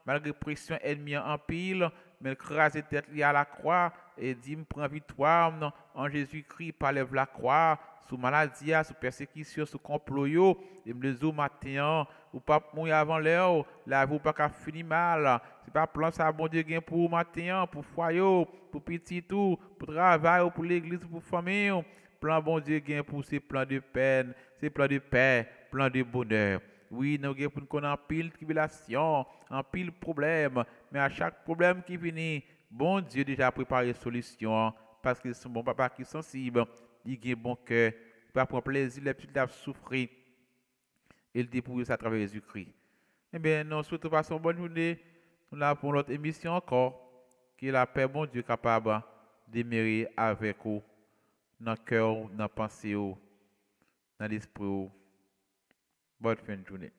A: malgré pression ennemi en pile, mais écraser tête liée à la croix et dit me prend victoire en Jésus-Christ par la croix, sous maladie, sous persécution, sous complot et me le matin, ou pas mourir avant l'heure, la vie pas qu'à finir mal. C'est pas plan ça bon Dieu gain pour matin, pour foyer, pour petit tout, pour travail, pour l'église, pour famille. Plan bon Dieu gain pour ces plans de peine, ces plans de paix, plans de bonheur. Oui, nous avons pour nous en pile tribulation, en pile problème, mais à chaque problème qui vient, bon Dieu déjà préparé une solution, parce que c'est bon papa qui est sensible, il a un bon cœur, il va prendre plaisir, les petits doivent souffrir, et il dépouille ça à travers Jésus-Christ. Eh bien, nous souhaitons passer une bonne journée, nous avons pour notre émission encore, que la paix, bon Dieu, capable de demeurer avec vous, dans le cœur, dans la pensée, dans l'esprit. Bonne fin de journée.